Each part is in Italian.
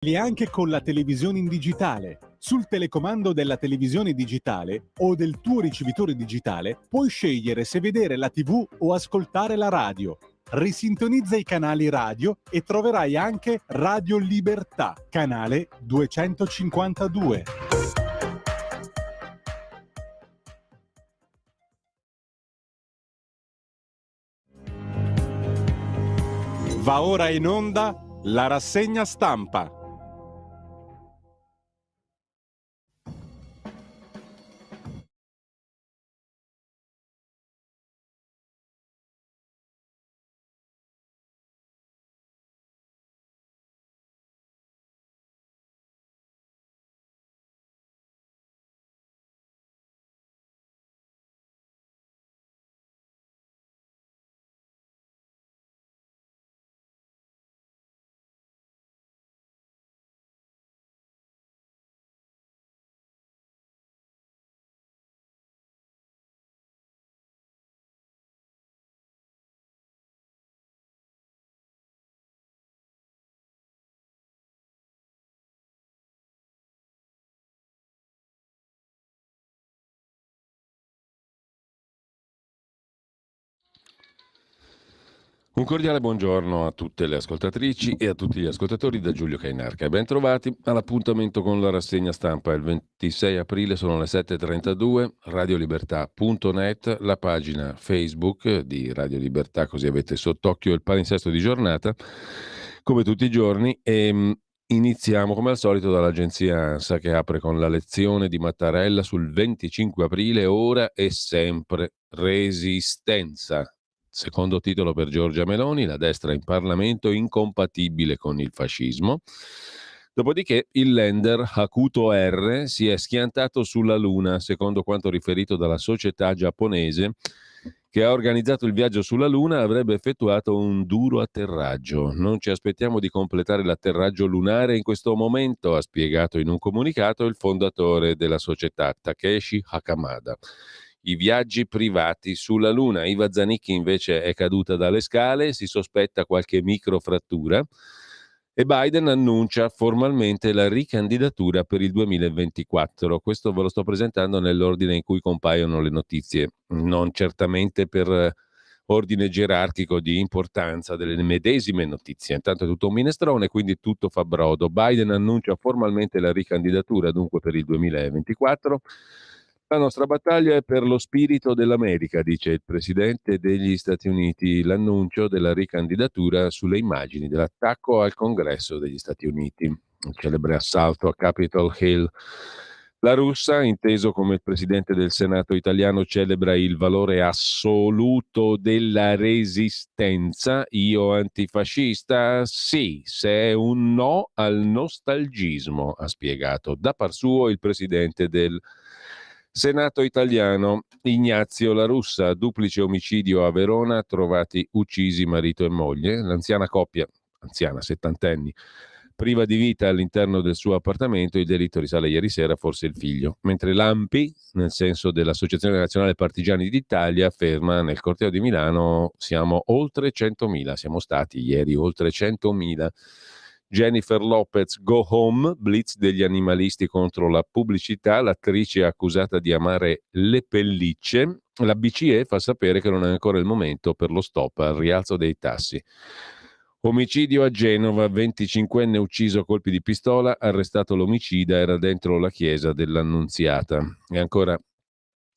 Anche con la televisione in digitale. Sul telecomando della televisione digitale o del tuo ricevitore digitale puoi scegliere se vedere la TV o ascoltare la radio. Risintonizza i canali radio e troverai anche Radio Libertà, canale 252. Va ora in onda la rassegna stampa. Un cordiale buongiorno a tutte le ascoltatrici e a tutti gli ascoltatori da Giulio Cainarca. Ben trovati all'appuntamento con la rassegna stampa. Il 26 aprile sono le 7.32, radiolibertà.net, la pagina Facebook di Radio Libertà, così avete sott'occhio il palinsesto di giornata, come tutti i giorni. E iniziamo come al solito dall'agenzia ANSA, che apre con la lezione di Mattarella sul 25 aprile, ora e sempre resistenza. Secondo titolo per Giorgia Meloni, la destra in Parlamento incompatibile con il fascismo. Dopodiché il Länder Hakuto R si è schiantato sulla Luna, secondo quanto riferito dalla società giapponese che ha organizzato il viaggio sulla Luna. Avrebbe effettuato un duro atterraggio. Non ci aspettiamo di completare l'atterraggio lunare in questo momento, ha spiegato in un comunicato il fondatore della società, Takeshi Hakamada. I viaggi privati sulla Luna. Iva Zanicchi invece è caduta dalle scale, si sospetta qualche microfrattura e Biden annuncia formalmente la ricandidatura per il 2024. Questo ve lo sto presentando nell'ordine in cui compaiono le notizie, non certamente per ordine gerarchico di importanza delle medesime notizie. Intanto è tutto un minestrone, quindi tutto fa brodo. Biden annuncia formalmente la ricandidatura dunque per il 2024. La nostra battaglia è per lo spirito dell'America, dice il presidente degli Stati Uniti. L'annuncio della ricandidatura sulle immagini dell'attacco al Congresso degli Stati Uniti, il celebre assalto a Capitol Hill. La russa, inteso come il presidente del Senato italiano, celebra il valore assoluto della resistenza. Io antifascista? Sì, se è un no al nostalgismo, ha spiegato da par suo il presidente del Senato italiano. Ignazio La Russa, duplice omicidio a Verona, trovati uccisi marito e moglie. L'anziana coppia, anziana, settantenni, priva di vita all'interno del suo appartamento. Il delitto risale ieri sera, forse il figlio. Mentre l'ANPI, nel senso dell'Associazione Nazionale Partigiani d'Italia, afferma nel corteo di Milano siamo oltre 100.000, siamo stati ieri oltre 100.000. Jennifer Lopez, go home, blitz degli animalisti contro la pubblicità, l'attrice è accusata di amare le pellicce. La BCE fa sapere che non è ancora il momento per lo stop al rialzo dei tassi. Omicidio a Genova, 25enne ucciso a colpi di pistola, arrestato l'omicida, era dentro la chiesa dell'Annunziata. E ancora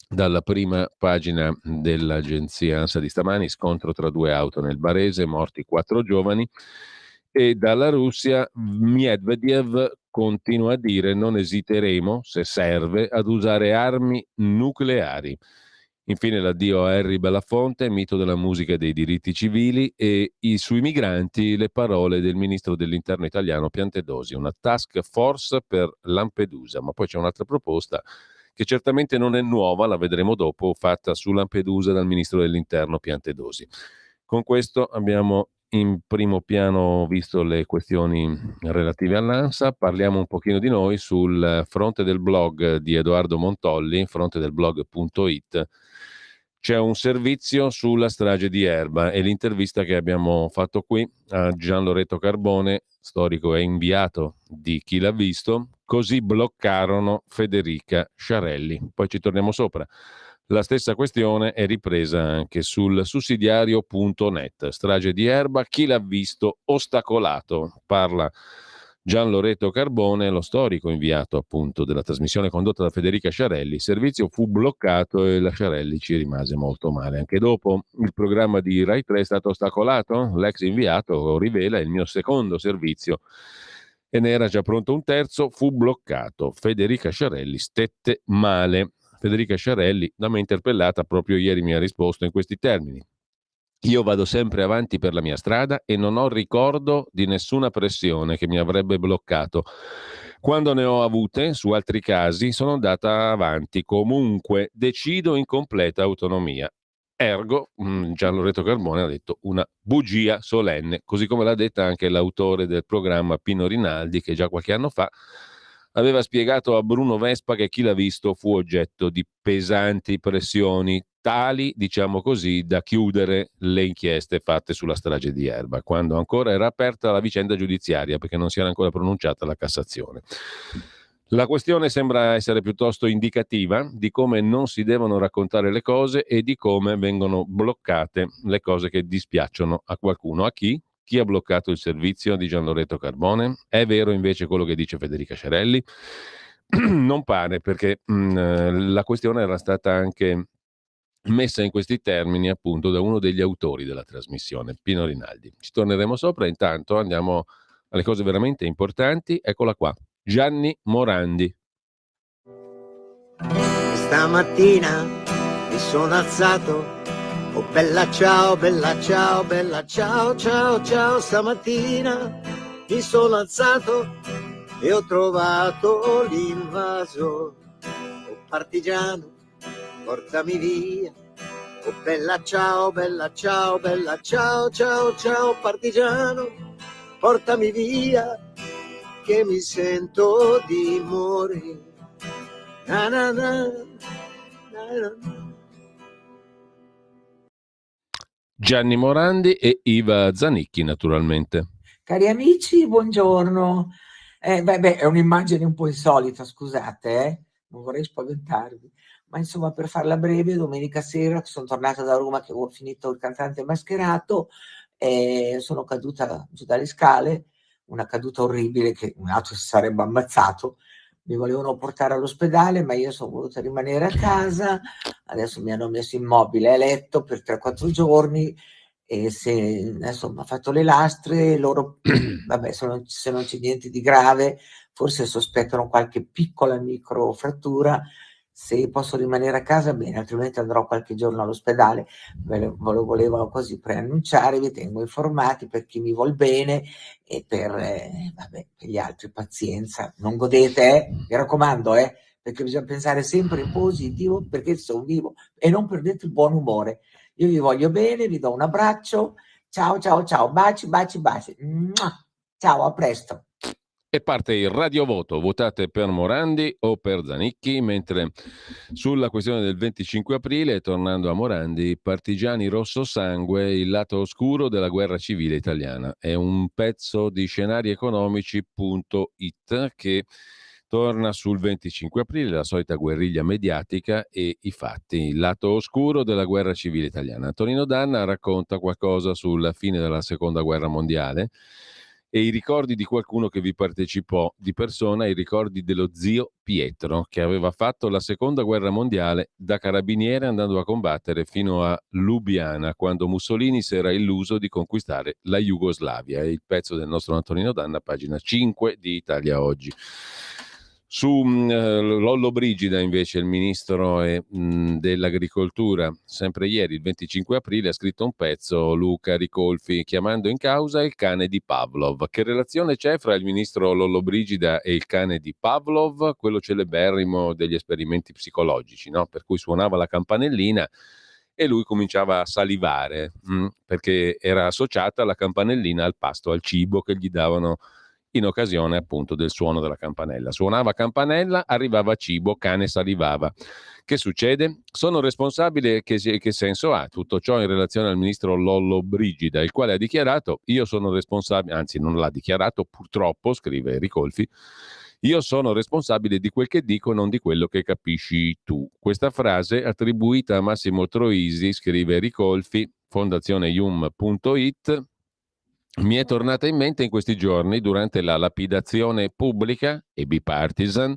dalla prima pagina dell'agenzia ANSA di stamani, scontro tra due auto nel Barese, morti 4 giovani. E dalla Russia Medvedev continua a dire non esiteremo, se serve, ad usare armi nucleari. Infine l'addio a Harry Belafonte, mito della musica e dei diritti civili, e sui migranti le parole del ministro dell'interno italiano Piantedosi, una task force per Lampedusa. Ma poi c'è un'altra proposta che certamente non è nuova, la vedremo dopo, fatta su Lampedusa dal ministro dell'interno Piantedosi. Con questo abbiamo in primo piano visto le questioni relative all'ANSA. Parliamo un pochino di noi sul fronte del blog di Edoardo Montolli, frontedelblog.it. c'è un servizio sulla strage di Erba e l'intervista che abbiamo fatto qui a Gian Loreto Carbone, storico e inviato di Chi l'ha visto, così bloccarono Federica Sciarelli. Poi ci torniamo sopra. La stessa questione è ripresa anche sul sussidiario.net. Strage di Erba, chi l'ha visto ostacolato? Parla Gian Loreto Carbone, lo storico inviato appunto della trasmissione condotta da Federica Sciarelli. Il servizio fu bloccato e la Sciarelli ci rimase molto male. Anche dopo il programma di Rai 3 è stato ostacolato. L'ex inviato rivela il mio secondo servizio e ne era già pronto un terzo, fu bloccato. Federica Sciarelli stette male. Federica Sciarelli, da me interpellata proprio ieri, mi ha risposto in questi termini. Io vado sempre avanti per la mia strada e non ho ricordo di nessuna pressione che mi avrebbe bloccato. Quando ne ho avute, su altri casi, sono andata avanti. Comunque, decido in completa autonomia. Ergo, Gian Loreto Carbone ha detto una bugia solenne, così come l'ha detta anche l'autore del programma Pino Rinaldi, che già qualche anno fa aveva spiegato a Bruno Vespa che chi l'ha visto fu oggetto di pesanti pressioni, tali, diciamo così, da chiudere le inchieste fatte sulla strage di Erba, quando ancora era aperta la vicenda giudiziaria, perché non si era ancora pronunciata la Cassazione. La questione sembra essere piuttosto indicativa di come non si devono raccontare le cose e di come vengono bloccate le cose che dispiacciono a qualcuno. A chi? Chi ha bloccato il servizio di Gian Loreto Carbone? È vero invece quello che dice Federica Sciarelli? Non pare, perché la questione era stata anche messa in questi termini appunto da uno degli autori della trasmissione, Pino Rinaldi. Ci torneremo sopra, intanto andiamo alle cose veramente importanti. Eccola qua, Gianni Morandi. Stamattina mi sono alzato, oh bella ciao, bella ciao, bella ciao, ciao, ciao. Stamattina mi sono alzato e ho trovato l'invaso, oh partigiano, portami via, oh bella ciao, bella ciao, bella ciao, ciao, ciao, partigiano, portami via, che mi sento di morire. Na, na, na, na, na. Gianni Morandi e Iva Zanicchi, naturalmente. Cari amici, buongiorno. È un'immagine un po' insolita, scusate, non vorrei spaventarvi, ma insomma, per farla breve, domenica sera sono tornata da Roma che ho finito il cantante mascherato e sono caduta giù dalle scale, una caduta orribile che un altro si sarebbe ammazzato. Mi volevano portare all'ospedale, ma io sono voluta rimanere a casa. Adesso mi hanno messo immobile a letto per 3-4 giorni. E se adesso mi ha fatto le lastre, loro, vabbè, se non c'è niente di grave, forse sospettano qualche piccola microfrattura. Se posso rimanere a casa, bene, altrimenti andrò qualche giorno all'ospedale. Ve lo volevo così preannunciare, vi tengo informati per chi mi vuol bene e per gli altri pazienza. Non godete, mi raccomando, perché bisogna pensare sempre in positivo, perché sono vivo, e non perdete il buon umore. Io vi voglio bene, vi do un abbraccio, ciao ciao ciao, baci baci baci, ciao, a presto. E parte il radiovoto, votate per Morandi o per Zanicchi, mentre sulla questione del 25 aprile, tornando a Morandi, partigiani rosso sangue, il lato oscuro della guerra civile italiana. È un pezzo di scenarieconomici.it che torna sul 25 aprile, la solita guerriglia mediatica e i fatti, il lato oscuro della guerra civile italiana. Antonino Danna racconta qualcosa sulla fine della seconda guerra mondiale e i ricordi di qualcuno che vi partecipò di persona, i ricordi dello zio Pietro, che aveva fatto la seconda guerra mondiale da carabiniere andando a combattere fino a Lubiana, quando Mussolini si era illuso di conquistare la Jugoslavia. È il pezzo del nostro Antonino Danna, pagina 5 di Italia Oggi. Su Lollobrigida invece il ministro dell'agricoltura, sempre ieri, il 25 aprile, ha scritto un pezzo, Luca Ricolfi, chiamando in causa il cane di Pavlov. Che relazione c'è fra il ministro Lollobrigida e il cane di Pavlov? Quello celeberrimo degli esperimenti psicologici, no? Per cui suonava la campanellina e lui cominciava a salivare, perché era associata la campanellina al pasto, al cibo che gli davano in occasione appunto del suono della campanella. Suonava campanella, arrivava cibo, cane salivava. Che succede? Sono responsabile, che senso ha tutto ciò in relazione al ministro Lollobrigida, il quale ha dichiarato: io sono responsabile, anzi non l'ha dichiarato purtroppo, scrive Ricolfi, io sono responsabile di quel che dico, non di quello che capisci tu. Questa frase, attribuita a Massimo Troisi, scrive Ricolfi, fondazioneium.it, mi è tornata in mente in questi giorni durante la lapidazione pubblica e bipartisan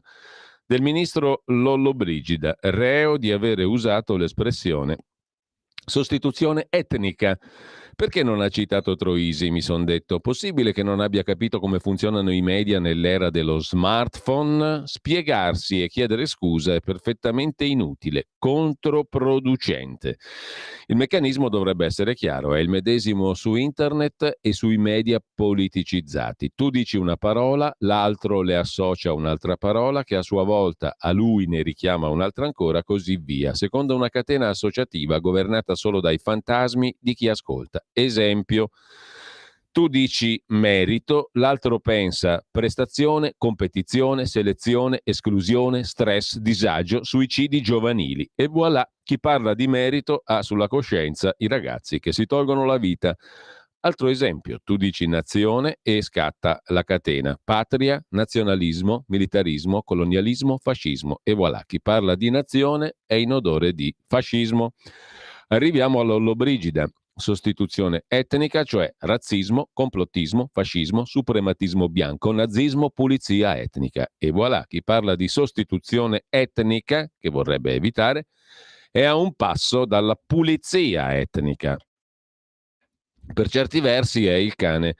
del ministro Lollobrigida, reo di avere usato l'espressione sostituzione etnica. Perché non ha citato Troisi, mi son detto? Possibile che non abbia capito come funzionano i media nell'era dello smartphone? Spiegarsi e chiedere scusa è perfettamente inutile, controproducente. Il meccanismo dovrebbe essere chiaro, è il medesimo su internet e sui media politicizzati. Tu dici una parola, l'altro le associa a un'altra parola che a sua volta a lui ne richiama un'altra ancora, così via, secondo una catena associativa governata solo dai fantasmi di chi ascolta. Esempio, tu dici merito, l'altro pensa prestazione, competizione, selezione, esclusione, stress, disagio, suicidi giovanili e voilà, chi parla di merito ha sulla coscienza i ragazzi che si tolgono la vita. Altro esempio, tu dici nazione e scatta la catena, patria, nazionalismo, militarismo, colonialismo, fascismo e voilà, chi parla di nazione è in odore di fascismo. Arriviamo all'Ollobrigida, sostituzione etnica, cioè razzismo, complottismo, fascismo, suprematismo bianco, nazismo, pulizia etnica. E voilà, chi parla di sostituzione etnica, che vorrebbe evitare, è a un passo dalla pulizia etnica. Per certi versi è il cane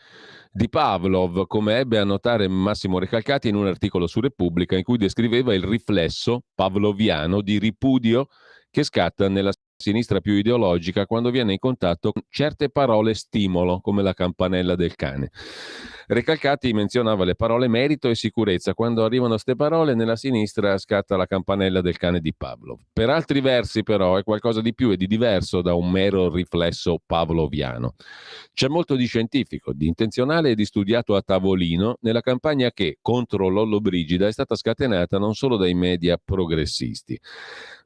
di Pavlov, come ebbe a notare Massimo Recalcati in un articolo su Repubblica in cui descriveva il riflesso pavloviano di ripudio che scatta nella sinistra più ideologica quando viene in contatto con certe parole stimolo, come la campanella del cane. Recalcati menzionava le parole merito e sicurezza. Quando arrivano queste parole, nella sinistra scatta la campanella del cane di Pavlov. Per altri versi, però, è qualcosa di più e di diverso da un mero riflesso pavloviano. C'è molto di scientifico, di intenzionale e di studiato a tavolino nella campagna che, contro Lollobrigida, è stata scatenata non solo dai media progressisti,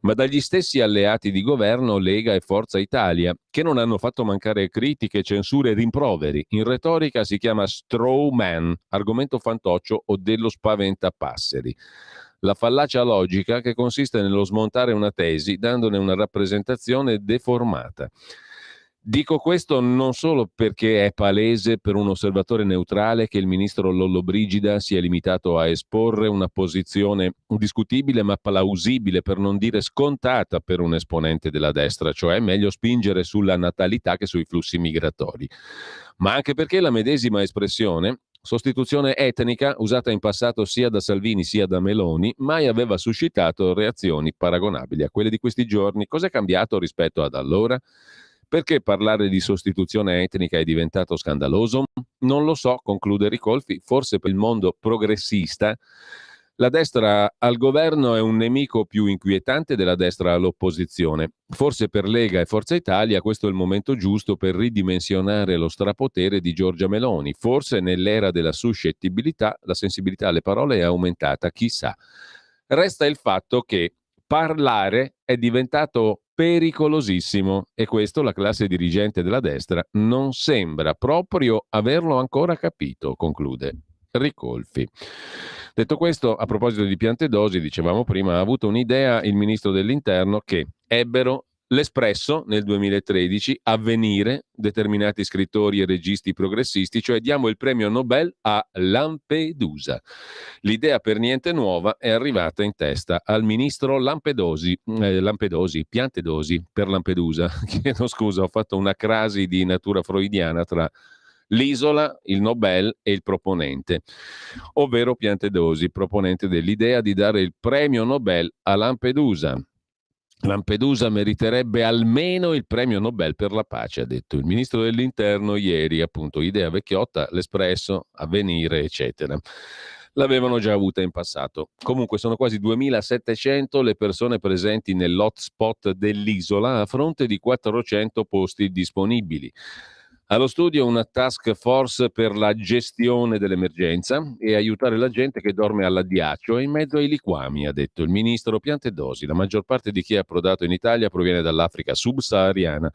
ma dagli stessi alleati di governo Lega e Forza Italia, che non hanno fatto mancare critiche, censure e rimproveri. In retorica si chiama straw man, argomento fantoccio o dello spaventapasseri. La fallacia logica che consiste nello smontare una tesi dandone una rappresentazione deformata. Dico questo non solo perché è palese per un osservatore neutrale che il ministro Lollobrigida si è limitato a esporre una posizione discutibile ma plausibile, per non dire scontata, per un esponente della destra, cioè meglio spingere sulla natalità che sui flussi migratori, ma anche perché la medesima espressione, sostituzione etnica, usata in passato sia da Salvini sia da Meloni, mai aveva suscitato reazioni paragonabili a quelle di questi giorni. Cos'è cambiato rispetto ad allora? Perché parlare di sostituzione etnica è diventato scandaloso? Non lo so, conclude Ricolfi, forse per il mondo progressista la destra al governo è un nemico più inquietante della destra all'opposizione. Forse per Lega e Forza Italia questo è il momento giusto per ridimensionare lo strapotere di Giorgia Meloni. Forse nell'era della suscettibilità la sensibilità alle parole è aumentata, chissà. Resta il fatto che parlare è diventato pericolosissimo e questo la classe dirigente della destra non sembra proprio averlo ancora capito, conclude Ricolfi. Detto questo, a proposito di Piantedosi, dicevamo prima, ha avuto un'idea il ministro dell'Interno che ebbero l'Espresso nel 2013, Avvenire, determinati scrittori e registi progressisti, cioè diamo il premio Nobel a Lampedusa. L'idea per niente nuova è arrivata in testa al ministro Piantedosi, per Lampedusa. Chiedo scusa, ho fatto una crasi di natura freudiana tra l'isola, il Nobel e il proponente, ovvero Piantedosi, proponente dell'idea di dare il premio Nobel a Lampedusa. Lampedusa meriterebbe almeno il premio Nobel per la pace, ha detto il ministro dell'Interno ieri, appunto, idea vecchiotta, l'Espresso, Avvenire, eccetera. L'avevano già avuta in passato. Comunque sono quasi 2700 le persone presenti nell'hotspot dell'isola a fronte di 400 posti disponibili. Allo studio una task force per la gestione dell'emergenza e aiutare la gente che dorme all'addiaccio e in mezzo ai liquami, ha detto il ministro Piantedosi. La maggior parte di chi è approdato in Italia proviene dall'Africa subsahariana,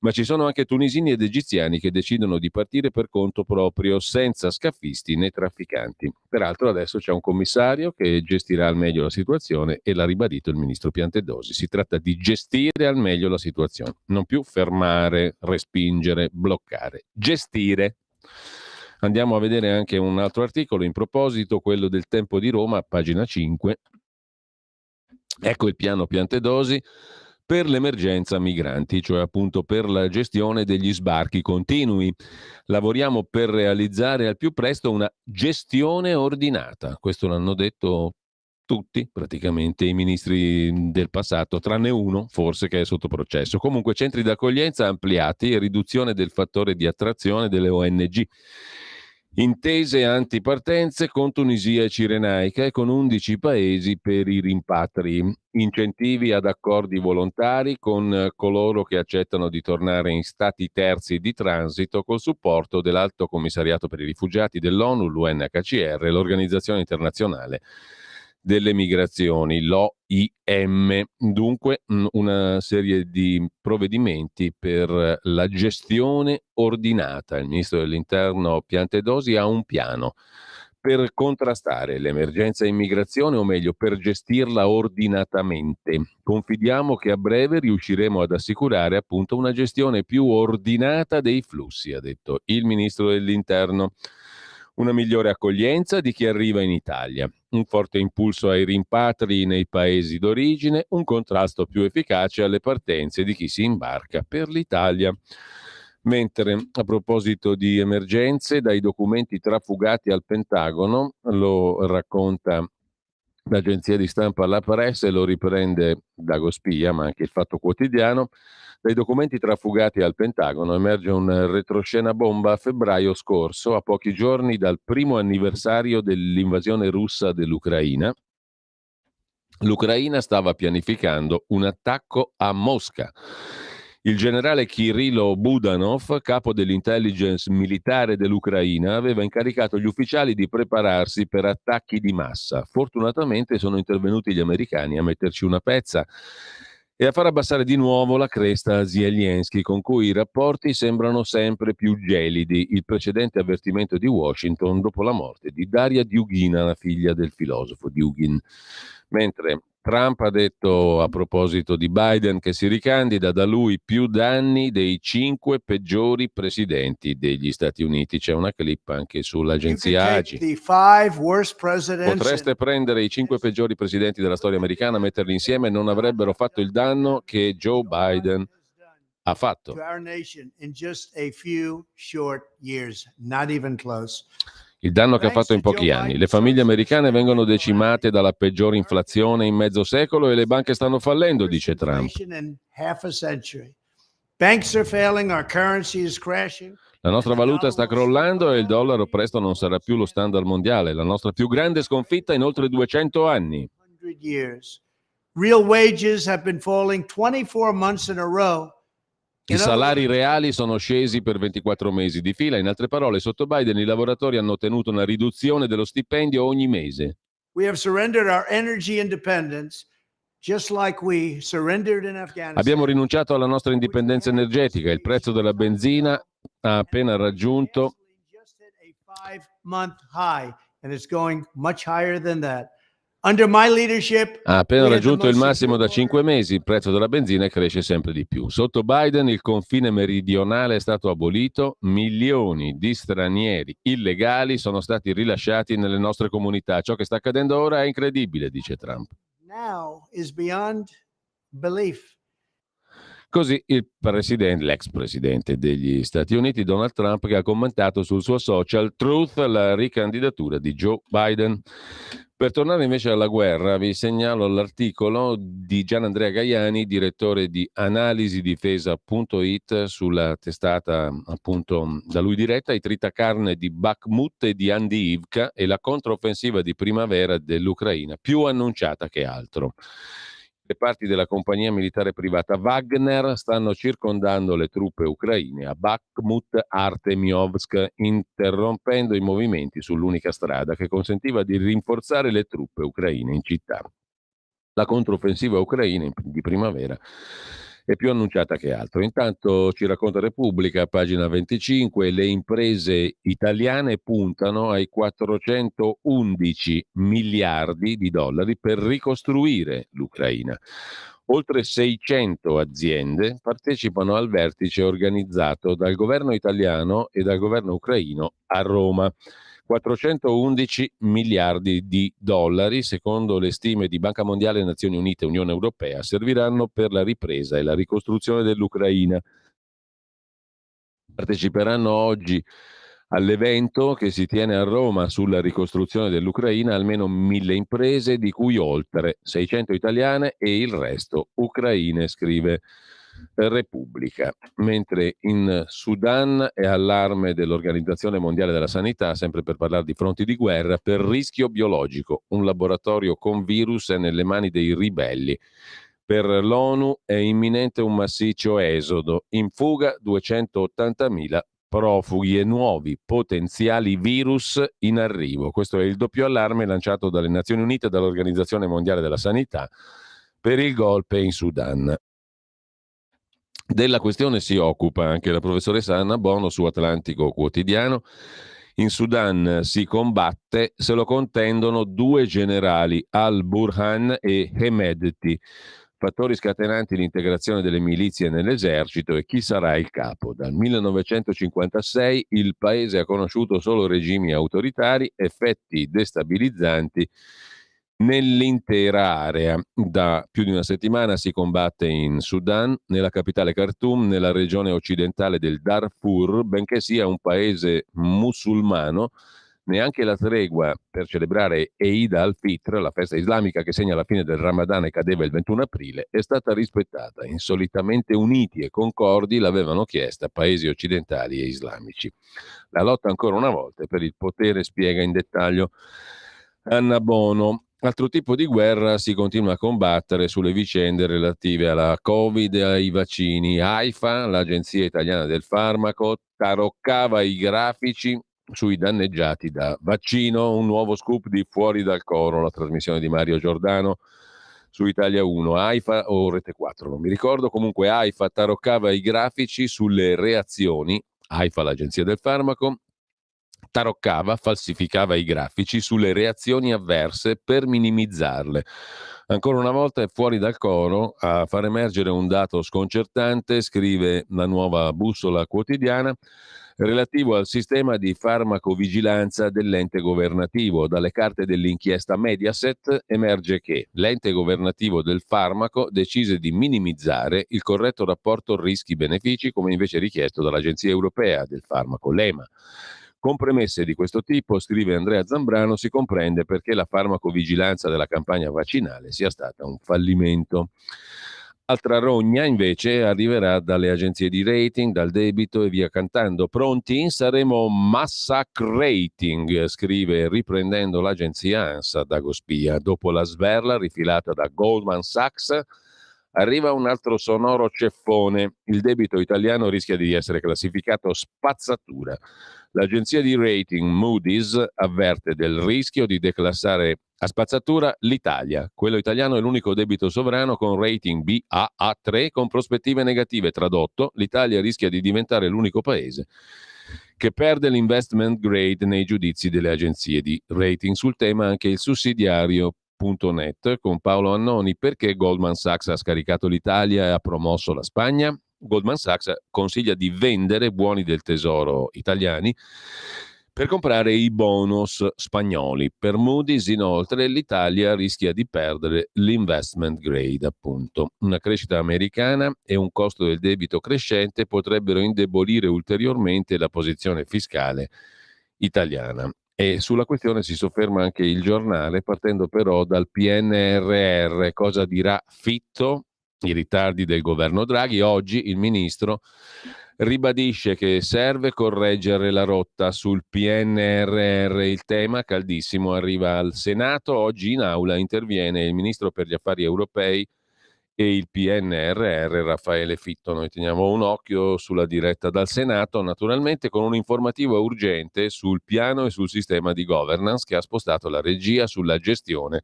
ma ci sono anche tunisini ed egiziani che decidono di partire per conto proprio, senza scaffisti né trafficanti. Peraltro adesso c'è un commissario che gestirà al meglio la situazione e l'ha ribadito il ministro Piantedosi. Si tratta di gestire al meglio la situazione, non più fermare, respingere, bloccare. Gestire. Andiamo a vedere anche un altro articolo in proposito, quello del Tempo di Roma, pagina 5. Ecco il piano Piantedosi per l'emergenza migranti, cioè appunto per la gestione degli sbarchi continui. Lavoriamo per realizzare al più presto una gestione ordinata. Questo l'hanno detto tutti, praticamente, i ministri del passato, tranne uno, forse, che è sotto processo. Comunque, centri d'accoglienza ampliati e riduzione del fattore di attrazione delle ONG. Intese antipartenze con Tunisia e Cirenaica e con 11 paesi per i rimpatri. Incentivi ad accordi volontari con coloro che accettano di tornare in stati terzi di transito col supporto dell'Alto Commissariato per i Rifugiati dell'ONU, l'UNHCR e l'Organizzazione Internazionale delle Migrazioni, l'OIM. Dunque una serie di provvedimenti per la gestione ordinata. Il ministro dell'Interno Piantedosi ha un piano per contrastare l'emergenza immigrazione, o meglio per gestirla ordinatamente. Confidiamo che a breve riusciremo ad assicurare appunto una gestione più ordinata dei flussi, ha detto il ministro dell'Interno. Una migliore accoglienza di chi arriva in Italia, un forte impulso ai rimpatri nei paesi d'origine, un contrasto più efficace alle partenze di chi si imbarca per l'Italia. Mentre, a proposito di emergenze, dai documenti trafugati al Pentagono, lo racconta l'agenzia di stampa La Presse, lo riprende Dago Spia, ma anche il Fatto Quotidiano. Dai documenti trafugati al Pentagono emerge un retroscena bomba a febbraio scorso, a pochi giorni dal primo anniversario dell'invasione russa dell'Ucraina. L'Ucraina stava pianificando un attacco a Mosca. Il generale Kirilo Budanov, capo dell'intelligence militare dell'Ucraina, aveva incaricato gli ufficiali di prepararsi per attacchi di massa. Fortunatamente sono intervenuti gli americani a metterci una pezza e a far abbassare di nuovo la cresta a Zelensky, con cui i rapporti sembrano sempre più gelidi. Il precedente avvertimento di Washington dopo la morte di Daria Dugina, la figlia del filosofo Dugin. Mentre Trump ha detto a proposito di Biden che si ricandida, da lui più danni dei 5 peggiori presidenti degli Stati Uniti. C'è una clip anche sull'agenzia AGI. Potreste prendere i 5 peggiori presidenti della storia americana, metterli insieme e non avrebbero fatto il danno che Joe Biden ha fatto. Il danno che ha fatto in pochi anni. Le famiglie americane vengono decimate dalla peggiore inflazione in mezzo secolo e le banche stanno fallendo, dice Trump. La nostra valuta sta crollando e il dollaro presto non sarà più lo standard mondiale. La nostra più grande sconfitta in oltre 200 anni. I salari reali sono scesi per 24 mesi di fila. In altre parole, sotto Biden i lavoratori hanno ottenuto una riduzione dello stipendio ogni mese. Abbiamo rinunciato alla nostra indipendenza energetica. Il prezzo della benzina ha appena raggiunto il massimo da 5 mesi, il prezzo della benzina cresce sempre di più. Sotto Biden il confine meridionale è stato abolito, milioni di stranieri illegali sono stati rilasciati nelle nostre comunità. Ciò che sta accadendo ora è incredibile, dice Trump. Così l'ex presidente degli Stati Uniti, Donald Trump, che ha commentato sul suo social Truth la ricandidatura di Joe Biden. Per tornare invece alla guerra, vi segnalo l'articolo di Gianandrea Gaiani, direttore di analisidifesa.it, sulla testata appunto da lui diretta, i tritacarne di Bakhmut e di Avdiivka e la controffensiva di primavera dell'Ucraina, più annunciata che altro. Le parti della compagnia militare privata Wagner stanno circondando le truppe ucraine a Bakhmut Artemiovsk, interrompendo i movimenti sull'unica strada che consentiva di rinforzare le truppe ucraine in città. La controffensiva ucraina di primavera è più annunciata che altro. Intanto ci racconta Repubblica, pagina 25, le imprese italiane puntano ai 411 miliardi di dollari per ricostruire l'Ucraina. Oltre 600 aziende partecipano al vertice organizzato dal governo italiano e dal governo ucraino a Roma. 411 miliardi di dollari, secondo le stime di Banca Mondiale, Nazioni Unite e Unione Europea, serviranno per la ripresa e la ricostruzione dell'Ucraina. Parteciperanno oggi all'evento che si tiene a Roma sulla ricostruzione dell'Ucraina almeno 1000 imprese, di cui oltre 600 italiane e il resto ucraine, scrive Repubblica. Mentre in Sudan è allarme dell'Organizzazione Mondiale della Sanità, sempre per parlare di fronti di guerra, per rischio biologico. Un laboratorio con virus è nelle mani dei ribelli. Per l'ONU è imminente un massiccio esodo. In fuga 280.000 profughi e nuovi potenziali virus in arrivo. Questo è il doppio allarme lanciato dalle Nazioni Unite e dall'Organizzazione Mondiale della Sanità per il golpe in Sudan. Della questione si occupa anche la professoressa Anna Bono su Atlantico Quotidiano. In Sudan si combatte, se lo contendono due generali, al-Burhan e Hemedti, fattori scatenanti l'integrazione delle milizie nell'esercito e chi sarà il capo. Dal 1956 il paese ha conosciuto solo regimi autoritari, effetti destabilizzanti nell'intera area. Da più di una settimana si combatte in Sudan, nella capitale Khartoum, nella regione occidentale del Darfur, benché sia un paese musulmano. Neanche la tregua per celebrare Eid al-Fitr, la festa islamica che segna la fine del Ramadan e cadeva il 21 aprile, è stata rispettata. Insolitamente uniti e concordi l'avevano chiesta paesi occidentali e islamici. La lotta ancora una volta per il potere, spiega in dettaglio Anna Bono. Altro tipo di guerra si continua a combattere sulle vicende relative alla Covid e ai vaccini. AIFA, l'Agenzia Italiana del Farmaco, taroccava i grafici sui danneggiati da vaccino. Un nuovo scoop di Fuori dal Coro, la trasmissione di Mario Giordano su Italia 1, AIFA o Rete 4, non mi ricordo. Comunque AIFA taroccava i grafici sulle reazioni, AIFA l'Agenzia del Farmaco, taroccava, falsificava i grafici sulle reazioni avverse per minimizzarle. Ancora una volta è Fuori dal Coro a far emergere un dato sconcertante, scrive la Nuova Bussola Quotidiana, relativo al sistema di farmacovigilanza dell'ente governativo. Dalle carte dell'inchiesta Mediaset emerge che l'ente governativo del farmaco decise di minimizzare il corretto rapporto rischi-benefici, come invece richiesto dall'Agenzia Europea del Farmaco, l'EMA. Con premesse di questo tipo, scrive Andrea Zambrano, si comprende perché la farmacovigilanza della campagna vaccinale sia stata un fallimento. Altra rogna invece arriverà dalle agenzie di rating, dal debito e via cantando. Pronti? Saremo massacrating, scrive riprendendo l'agenzia ANSA Dagospia. Dopo la sberla rifilata da Goldman Sachs arriva un altro sonoro ceffone. Il debito italiano rischia di essere classificato spazzatura. L'agenzia di rating Moody's avverte del rischio di declassare a spazzatura l'Italia. Quello italiano è l'unico debito sovrano con rating Baa3 con prospettive negative. Tradotto, l'Italia rischia di diventare l'unico paese che perde l'investment grade nei giudizi delle agenzie di rating. Sul tema anche il sussidiario.net con Paolo Annoni. Perché Goldman Sachs ha scaricato l'Italia e ha promosso la Spagna? Goldman Sachs consiglia di vendere buoni del tesoro italiani per comprare i bonus spagnoli. Per Moody's, inoltre, l'Italia rischia di perdere l'investment grade, appunto. Una crescita americana e un costo del debito crescente potrebbero indebolire ulteriormente la posizione fiscale italiana. E sulla questione si sofferma anche il giornale, partendo però dal PNRR. Cosa dirà Fitto? I ritardi del governo Draghi. Oggi il ministro ribadisce che serve correggere la rotta sul PNRR. Il tema caldissimo arriva al Senato. Oggi in aula interviene il ministro per gli affari europei e il PNRR. Raffaele Fitto, noi teniamo un occhio sulla diretta dal Senato, naturalmente con un'informativa urgente sul piano e sul sistema di governance che ha spostato la regia sulla gestione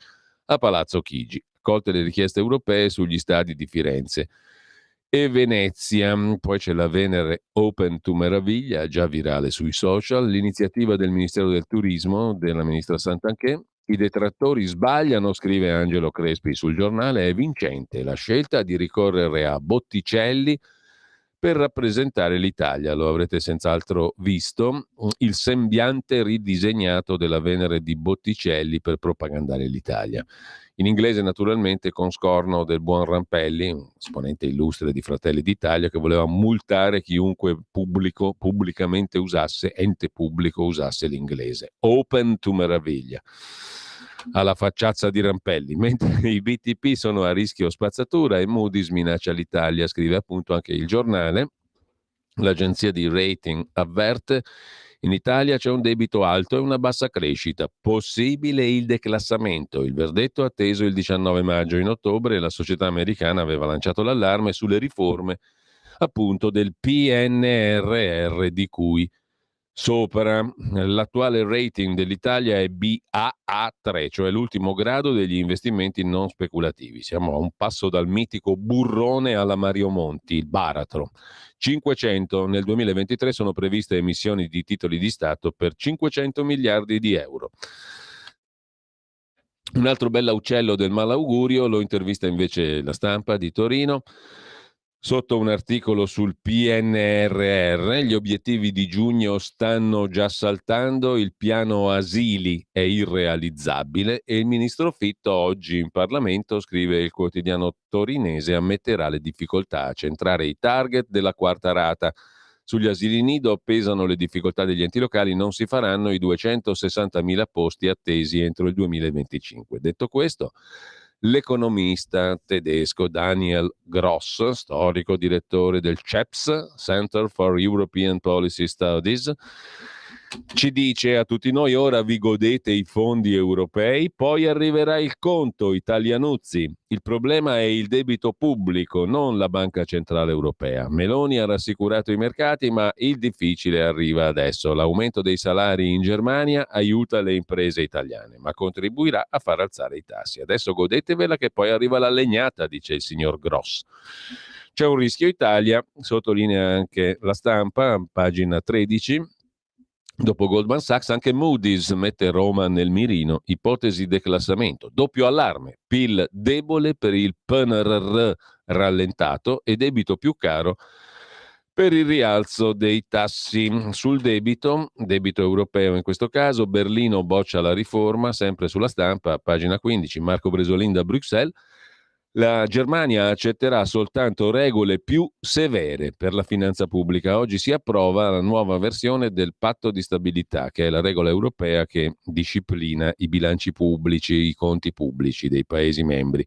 a Palazzo Chigi, accolte le richieste europee sugli stadi di Firenze e Venezia. Poi c'è la Venere Open to Meraviglia, già virale sui social, l'iniziativa del Ministero del Turismo della ministra Santanchè. I detrattori sbagliano, scrive Angelo Crespi sul giornale, è vincente la scelta di ricorrere a Botticelli per rappresentare l'Italia. Lo avrete senz'altro visto, il sembiante ridisegnato della Venere di Botticelli per propagandare l'Italia. In inglese naturalmente, con scorno del buon Rampelli, un esponente illustre di Fratelli d'Italia, che voleva multare chiunque pubblicamente ente pubblico usasse l'inglese. Open to meraviglia, alla facciazza di Rampelli, mentre i BTP sono a rischio spazzatura e Moody's minaccia l'Italia, scrive appunto anche il giornale. L'agenzia di rating avverte: in Italia c'è un debito alto e una bassa crescita, possibile il declassamento. Il verdetto atteso il 19 maggio. In ottobre la società americana aveva lanciato l'allarme sulle riforme appunto del PNRR di cui sopra. L'attuale rating dell'Italia è Baa3, cioè l'ultimo grado degli investimenti non speculativi. Siamo a un passo dal mitico burrone alla Mario Monti, il baratro. 500 nel 2023 sono previste emissioni di titoli di Stato per 500 miliardi di euro. Un altro bell'uccello del malaugurio lo intervista invece La Stampa di Torino. Sotto un articolo sul PNRR, gli obiettivi di giugno stanno già saltando, il piano asili è irrealizzabile e il ministro Fitto oggi in Parlamento, scrive il quotidiano torinese, ammetterà le difficoltà a centrare i target della quarta rata. Sugli asili nido pesano le difficoltà degli enti locali, non si faranno i 260.000 posti attesi entro il 2025. Detto questo, l'economista tedesco Daniel Gross, storico direttore del CEPS, Center for European Policy Studies, ci dice a tutti noi: ora vi godete i fondi europei, poi arriverà il conto, italianuzzi. Il problema è il debito pubblico, non la Banca Centrale Europea. Meloni ha rassicurato i mercati, ma il difficile arriva adesso. L'aumento dei salari in Germania aiuta le imprese italiane, ma contribuirà a far alzare i tassi. Adesso godetevela che poi arriva la legnata, dice il signor Gross. C'è un rischio Italia, sottolinea anche La Stampa, pagina 13. Dopo Goldman Sachs anche Moody's mette Roma nel mirino, ipotesi declassamento, doppio allarme, PIL debole per il PNRR rallentato e debito più caro per il rialzo dei tassi. Sul debito europeo in questo caso, Berlino boccia la riforma, sempre sulla Stampa, pagina 15, Marco Bresolin da Bruxelles. La Germania accetterà soltanto regole più severe per la finanza pubblica. Oggi si approva la nuova versione del patto di stabilità, che è la regola europea che disciplina i bilanci pubblici, i conti pubblici dei Paesi membri.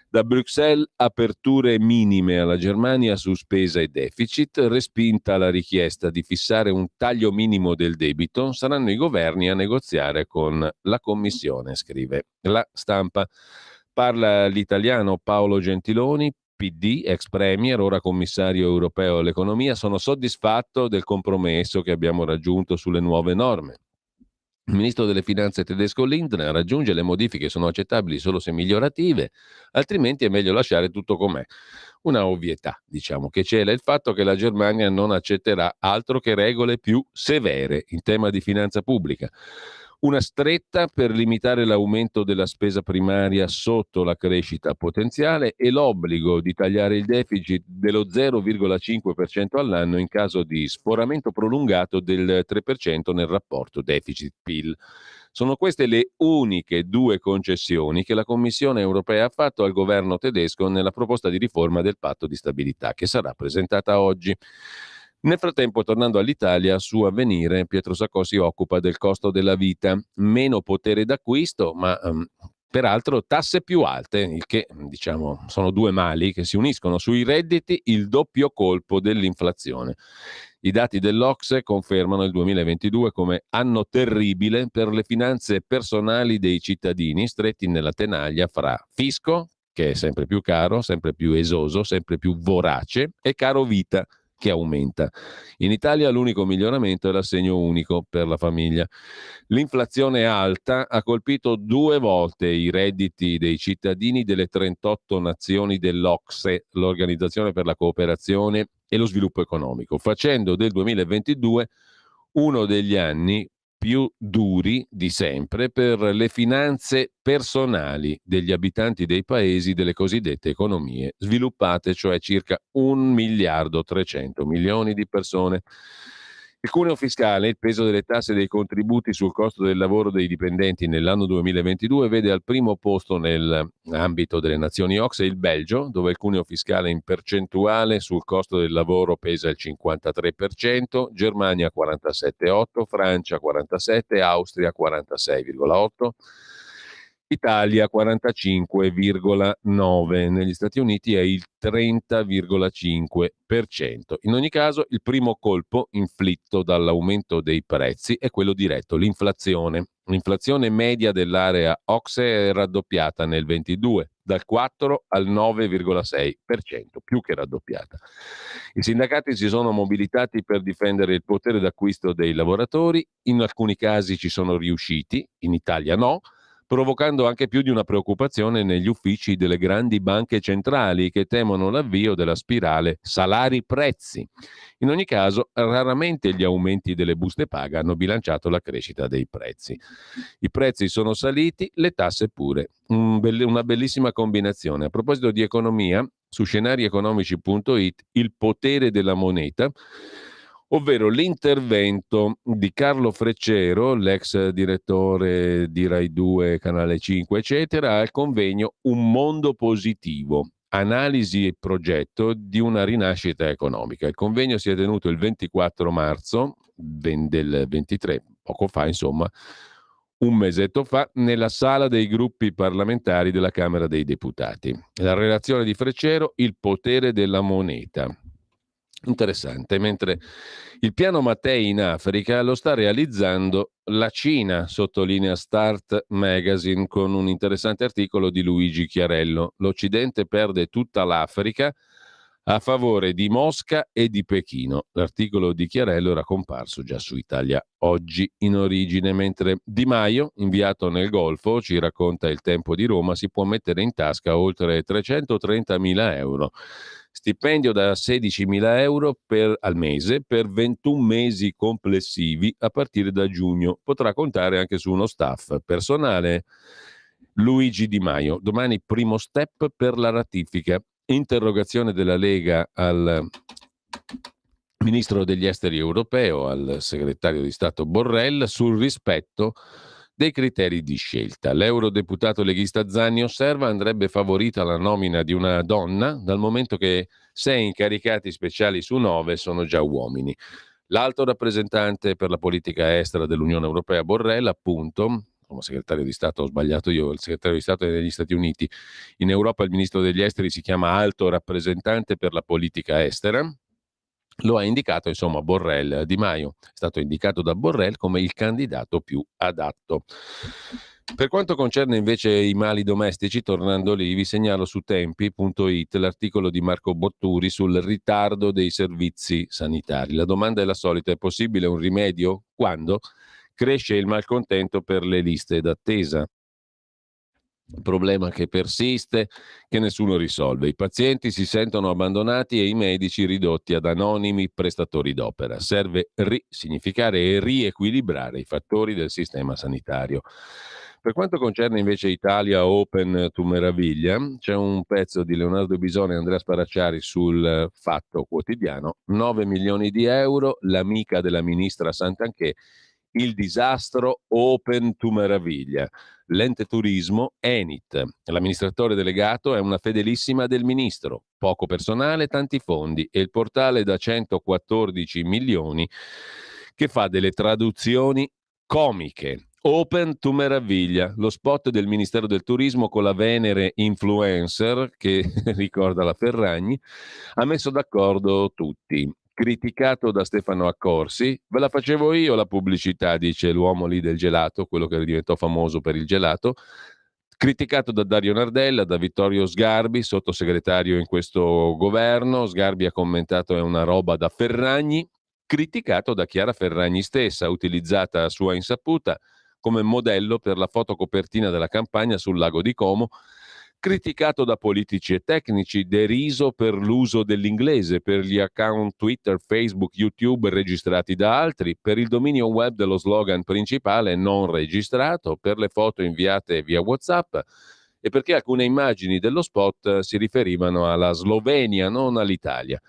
Da Bruxelles aperture minime alla Germania su spesa e deficit, respinta la richiesta di fissare un taglio minimo del debito, saranno i governi a negoziare con la Commissione, scrive La Stampa. Parla l'italiano Paolo Gentiloni, PD, ex premier, ora commissario europeo all'economia. Sono soddisfatto del compromesso che abbiamo raggiunto sulle nuove norme. Il ministro delle finanze tedesco Lindner raggiunge le modifiche sono accettabili solo se migliorative, altrimenti è meglio lasciare tutto com'è. Una ovvietà, diciamo, che cela il fatto che la Germania non accetterà altro che regole più severe in tema di finanza pubblica. Una stretta per limitare l'aumento della spesa primaria sotto la crescita potenziale e l'obbligo di tagliare il deficit dello 0,5% all'anno in caso di sforamento prolungato del 3% nel rapporto deficit-PIL. Sono queste le uniche due concessioni che la Commissione europea ha fatto al governo tedesco nella proposta di riforma del patto di stabilità che sarà presentata oggi. Nel frattempo, tornando all'Italia, su Avvenire, Pietro Sacco si occupa del costo della vita, meno potere d'acquisto, ma peraltro tasse più alte, il che diciamo sono due mali che si uniscono. Sui redditi il doppio colpo dell'inflazione. I dati dell'Ocse confermano il 2022 come anno terribile per le finanze personali dei cittadini, stretti nella tenaglia fra fisco, che è sempre più caro, sempre più esoso, sempre più vorace, e caro vita, che aumenta. In Italia l'unico miglioramento è l'assegno unico per la famiglia. L'inflazione alta ha colpito 2 volte i redditi dei cittadini delle 38 nazioni dell'OCSE, l'Organizzazione per la cooperazione e lo sviluppo economico, facendo del 2022 uno degli anni più duri di sempre per le finanze personali degli abitanti dei paesi delle cosiddette economie sviluppate, cioè circa 1.300.000.000 di persone. Il cuneo fiscale, il peso delle tasse e dei contributi sul costo del lavoro dei dipendenti nell'anno 2022 vede al primo posto nell'ambito delle nazioni OCSE il Belgio, dove il cuneo fiscale in percentuale sul costo del lavoro pesa il 53%, Germania 47,8%, Francia 47%, Austria 46,8%, Italia 45,9%, negli Stati Uniti è il 30,5%. In ogni caso, il primo colpo inflitto dall'aumento dei prezzi è quello diretto, l'inflazione. L'inflazione media dell'area OCSE è raddoppiata nel 22, dal 4 al 9,6%, più che raddoppiata. I sindacati si sono mobilitati per difendere il potere d'acquisto dei lavoratori, in alcuni casi ci sono riusciti, in Italia no, provocando anche più di una preoccupazione negli uffici delle grandi banche centrali che temono l'avvio della spirale salari-prezzi. In ogni caso, raramente gli aumenti delle buste paga hanno bilanciato la crescita dei prezzi. I prezzi sono saliti, le tasse pure. Una bellissima combinazione. A proposito di economia, su scenarieconomici.it, il potere della moneta, ovvero l'intervento di Carlo Freccero, l'ex direttore di Rai 2, Canale 5, eccetera, al convegno Un mondo positivo, analisi e progetto di una rinascita economica. Il convegno si è tenuto il 24 marzo del 23, poco fa, insomma, un mesetto fa, nella sala dei gruppi parlamentari della Camera dei Deputati. La relazione di Freccero, il potere della moneta. Interessante, mentre il piano Mattei in Africa lo sta realizzando la Cina, sottolinea Start Magazine con un interessante articolo di Luigi Chiarello. L'Occidente perde tutta l'Africa a favore di Mosca e di Pechino. L'articolo di Chiarello era comparso già su Italia Oggi in origine, mentre Di Maio, inviato nel Golfo, ci racconta Il Tempo di Roma, si può mettere in tasca oltre 330.000 euro. Stipendio da 16.000 euro al mese per 21 mesi complessivi a partire da giugno. Potrà contare anche su uno staff personale. Luigi Di Maio. Domani primo step per la ratifica. Interrogazione della Lega al ministro degli esteri europeo, al segretario di Stato Borrell, sul rispetto dei criteri di scelta. L'eurodeputato leghista Zanni osserva andrebbe favorita la nomina di una donna dal momento che 6 incaricati speciali su 9 sono già uomini. L'alto rappresentante per la politica estera dell'Unione Europea Borrell, appunto, come segretario di Stato, ho sbagliato io, il segretario di Stato è negli Stati Uniti. In Europa il ministro degli esteri si chiama alto rappresentante per la politica estera. Lo ha indicato, insomma, Borrell. Di Maio è stato indicato da Borrell come il candidato più adatto. Per quanto concerne invece i mali domestici, tornando lì, vi segnalo su tempi.it l'articolo di Marco Botturi sul ritardo dei servizi sanitari. La domanda è la solita: è possibile un rimedio? Quando? Cresce il malcontento per le liste d'attesa. Un problema che persiste, che nessuno risolve. I pazienti si sentono abbandonati e i medici ridotti ad anonimi prestatori d'opera. Serve risignificare e riequilibrare i fattori del sistema sanitario. Per quanto concerne invece Italia Open to Meraviglia, c'è un pezzo di Leonardo Bisone e Andrea Sparacciari sul Fatto Quotidiano. 9 milioni di euro, l'amica della ministra Santanchè, il disastro Open to Meraviglia. L'ente turismo Enit, l'amministratore delegato è una fedelissima del ministro, poco personale, tanti fondi e il portale da 114 milioni che fa delle traduzioni comiche. Open to Meraviglia, lo spot del Ministero del Turismo con la Venere influencer che ricorda la Ferragni, ha messo d'accordo tutti. Criticato da Stefano Accorsi, ve la facevo io la pubblicità, dice l'uomo lì del gelato, quello che diventò famoso per il gelato, Criticato da Dario Nardella, da Vittorio Sgarbi, sottosegretario in questo governo. Sgarbi ha commentato: è una roba da Ferragni. Criticato da Chiara Ferragni stessa, utilizzata a sua insaputa come modello per la fotocopertina della campagna sul lago di Como. Criticato da politici e tecnici, deriso per l'uso dell'inglese, per gli account Twitter, Facebook, YouTube registrati da altri, per il dominio web dello slogan principale non registrato, per le foto inviate via WhatsApp e perché alcune immagini dello spot si riferivano alla Slovenia, non all'Italia.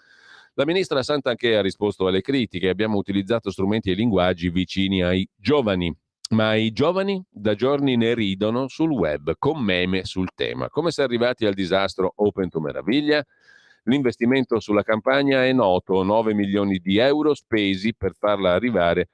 La ministra Santanchè ha risposto alle critiche: abbiamo utilizzato strumenti e linguaggi vicini ai giovani. Ma i giovani da giorni ne ridono sul web con meme sul tema. Come si è arrivati al disastro Open to Meraviglia? L'investimento sulla campagna è noto: 9 milioni di euro spesi per farla arrivare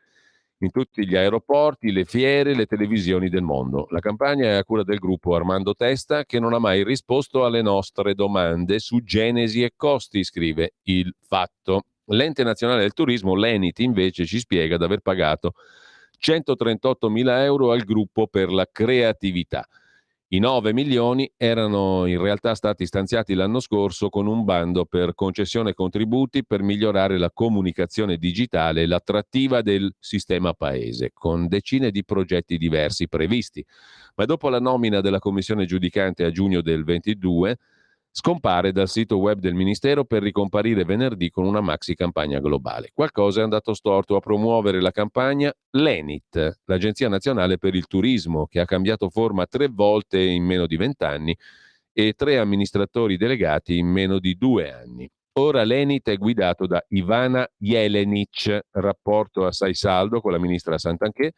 in tutti gli aeroporti, le fiere, le televisioni del mondo. La campagna è a cura del gruppo Armando Testa, che non ha mai risposto alle nostre domande su genesi e costi, scrive Il Fatto. L'Ente Nazionale del Turismo, l'ENIT, invece ci spiega di aver pagato 138.000 euro al gruppo per la creatività. I 9 milioni erano in realtà stati stanziati l'anno scorso con un bando per concessione contributi per migliorare la comunicazione digitale e l'attrattiva del sistema paese, con decine di progetti diversi previsti. Ma dopo la nomina della commissione giudicante a giugno del 22, scompare dal sito web del Ministero per ricomparire venerdì con una maxi campagna globale. Qualcosa è andato storto. A promuovere la campagna l'ENIT, l'Agenzia Nazionale per il Turismo, che ha cambiato forma 3 volte in meno di 20 anni e 3 amministratori delegati in meno di 2 anni. Ora l'ENIT è guidato da Ivana Jelenic, rapporto assai saldo con la ministra Santanchè,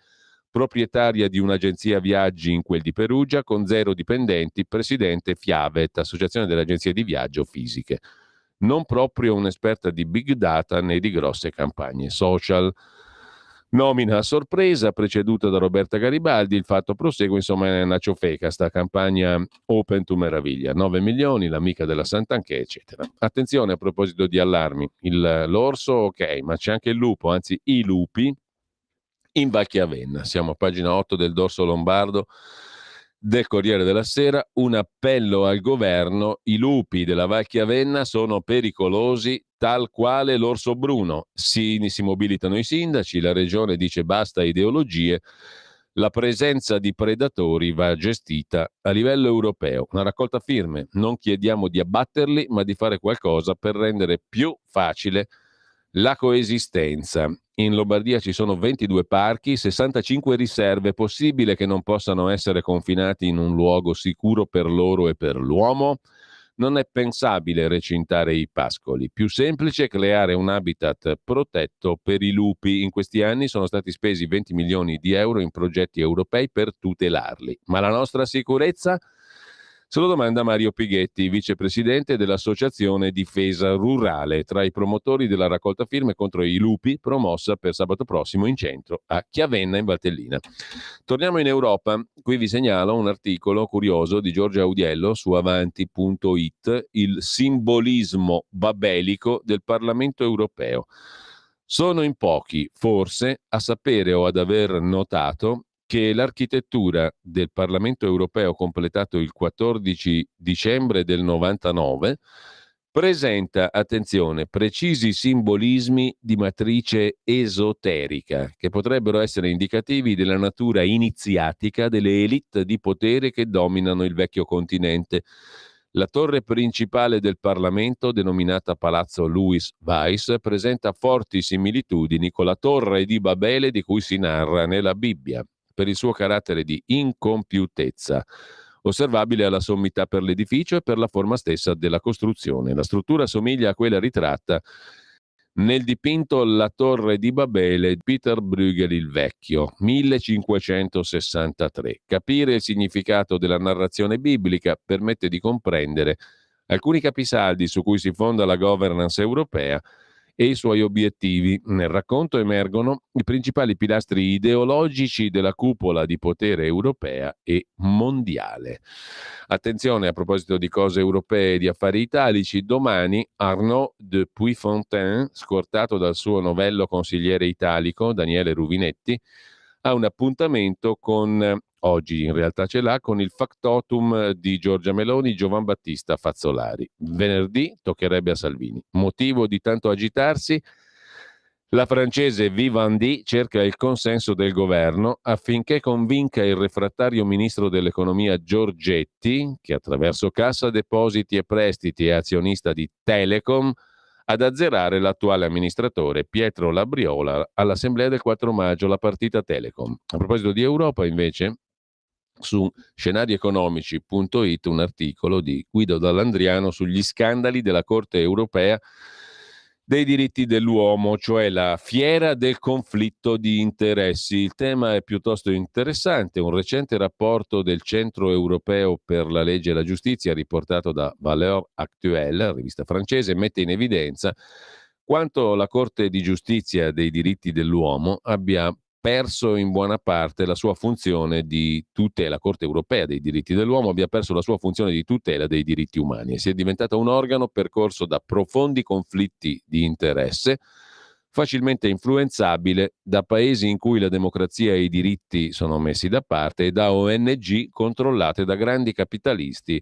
proprietaria di un'agenzia viaggi in quel di Perugia, con 0 dipendenti, presidente Fiavet, Associazione delle Agenzie di Viaggio Fisiche. Non proprio un'esperta di big data né di grosse campagne social. Nomina a sorpresa, preceduta da Roberta Garibaldi. Il fatto prosegue, insomma, è una ciofeca sta campagna Open to Meraviglia. 9 milioni, l'amica della Santanchè, eccetera. Attenzione a proposito di allarmi. L'orso, ok, ma c'è anche il lupo, anzi i lupi, in Val Chiavenna. Siamo a pagina 8 del dorso lombardo del Corriere della Sera. Un appello al governo: i lupi della Val Chiavenna sono pericolosi, tal quale l'orso bruno. Si mobilitano i sindaci, la regione dice basta ideologie, la presenza di predatori va gestita a livello europeo. Una raccolta firme: non chiediamo di abbatterli, ma di fare qualcosa per rendere più facile la coesistenza. In Lombardia ci sono 22 parchi, 65 riserve. Possibile che non possano essere confinati in un luogo sicuro per loro e per l'uomo? Non è pensabile recintare i pascoli. Più semplice creare un habitat protetto per i lupi. In questi anni sono stati spesi 20 milioni di euro in progetti europei per tutelarli. Ma la nostra sicurezza? Se lo domanda Mario Pighetti, vicepresidente dell'Associazione Difesa Rurale, tra i promotori della raccolta firme contro i lupi promossa per sabato prossimo in centro a Chiavenna in Valtellina. Torniamo in Europa. Qui vi segnalo un articolo curioso di Giorgia Audiello su avanti.it, il simbolismo babelico del Parlamento europeo. Sono in pochi, forse, a sapere o ad aver notato che l'architettura del Parlamento europeo, completato il 14 dicembre del 99, presenta, attenzione, precisi simbolismi di matrice esoterica che potrebbero essere indicativi della natura iniziatica delle élite di potere che dominano il vecchio continente. La torre principale del Parlamento, denominata Palazzo Louis Weiss, presenta forti similitudini con la torre di Babele di cui si narra nella Bibbia, per il suo carattere di incompiutezza, osservabile alla sommità per l'edificio e per la forma stessa della costruzione. La struttura somiglia a quella ritratta nel dipinto La Torre di Babele di Peter Bruegel il Vecchio, 1563. Capire il significato della narrazione biblica permette di comprendere alcuni capisaldi su cui si fonda la governance europea e i suoi obiettivi. Nel racconto emergono i principali pilastri ideologici della cupola di potere europea e mondiale. Attenzione, a proposito di cose europee e di affari italici, domani Arnaud de Puyfontaine, scortato dal suo novello consigliere italico Daniele Ruvinetti, ha un appuntamento con oggi in realtà ce l'ha, con il factotum di Giorgia Meloni, Giovan Battista Fazzolari. Venerdì toccherebbe a Salvini. Motivo di tanto agitarsi? La francese Vivendi cerca il consenso del governo affinché convinca il refrattario ministro dell'economia Giorgetti, che attraverso Cassa Depositi e Prestiti è azionista di Telecom, ad azzerare l'attuale amministratore Pietro Labriola all'assemblea del 4 maggio, la partita Telecom. A proposito di Europa, invece, su scenarieconomici.it un articolo di Guido Dallandriano sugli scandali della Corte europea dei diritti dell'uomo, cioè la fiera del conflitto di interessi. Il tema è piuttosto interessante. Un recente rapporto del Centro Europeo per la Legge e la Giustizia, riportato da Valeurs Actuelles, rivista francese, mette in evidenza quanto la Corte di Giustizia dei diritti dell'uomo abbia perso in buona parte la sua funzione di tutela, la Corte Europea dei diritti dell'uomo abbia perso la sua funzione di tutela dei diritti umani e sia diventata un organo percorso da profondi conflitti di interesse, facilmente influenzabile da paesi in cui la democrazia e i diritti sono messi da parte e da ONG controllate da grandi capitalisti,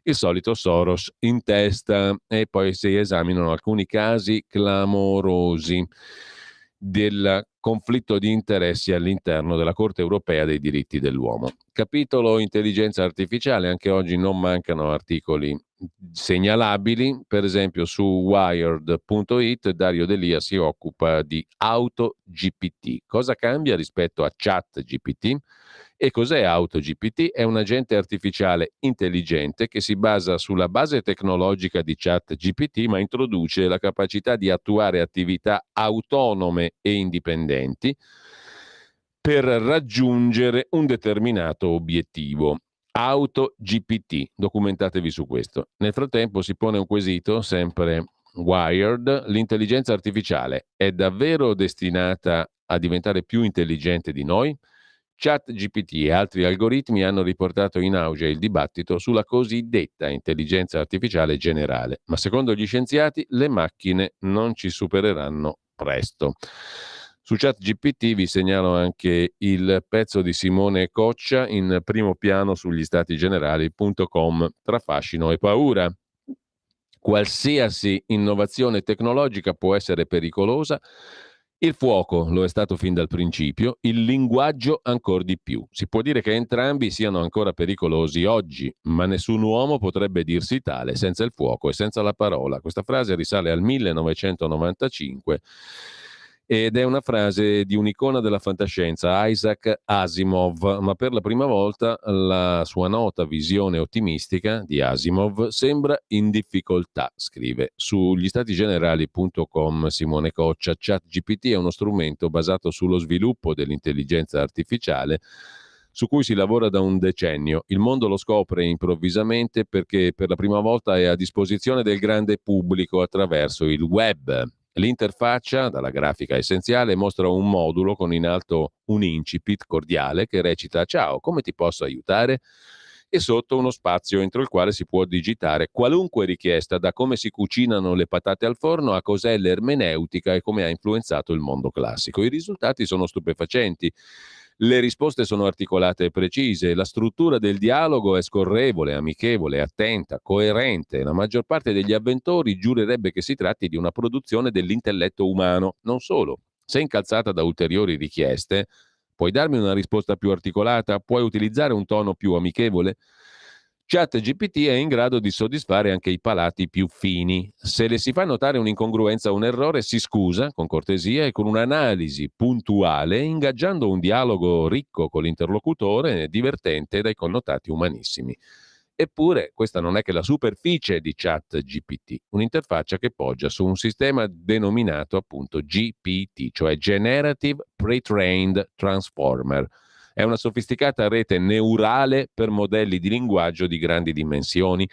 il solito Soros in testa. E poi si esaminano alcuni casi clamorosi del conflitto di interessi all'interno della Corte Europea dei diritti dell'uomo. Capitolo intelligenza artificiale, anche oggi non mancano articoli segnalabili, per esempio su wired.it Dario Delia si occupa di AutoGPT. Cosa cambia rispetto a ChatGPT? E cos'è AutoGPT? È un agente artificiale intelligente che si basa sulla base tecnologica di ChatGPT, ma introduce la capacità di attuare attività autonome e indipendenti per raggiungere un determinato obiettivo. AutoGPT, documentatevi su questo. Nel frattempo si pone un quesito, sempre Wired: l'intelligenza artificiale è davvero destinata a diventare più intelligente di noi? ChatGPT e altri algoritmi hanno riportato in auge il dibattito sulla cosiddetta intelligenza artificiale generale, ma secondo gli scienziati le macchine non ci supereranno presto. Su ChatGPT vi segnalo anche il pezzo di Simone Coccia in primo piano sugli statigenerali.com tra fascino e paura. Qualsiasi innovazione tecnologica può essere pericolosa. Il fuoco lo è stato fin dal principio, il linguaggio ancor di più. Si può dire che entrambi siano ancora pericolosi oggi, ma nessun uomo potrebbe dirsi tale senza il fuoco e senza la parola. Questa frase risale al 1995 ed è una frase di un'icona della fantascienza, Isaac Asimov, ma per la prima volta la sua nota visione ottimistica di Asimov sembra in difficoltà, scrive sugli statigenerali.com Simone Coccia. ChatGPT è uno strumento basato sullo sviluppo dell'intelligenza artificiale su cui si lavora da un decennio. Il mondo lo scopre improvvisamente perché per la prima volta è a disposizione del grande pubblico attraverso il web. L'interfaccia, dalla grafica essenziale, mostra un modulo con in alto un incipit cordiale che recita «Ciao, come ti posso aiutare?» e sotto uno spazio entro il quale si può digitare qualunque richiesta, da come si cucinano le patate al forno a cos'è l'ermeneutica e come ha influenzato il mondo classico. I risultati sono stupefacenti. Le risposte sono articolate e precise, la struttura del dialogo è scorrevole, amichevole, attenta, coerente. La maggior parte degli avventori giurerebbe che si tratti di una produzione dell'intelletto umano. Non solo, se incalzata da ulteriori richieste, puoi darmi una risposta più articolata? Puoi utilizzare un tono più amichevole? ChatGPT è in grado di soddisfare anche i palati più fini. Se le si fa notare un'incongruenza o un errore, si scusa con cortesia e con un'analisi puntuale, ingaggiando un dialogo ricco con l'interlocutore, divertente dai connotati umanissimi. Eppure questa non è che la superficie di ChatGPT, un'interfaccia che poggia su un sistema denominato appunto GPT, cioè Generative Pre-trained Transformer. È una sofisticata rete neurale per modelli di linguaggio di grandi dimensioni,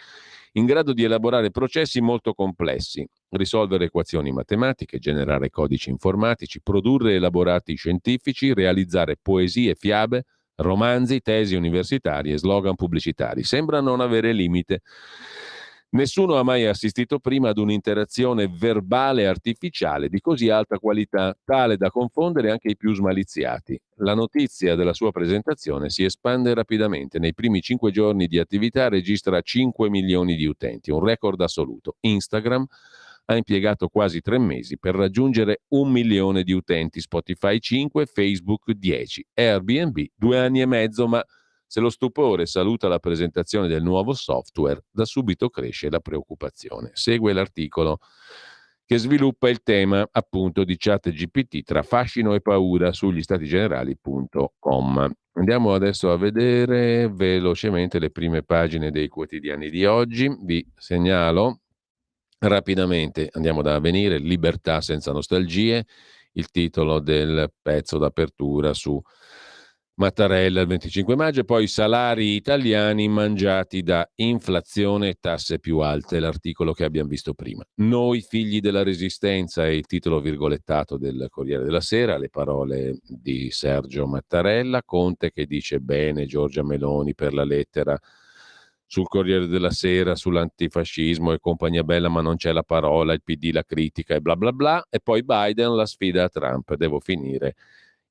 in grado di elaborare processi molto complessi, risolvere equazioni matematiche, generare codici informatici, produrre elaborati scientifici, realizzare poesie, fiabe, romanzi, tesi universitarie, slogan pubblicitari. Sembra non avere limite. Nessuno ha mai assistito prima ad un'interazione verbale artificiale di così alta qualità, tale da confondere anche i più smaliziati. La notizia della sua presentazione si espande rapidamente. Nei primi 5 giorni di attività registra 5 milioni di utenti, un record assoluto. Instagram ha impiegato quasi 3 mesi per raggiungere 1 milione di utenti, Spotify 5, Facebook 10, Airbnb 2 anni e mezzo, ma se lo stupore saluta la presentazione del nuovo software, da subito cresce la preoccupazione. Segue l'articolo che sviluppa il tema appunto di ChatGPT tra fascino e paura sugli statigenerali.com. Andiamo adesso a vedere velocemente le prime pagine dei quotidiani di oggi. Vi segnalo rapidamente, andiamo da Avvenire, Libertà senza nostalgie, il titolo del pezzo d'apertura su Mattarella il 25 maggio, e poi salari italiani mangiati da inflazione e tasse più alte, l'articolo che abbiamo visto prima. Noi figli della resistenza è il titolo virgolettato del Corriere della Sera, le parole di Sergio Mattarella, Conte che dice bene Giorgia Meloni per la lettera sul Corriere della Sera, sull'antifascismo e compagnia bella, ma non c'è la parola, il PD la critica e bla bla bla, e poi Biden la sfida a Trump, devo finire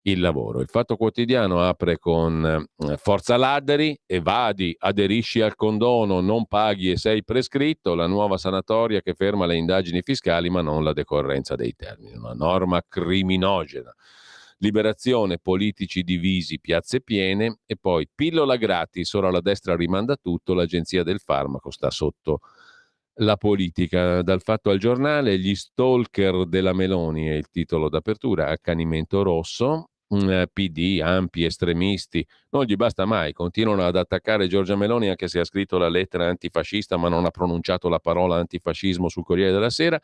il lavoro. Il Fatto Quotidiano apre con Forza Ladderi, evadi, aderisci al condono, non paghi e sei prescritto, la nuova sanatoria che ferma le indagini fiscali ma non la decorrenza dei termini, una norma criminogena. Liberazione, politici divisi, piazze piene, e poi pillola gratis, ora la destra rimanda tutto, l'agenzia del farmaco sta sotto la politica. Dal Fatto al Giornale, gli stalker della Meloni è il titolo d'apertura, accanimento rosso, PD, ampi, estremisti, non gli basta mai, continuano ad attaccare Giorgia Meloni anche se ha scritto la lettera antifascista ma non ha pronunciato la parola antifascismo sul Corriere della Sera.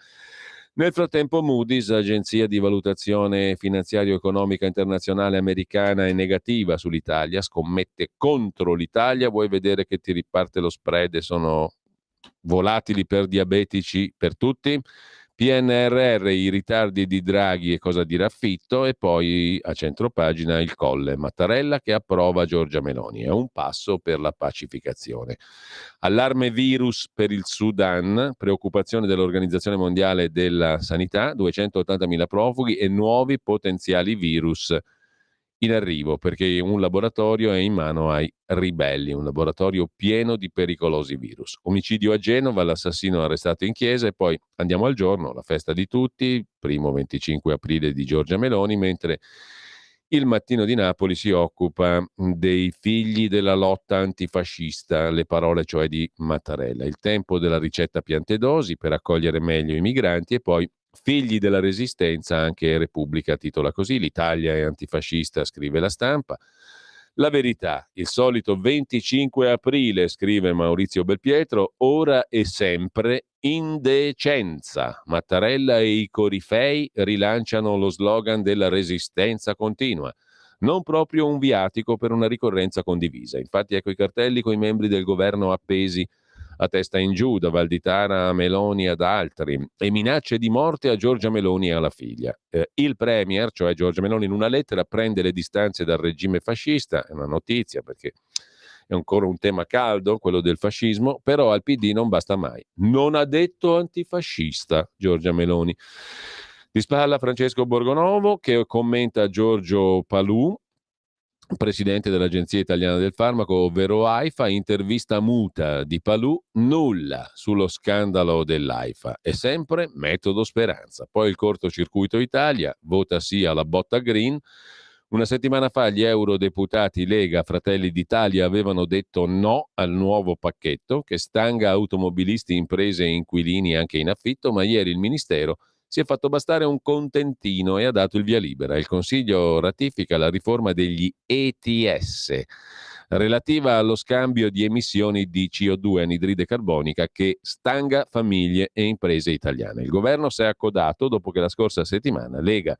Nel frattempo Moody's, agenzia di valutazione finanziario-economica internazionale americana, è negativa sull'Italia, scommette contro l'Italia, vuoi vedere che ti riparte lo spread e sono volatili per diabetici per tutti? PNRR, i ritardi di Draghi e cosa dirà Fitto, e poi a centropagina il Colle, Mattarella che approva Giorgia Meloni, è un passo per la pacificazione. Allarme virus per il Sudan, preoccupazione dell'Organizzazione Mondiale della Sanità, 280.000 profughi e nuovi potenziali virus in arrivo, perché un laboratorio è in mano ai ribelli, un laboratorio pieno di pericolosi virus. Omicidio a Genova, l'assassino arrestato in chiesa, e poi andiamo al giorno, la festa di tutti, primo 25 aprile di Giorgia Meloni, mentre il Mattino di Napoli si occupa dei figli della lotta antifascista, le parole cioè di Mattarella. Il tempo della ricetta Piantedosi per accogliere meglio i migranti, e poi figli della resistenza, anche Repubblica titola così, l'Italia è antifascista, scrive La Stampa. La Verità, il solito 25 aprile, scrive Maurizio Belpietro, ora e sempre indecenza. Mattarella e i corifei rilanciano lo slogan della resistenza continua. Non proprio un viatico per una ricorrenza condivisa. Infatti ecco i cartelli con i membri del governo appesi a testa in giù, da Valditara a Meloni ad altri, e minacce di morte a Giorgia Meloni e alla figlia. Il premier, cioè Giorgia Meloni, in una lettera prende le distanze dal regime fascista, è una notizia perché è ancora un tema caldo, quello del fascismo, però al PD non basta mai. Non ha detto antifascista Giorgia Meloni. Di spalla Francesco Borgonovo che commenta Giorgio Palù, presidente dell'Agenzia Italiana del Farmaco, ovvero AIFA, intervista muta di Palù, nulla sullo scandalo dell'AIFA, è sempre metodo Speranza. Poi il cortocircuito Italia, vota sì alla botta green. Una settimana fa gli eurodeputati Lega, Fratelli d'Italia avevano detto no al nuovo pacchetto che stanga automobilisti, imprese e inquilini anche in affitto, ma ieri il Ministero si è fatto bastare un contentino e ha dato il via libera. Il Consiglio ratifica la riforma degli ETS relativa allo scambio di emissioni di CO2, anidride carbonica, che stanga famiglie e imprese italiane. Il governo si è accodato dopo che la scorsa settimana Lega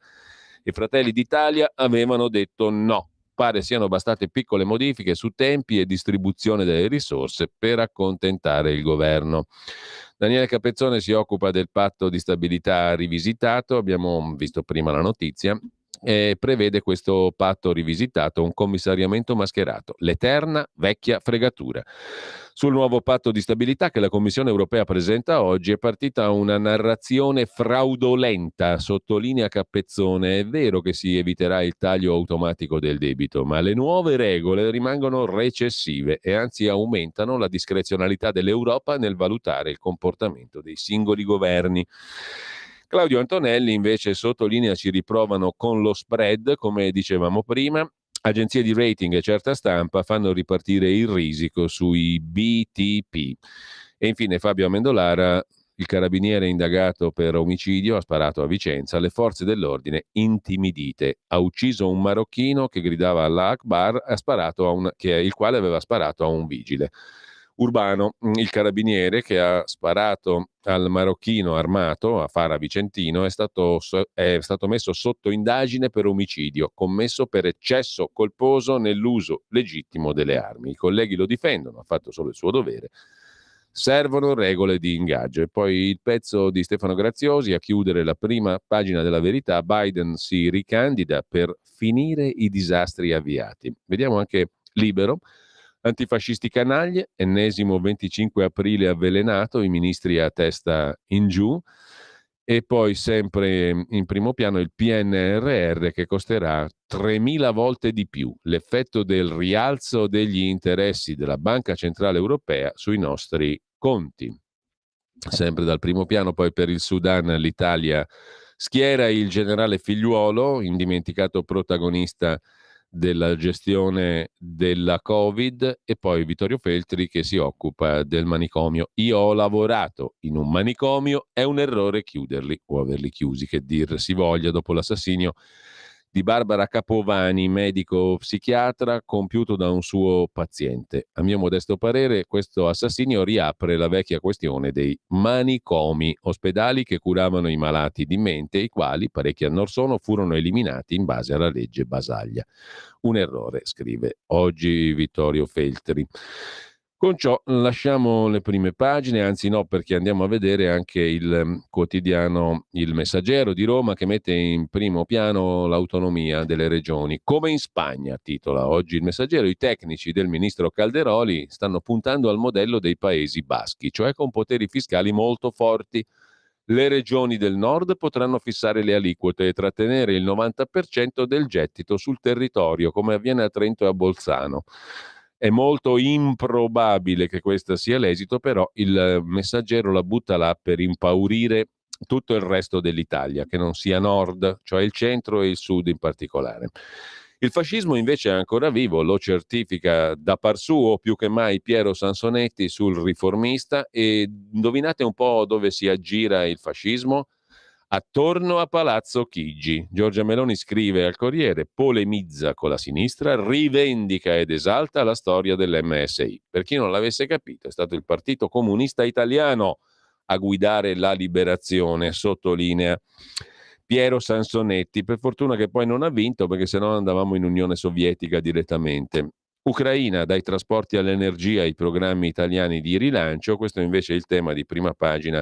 e Fratelli d'Italia avevano detto no. Pare siano bastate piccole modifiche su tempi e distribuzione delle risorse per accontentare il governo. Daniele Capezzone si occupa del patto di stabilità rivisitato, abbiamo visto prima la notizia, prevede questo patto rivisitato, un commissariamento mascherato, l'eterna vecchia fregatura. Sul nuovo patto di stabilità che la Commissione europea presenta oggi è partita una narrazione fraudolenta, sottolinea Cappezzone. È vero che si eviterà il taglio automatico del debito, ma le nuove regole rimangono recessive e anzi aumentano la discrezionalità dell'Europa nel valutare il comportamento dei singoli governi. Claudio Antonelli invece sottolinea ci riprovano con lo spread, come dicevamo prima. Agenzie di rating e certa stampa fanno ripartire il risico sui BTP. E infine Fabio Amendolara, il carabiniere indagato per omicidio, ha sparato a Vicenza, le forze dell'ordine intimidite. Ha ucciso un marocchino che gridava Allah Akbar, il quale aveva sparato a un vigile. Urbano, il carabiniere che ha sparato al marocchino armato a Fara Vicentino, è stato messo sotto indagine per omicidio commesso per eccesso colposo nell'uso legittimo delle armi. I colleghi lo difendono, ha fatto solo il suo dovere. Servono regole di ingaggio. E poi il pezzo di Stefano Graziosi a chiudere la prima pagina della Verità: Biden si ricandida per finire i disastri avviati. Vediamo anche Libero. Antifascisti canaglie, ennesimo 25 aprile avvelenato, i ministri a testa in giù. E poi sempre in primo piano il PNRR che costerà 3.000 volte di più, l'effetto del rialzo degli interessi della Banca Centrale Europea sui nostri conti. Sempre dal primo piano, poi per il Sudan l'Italia schiera il generale Figliuolo, indimenticato protagonista della gestione della Covid, e poi Vittorio Feltri che si occupa del manicomio. Io ho lavorato in un manicomio, è un errore chiuderli o averli chiusi, che dir si voglia, dopo l'assassinio di Barbara Capovani, medico psichiatra, compiuto da un suo paziente. A mio modesto parere, questo assassinio riapre la vecchia questione dei manicomi, ospedali che curavano i malati di mente, i quali, parecchi anni or sono, furono eliminati in base alla legge Basaglia. Un errore, scrive oggi Vittorio Feltri. Con ciò lasciamo le prime pagine, anzi no, perché andiamo a vedere anche il quotidiano Il Messaggero di Roma, che mette in primo piano l'autonomia delle regioni. Come in Spagna, titola oggi Il Messaggero, i tecnici del ministro Calderoli stanno puntando al modello dei Paesi Baschi, cioè con poteri fiscali molto forti. Le regioni del nord potranno fissare le aliquote e trattenere il 90% del gettito sul territorio, come avviene a Trento e a Bolzano. È molto improbabile che questo sia l'esito, però il Messaggero la butta là per impaurire tutto il resto dell'Italia, che non sia nord, cioè il centro e il sud in particolare. Il fascismo invece è ancora vivo, lo certifica da par suo più che mai Piero Sansonetti sul Riformista. E indovinate un po' dove si aggira il fascismo? Attorno a Palazzo Chigi. Giorgia Meloni scrive al Corriere, polemizza con la sinistra, rivendica ed esalta la storia dell'MSI. Per chi non l'avesse capito, è stato il Partito Comunista Italiano a guidare la liberazione, sottolinea Piero Sansonetti. Per fortuna che poi non ha vinto, perché sennò andavamo in Unione Sovietica direttamente. Ucraina, dai trasporti all'energia ai programmi italiani di rilancio. Questo invece è il tema di prima pagina.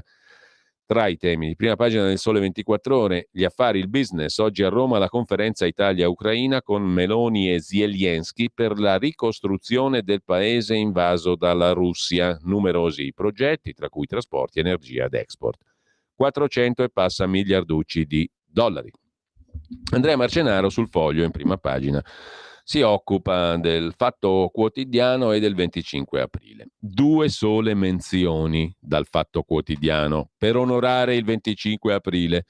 Tra i temi di prima pagina del Sole 24 Ore, gli affari, il business. Oggi a Roma la conferenza Italia-Ucraina con Meloni e Zelensky per la ricostruzione del paese invaso dalla Russia. Numerosi progetti, tra cui trasporti, energia ed export. 400 e passa miliarducci di dollari. Andrea Marcenaro sul Foglio in prima pagina si occupa del Fatto Quotidiano e del 25 aprile. 2 sole menzioni dal Fatto Quotidiano per onorare il 25 aprile.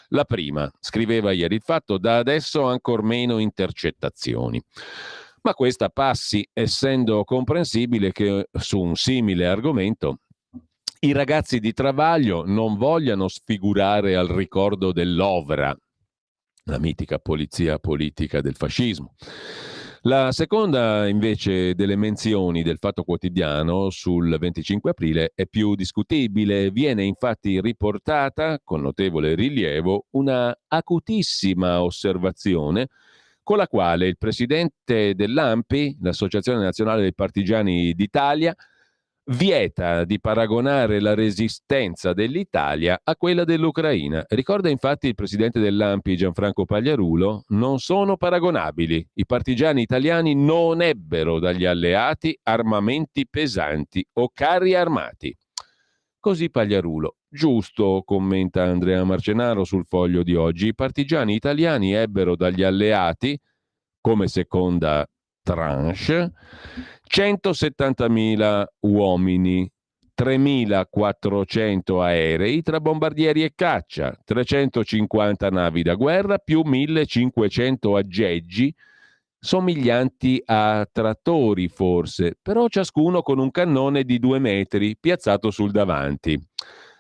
La prima, scriveva ieri il Fatto, da adesso ancor meno intercettazioni. Ma questa passi, essendo comprensibile che su un simile argomento i ragazzi di Travaglio non vogliano sfigurare al ricordo dell'Ovra, la mitica polizia politica del fascismo. La seconda, invece, delle menzioni del Fatto Quotidiano sul 25 aprile è più discutibile. Viene infatti riportata, con notevole rilievo, una acutissima osservazione con la quale il presidente dell'ANPI, l'Associazione Nazionale dei Partigiani d'Italia, vieta di paragonare la resistenza dell'Italia a quella dell'Ucraina. Ricorda infatti il presidente dell'ANPI Gianfranco Pagliarulo, non sono paragonabili. I partigiani italiani non ebbero dagli alleati armamenti pesanti o carri armati. Così Pagliarulo. Giusto, commenta Andrea Marcenaro sul Foglio di oggi, i partigiani italiani ebbero dagli alleati, come seconda tranche, 170.000 uomini, 3.400 aerei tra bombardieri e caccia, 350 navi da guerra più 1.500 aggeggi somiglianti a trattori forse, però ciascuno con un cannone di 2 metri piazzato sul davanti.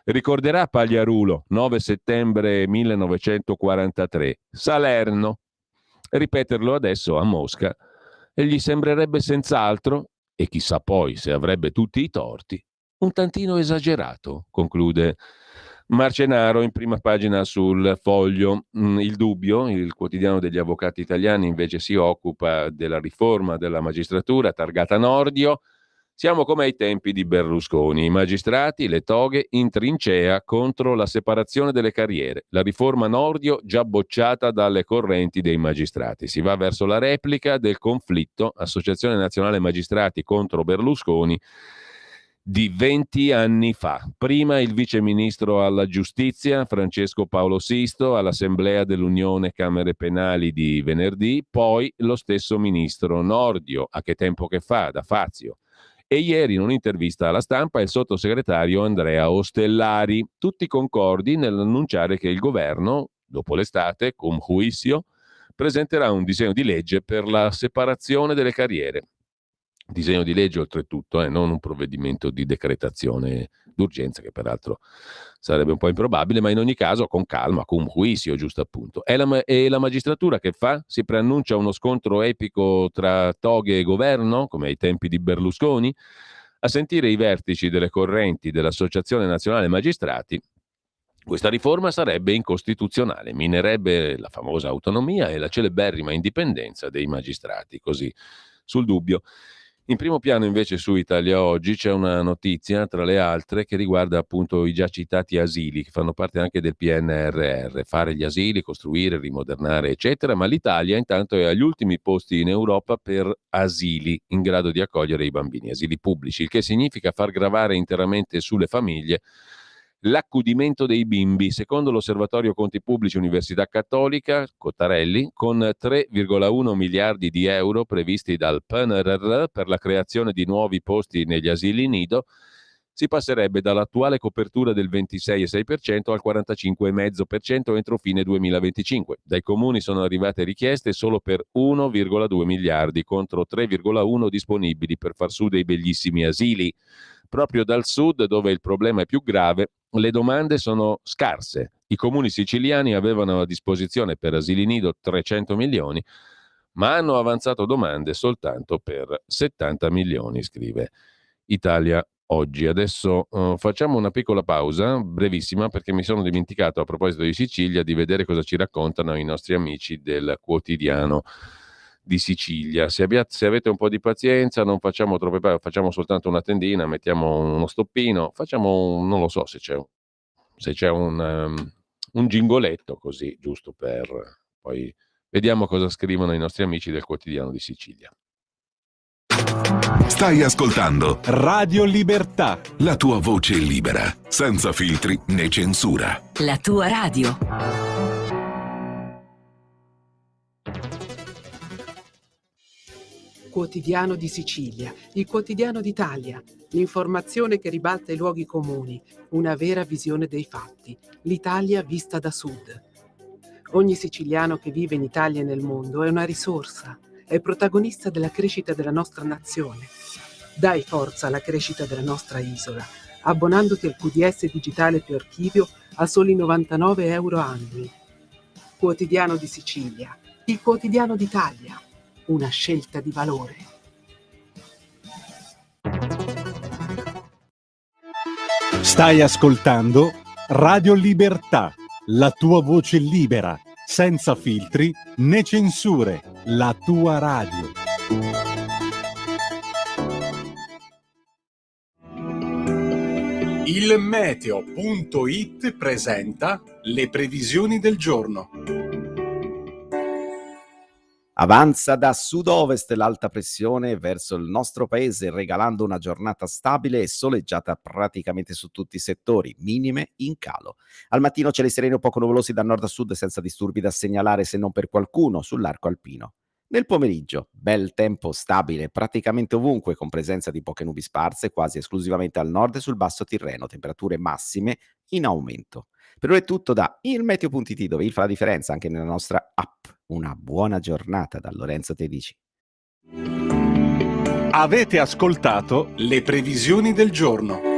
Ricorderà Pagliarulo, 9 settembre 1943, Salerno. Ripeterlo adesso a Mosca e gli sembrerebbe senz'altro, e chissà poi se avrebbe tutti i torti, un tantino esagerato, conclude Marcenaro in prima pagina sul Foglio. Il Dubbio, il quotidiano degli avvocati italiani, invece si occupa della riforma della magistratura targata Nordio. Siamo come ai tempi di Berlusconi, i magistrati, le toghe in trincea contro la separazione delle carriere. La riforma Nordio già bocciata dalle correnti dei magistrati. Si va verso la replica del conflitto Associazione Nazionale Magistrati contro Berlusconi di 20 anni fa. Prima il vice ministro alla giustizia Francesco Paolo Sisto all'Assemblea dell'Unione Camere Penali di venerdì, poi lo stesso ministro Nordio, a che tempo che fa, da Fazio. E ieri in un'intervista alla Stampa il sottosegretario Andrea Ostellari, tutti concordi nell'annunciare che il governo, dopo l'estate, cum juicio, presenterà un disegno di legge per la separazione delle carriere. Disegno di legge oltretutto, non un provvedimento di decretazione d'urgenza, che peraltro sarebbe un po' improbabile, ma in ogni caso con calma, cum juicio, giusto appunto. E la magistratura che fa? Si preannuncia uno scontro epico tra toghe e governo, come ai tempi di Berlusconi? A sentire i vertici delle correnti dell'Associazione Nazionale Magistrati, questa riforma sarebbe incostituzionale, minerebbe la famosa autonomia e la celeberrima indipendenza dei magistrati, così sul Dubbio. In primo piano invece su Italia Oggi c'è una notizia, tra le altre, che riguarda appunto i già citati asili, che fanno parte anche del PNRR, fare gli asili, costruire, rimodernare, eccetera, ma l'Italia intanto è agli ultimi posti in Europa per asili in grado di accogliere i bambini, asili pubblici, il che significa far gravare interamente sulle famiglie l'accudimento dei bimbi. Secondo l'Osservatorio Conti Pubblici Università Cattolica, Cottarelli, con 3,1 miliardi di euro previsti dal PNRR per la creazione di nuovi posti negli asili nido, si passerebbe dall'attuale copertura del 26,6% al 45,5% entro fine 2025. Dai comuni sono arrivate richieste solo per 1,2 miliardi contro 3,1 disponibili per far su dei bellissimi asili. Proprio dal sud, dove il problema è più grave, le domande sono scarse. I comuni siciliani avevano a disposizione per asili nido 300 milioni, ma hanno avanzato domande soltanto per 70 milioni, scrive Italia Oggi. Adesso facciamo una piccola pausa, brevissima, perché mi sono dimenticato, a proposito di Sicilia, di vedere cosa ci raccontano i nostri amici del quotidiano di Sicilia. Se avete un po' di pazienza, non facciamo troppe parole, facciamo soltanto una tendina, mettiamo uno stoppino, facciamo non lo so se c'è un gingoletto così, giusto per poi vediamo cosa scrivono i nostri amici del quotidiano di Sicilia. Stai ascoltando Radio Libertà, la tua voce libera, senza filtri né censura. La tua radio. Quotidiano di Sicilia, il quotidiano d'Italia, l'informazione che ribalta i luoghi comuni, una vera visione dei fatti, l'Italia vista da sud. Ogni siciliano che vive in Italia e nel mondo è una risorsa, è protagonista della crescita della nostra nazione. Dai forza alla crescita della nostra isola, abbonandoti al QDS digitale più archivio a soli 99 euro annui. Quotidiano di Sicilia, il quotidiano d'Italia. Una scelta di valore. Stai ascoltando Radio Libertà, la tua voce libera, senza filtri né censure, la tua radio. Il meteo.it presenta le previsioni del giorno. Avanza da sud-ovest l'alta pressione verso il nostro paese, regalando una giornata stabile e soleggiata praticamente su tutti i settori, minime in calo. Al mattino cieli sereni o poco nuvolosi da nord a sud senza disturbi da segnalare se non per qualcuno sull'arco alpino. Nel pomeriggio, bel tempo stabile praticamente ovunque, con presenza di poche nubi sparse, quasi esclusivamente al nord e sul basso Tirreno, temperature massime in aumento. Per ora è tutto da ilmeteo.it, dove il fa la differenza anche nella nostra app. Una buona giornata da Lorenzo Tedici. Avete ascoltato le previsioni del giorno.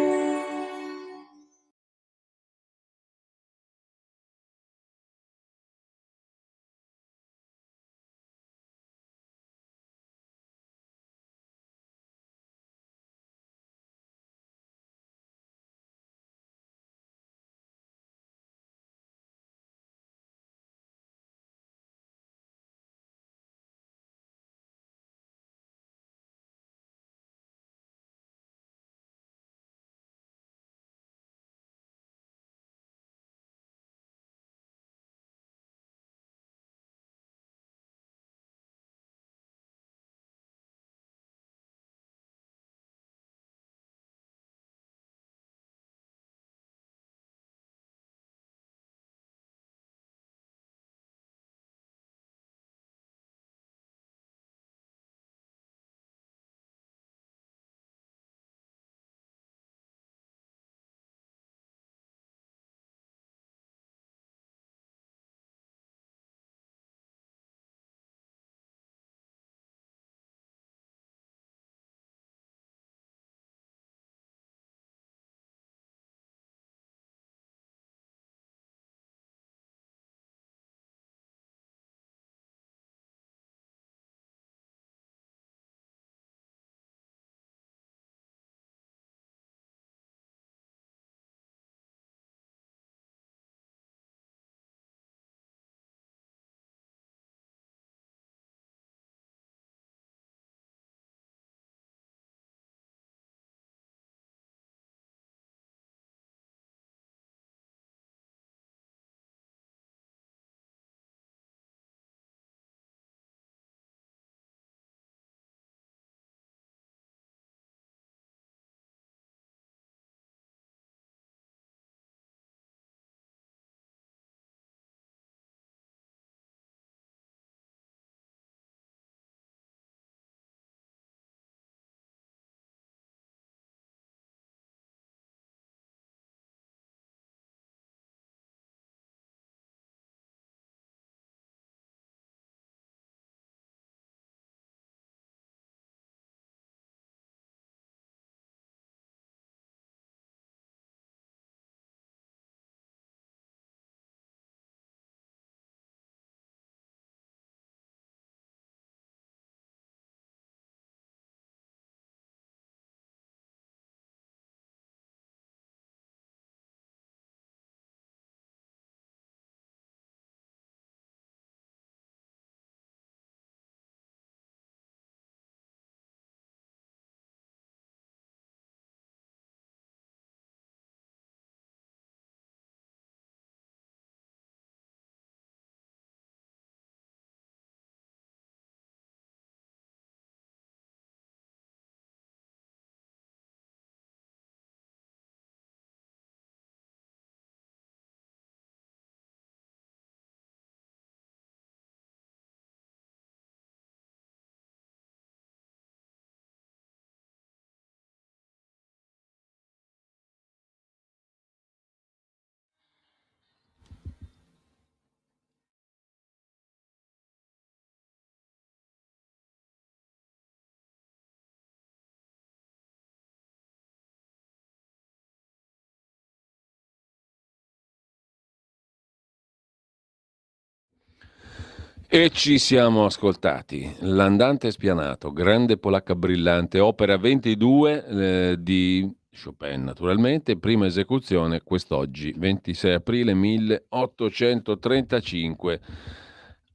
E ci siamo ascoltati. L'andante spianato, grande polacca brillante, opera 22 di Chopin naturalmente, prima esecuzione quest'oggi, 26 aprile 1835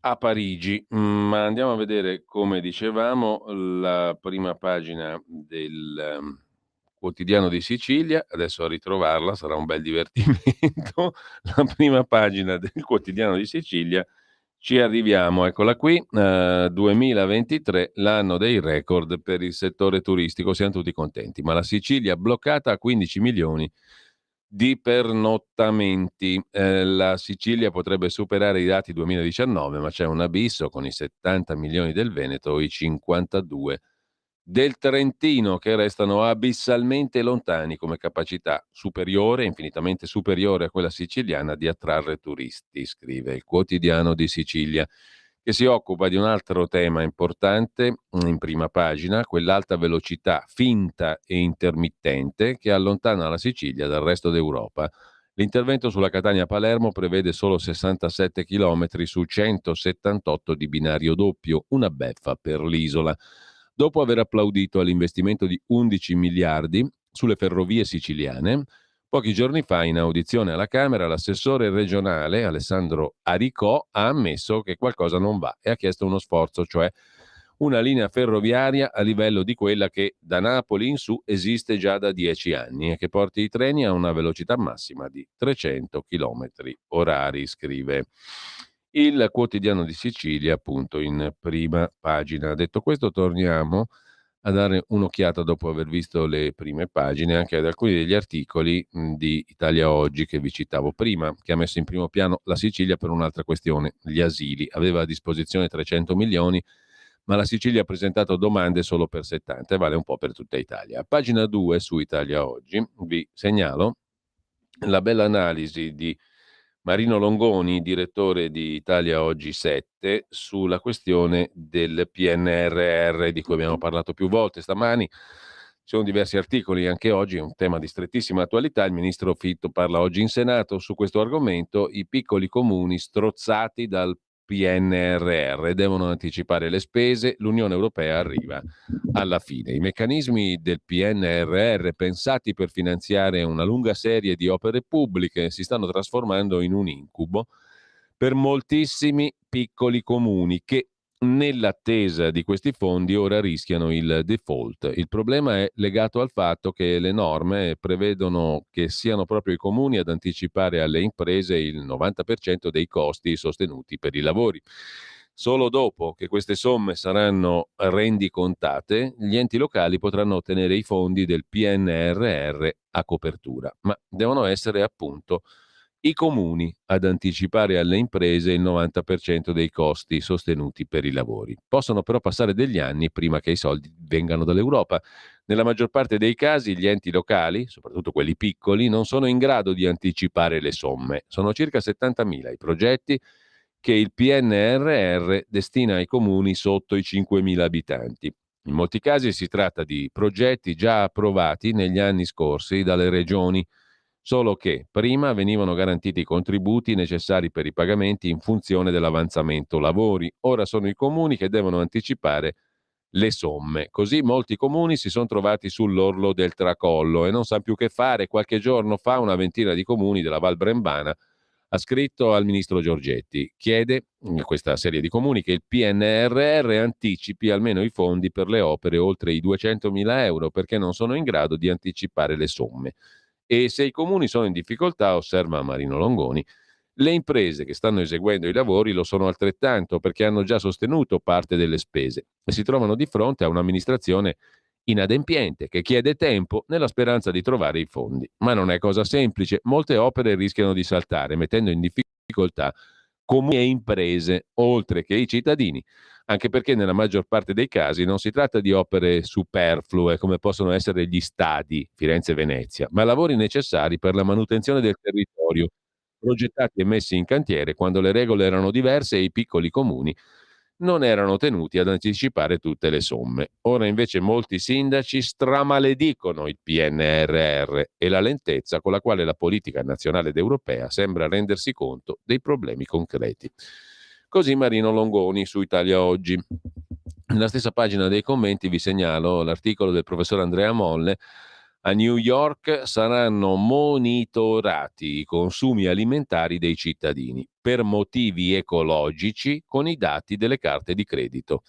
a Parigi. Ma andiamo a vedere, come dicevamo, la prima pagina del Quotidiano di Sicilia, adesso a ritrovarla sarà un bel divertimento, la prima pagina del Quotidiano di Sicilia, ci arriviamo, eccola qui, 2023, l'anno dei record per il settore turistico, siamo tutti contenti, ma la Sicilia bloccata a 15 milioni di pernottamenti. La Sicilia potrebbe superare i dati 2019, ma c'è un abisso con i 70 milioni del Veneto o i 52 del Trentino, che restano abissalmente lontani come capacità superiore, infinitamente superiore a quella siciliana, di attrarre turisti, scrive il Quotidiano di Sicilia, che si occupa di un altro tema importante in prima pagina, quell'alta velocità finta e intermittente che allontana la Sicilia dal resto d'Europa. L'intervento sulla Catania-Palermo prevede solo 67 km su 178 di binario doppio, una beffa per l'isola. Dopo aver applaudito all'investimento di 11 miliardi sulle ferrovie siciliane, pochi giorni fa in audizione alla Camera l'assessore regionale Alessandro Aricò ha ammesso che qualcosa non va e ha chiesto uno sforzo, cioè una linea ferroviaria a livello di quella che da Napoli in su esiste già da 10 anni e che porti i treni a una velocità massima di 300 km orari, scrive il Quotidiano di Sicilia, appunto in prima pagina. Detto questo, torniamo a dare un'occhiata, dopo aver visto le prime pagine, anche ad alcuni degli articoli di Italia Oggi che vi citavo prima, che ha messo in primo piano la Sicilia per un'altra questione, gli asili. Aveva a disposizione 300 milioni, ma la Sicilia ha presentato domande solo per 70 e vale un po' per tutta Italia. A pagina 2 su Italia Oggi vi segnalo la bella analisi di Marino Longoni, direttore di Italia Oggi 7, sulla questione del PNRR di cui abbiamo parlato più volte stamani. Ci sono diversi articoli anche oggi, è un tema di strettissima attualità. Il ministro Fitto parla oggi in Senato su questo argomento. I piccoli comuni strozzati dal PNRR devono anticipare le spese, l'Unione Europea arriva alla fine. I meccanismi del PNRR, pensati per finanziare una lunga serie di opere pubbliche, si stanno trasformando in un incubo per moltissimi piccoli comuni che, nell'attesa di questi fondi, ora rischiano il default. Il problema è legato al fatto che le norme prevedono che siano proprio i comuni ad anticipare alle imprese il 90% dei costi sostenuti per i lavori. Solo dopo che queste somme saranno rendicontate, gli enti locali potranno ottenere i fondi del PNRR a copertura, ma devono essere appunto i comuni ad anticipare alle imprese il 90% dei costi sostenuti per i lavori. Possono però passare degli anni prima che i soldi vengano dall'Europa. Nella maggior parte dei casi gli enti locali, soprattutto quelli piccoli, non sono in grado di anticipare le somme. Sono circa 70.000 i progetti che il PNRR destina ai comuni sotto i 5.000 abitanti. In molti casi si tratta di progetti già approvati negli anni scorsi dalle regioni, solo che prima venivano garantiti i contributi necessari per i pagamenti in funzione dell'avanzamento lavori. Ora sono i comuni che devono anticipare le somme. Così molti comuni si sono trovati sull'orlo del tracollo e non sanno più che fare. Qualche giorno fa una ventina di comuni della Val Brembana ha scritto al ministro Giorgetti, chiede a questa serie di comuni che il PNRR anticipi almeno i fondi per le opere oltre i 200.000 euro perché non sono in grado di anticipare le somme. E se i comuni sono in difficoltà, osserva Marino Longoni, le imprese che stanno eseguendo i lavori lo sono altrettanto perché hanno già sostenuto parte delle spese e si trovano di fronte a un'amministrazione inadempiente che chiede tempo nella speranza di trovare i fondi. Ma non è cosa semplice, molte opere rischiano di saltare, mettendo in difficoltà comuni e imprese, oltre che i cittadini, anche perché nella maggior parte dei casi non si tratta di opere superflue come possono essere gli stadi Firenze e Venezia, ma lavori necessari per la manutenzione del territorio, progettati e messi in cantiere quando le regole erano diverse e i piccoli comuni non erano tenuti ad anticipare tutte le somme. Ora invece molti sindaci stramaledicono il PNRR e la lentezza con la quale la politica nazionale ed europea sembra rendersi conto dei problemi concreti. Così Marino Longoni su Italia Oggi. Nella stessa pagina dei commenti vi segnalo l'articolo del professor Andrea Molle. A New York saranno monitorati i consumi alimentari dei cittadini per motivi ecologici con i dati delle carte di credito.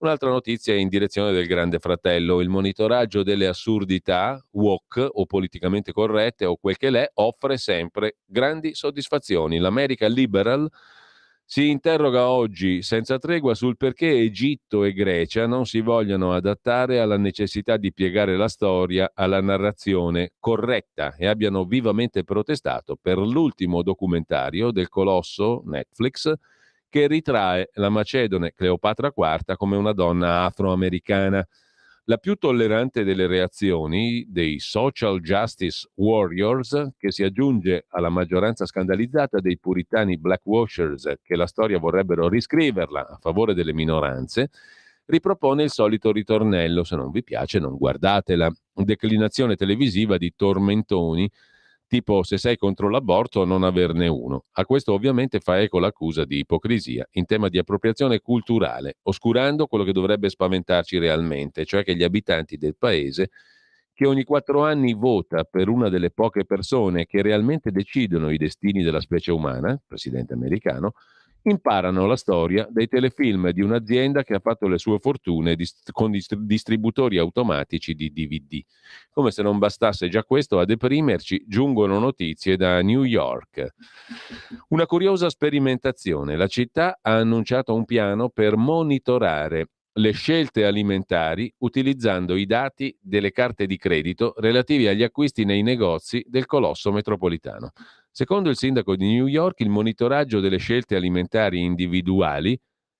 Un'altra notizia è in direzione del Grande Fratello. Il monitoraggio delle assurdità, woke o politicamente corrette o quel che l'è, offre sempre grandi soddisfazioni. L'America Liberal si interroga oggi senza tregua sul perché Egitto e Grecia non si vogliano adattare alla necessità di piegare la storia alla narrazione corretta e abbiano vivamente protestato per l'ultimo documentario del colosso Netflix che ritrae la macedone Cleopatra IV come una donna afroamericana. La più tollerante delle reazioni dei social justice warriors, che si aggiunge alla maggioranza scandalizzata dei puritani blackwashers che la storia vorrebbero riscriverla a favore delle minoranze, ripropone il solito ritornello: se non vi piace non guardatela. Declinazione televisiva di tormentoni tipo se sei contro l'aborto non averne uno. A questo ovviamente fa eco l'accusa di ipocrisia in tema di appropriazione culturale, oscurando quello che dovrebbe spaventarci realmente, cioè che gli abitanti del paese, che ogni 4 anni vota per una delle poche persone che realmente decidono i destini della specie umana, presidente americano, imparano la storia dei telefilm di un'azienda che ha fatto le sue fortune con distributori automatici di DVD. Come se non bastasse già questo, a deprimerci giungono notizie da New York. Una curiosa sperimentazione. La città ha annunciato un piano per monitorare le scelte alimentari utilizzando i dati delle carte di credito relativi agli acquisti nei negozi del colosso metropolitano. Secondo il sindaco di New York, il monitoraggio delle scelte alimentari individuali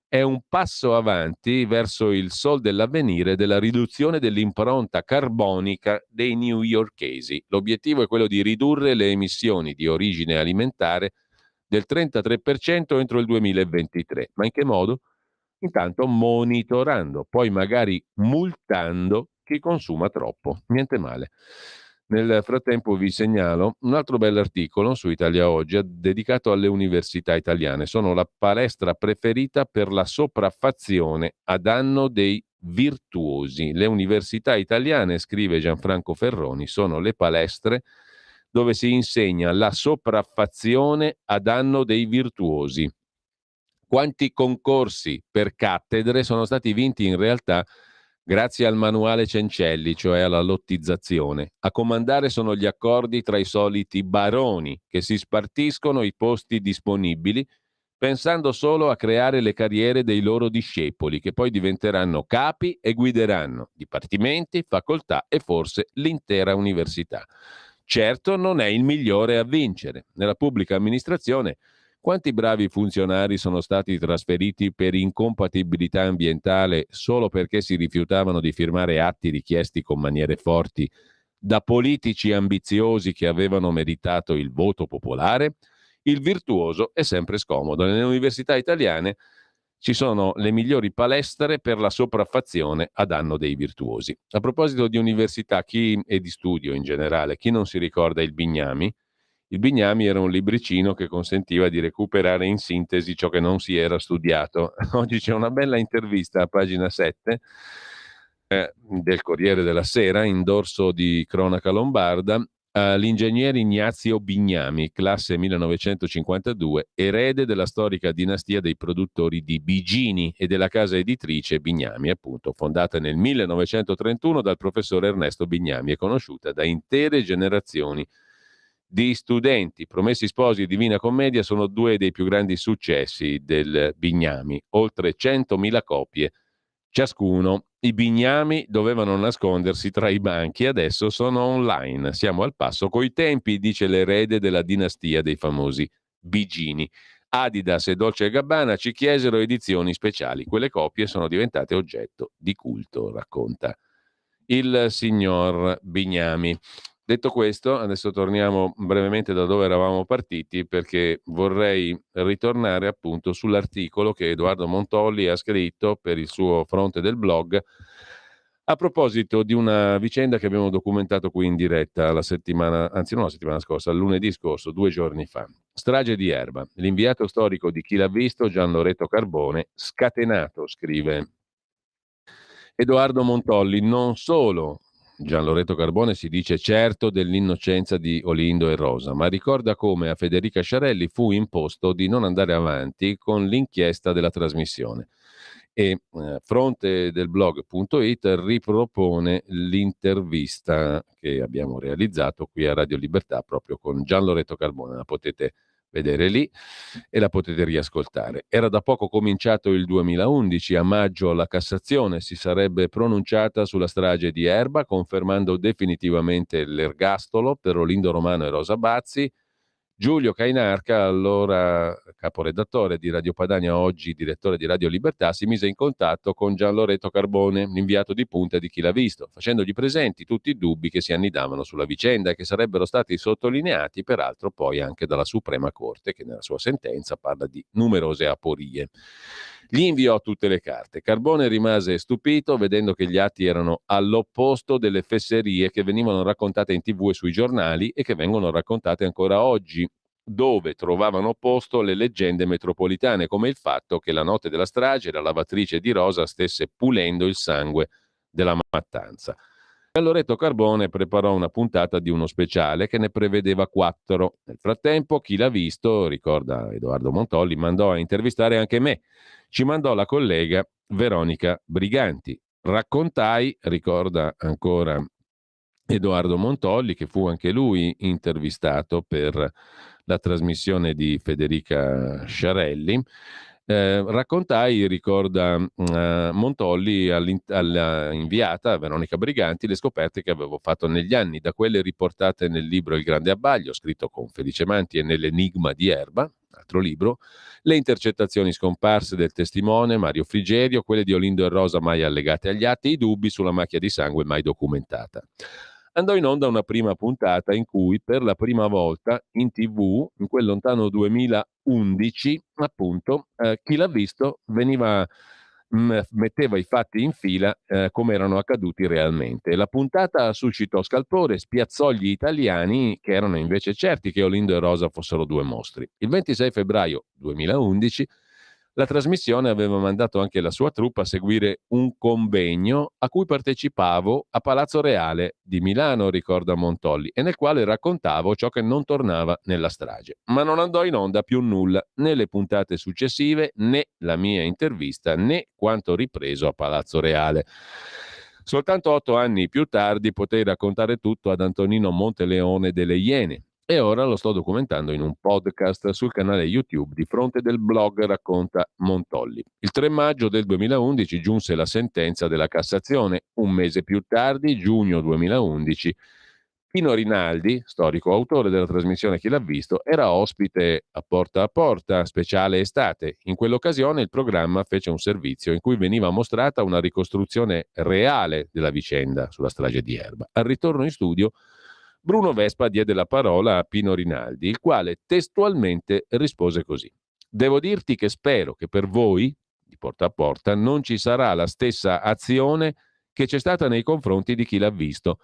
è un passo avanti verso il sol dell'avvenire della riduzione dell'impronta carbonica dei newyorkesi. L'obiettivo è quello di ridurre le emissioni di origine alimentare del 33% entro il 2023. Ma in che modo? Intanto monitorando, poi magari multando chi consuma troppo. Niente male. Nel frattempo vi segnalo un altro bell'articolo su Italia Oggi dedicato alle università italiane. Sono la palestra preferita per la sopraffazione a danno dei virtuosi. Le università italiane, scrive Gianfranco Ferroni, sono le palestre dove si insegna la sopraffazione a danno dei virtuosi. Quanti concorsi per cattedre sono stati vinti in realtà grazie al manuale Cencelli, cioè alla lottizzazione. A comandare sono gli accordi tra i soliti baroni che si spartiscono i posti disponibili pensando solo a creare le carriere dei loro discepoli, che poi diventeranno capi e guideranno dipartimenti, facoltà e forse l'intera università. Certo non è il migliore a vincere. Nella pubblica amministrazione quanti bravi funzionari sono stati trasferiti per incompatibilità ambientale solo perché si rifiutavano di firmare atti richiesti con maniere forti da politici ambiziosi che avevano meritato il voto popolare? Il virtuoso è sempre scomodo. Nelle università italiane ci sono le migliori palestre per la sopraffazione a danno dei virtuosi. A proposito di università e di studio in generale, chi non si ricorda il Bignami? Il Bignami era un libricino che consentiva di recuperare in sintesi ciò che non si era studiato. Oggi c'è una bella intervista a pagina 7 del Corriere della Sera, in dorso di Cronaca Lombarda, all'ingegnere Ignazio Bignami, classe 1952, erede della storica dinastia dei produttori di Bigini e della casa editrice Bignami, appunto, fondata nel 1931 dal professore Ernesto Bignami e conosciuta da intere generazioni di studenti. Promessi Sposi e Divina Commedia sono due dei più grandi successi del Bignami, oltre 100.000 copie ciascuno. I Bignami dovevano nascondersi tra i banchi, adesso sono online. Siamo al passo coi tempi, dice l'erede della dinastia dei famosi Bigini. Adidas e Dolce & Gabbana ci chiesero edizioni speciali. Quelle copie sono diventate oggetto di culto, racconta il signor Bignami. Detto questo, adesso torniamo brevemente da dove eravamo partiti, perché vorrei ritornare appunto sull'articolo che Edoardo Montolli ha scritto per il suo fronte del blog a proposito di una vicenda che abbiamo documentato qui in diretta la settimana, anzi non la settimana scorsa, il lunedì scorso, 2 giorni fa. Strage di Erba. L'inviato storico di Chi l'ha visto, Gian Loreto Carbone, scatenato, scrive Edoardo Montolli. Non solo Gian Loreto Carbone si dice certo dell'innocenza di Olindo e Rosa, ma ricorda come a Federica Sciarelli fu imposto di non andare avanti con l'inchiesta della trasmissione e frontedelblog.it ripropone l'intervista che abbiamo realizzato qui a Radio Libertà proprio con Gian Loreto Carbone. La potete vedere lì e la potete riascoltare. Era da poco cominciato il 2011, a maggio la Cassazione si sarebbe pronunciata sulla strage di Erba, confermando definitivamente l'ergastolo per Olindo Romano e Rosa Bazzi. Giulio Cainarca, allora caporedattore di Radio Padania, oggi direttore di Radio Libertà, si mise in contatto con Gian Loreto Carbone, l'inviato di punta di Chi l'ha visto, facendogli presenti tutti i dubbi che si annidavano sulla vicenda e che sarebbero stati sottolineati peraltro poi anche dalla Suprema Corte, che nella sua sentenza parla di numerose aporie. Gli inviò tutte le carte. Carbone rimase stupito vedendo che gli atti erano all'opposto delle fesserie che venivano raccontate in TV e sui giornali e che vengono raccontate ancora oggi, dove trovavano posto le leggende metropolitane, come il fatto che la notte della strage la lavatrice di Rosa stesse pulendo il sangue della mattanza. Loreto Carbone preparò una puntata di uno speciale che ne prevedeva 4. Nel frattempo, Chi l'ha visto, ricorda Edoardo Montolli, mandò a intervistare anche me. Ci mandò la collega Veronica Briganti. Raccontai, ricorda ancora Edoardo Montolli, che fu anche lui intervistato per la trasmissione di Federica Sciarelli. Raccontai, ricorda Montolli, alla inviata Veronica Briganti le scoperte che avevo fatto negli anni, da quelle riportate nel libro Il Grande Abbaglio, scritto con Felice Manti, e nell'Enigma di Erba, altro libro, le intercettazioni scomparse del testimone Mario Frigerio, quelle di Olindo e Rosa mai allegate agli atti, i dubbi sulla macchia di sangue mai documentata. Andò in onda una prima puntata in cui per la prima volta in TV, in quel lontano 2011, appunto, Chi l'ha visto metteva i fatti in fila come erano accaduti realmente. La puntata suscitò scalpore, spiazzò gli italiani che erano invece certi che Olindo e Rosa fossero due mostri. Il 26 febbraio 2011 la trasmissione aveva mandato anche la sua troupe a seguire un convegno a cui partecipavo a Palazzo Reale di Milano, ricorda Montolli, e nel quale raccontavo ciò che non tornava nella strage. Ma non andò in onda più nulla, né le puntate successive, né la mia intervista, né quanto ripreso a Palazzo Reale. Soltanto 8 anni più tardi potei raccontare tutto ad Antonino Monteleone delle Iene. E ora lo sto documentando in un podcast sul canale YouTube di Fronte del Blog, racconta Montolli. Il 3 maggio del 2011 giunse la sentenza della Cassazione. Un mese più tardi, giugno 2011, Pino Rinaldi, storico autore della trasmissione Chi l'ha visto, era ospite a Porta, speciale estate. In quell'occasione il programma fece un servizio in cui veniva mostrata una ricostruzione reale della vicenda sulla strage di Erba. Al ritorno in studio Bruno Vespa diede la parola a Pino Rinaldi, il quale testualmente rispose così: «Devo dirti che spero che per voi, di Porta a Porta, non ci sarà la stessa azione che c'è stata nei confronti di Chi l'ha visto.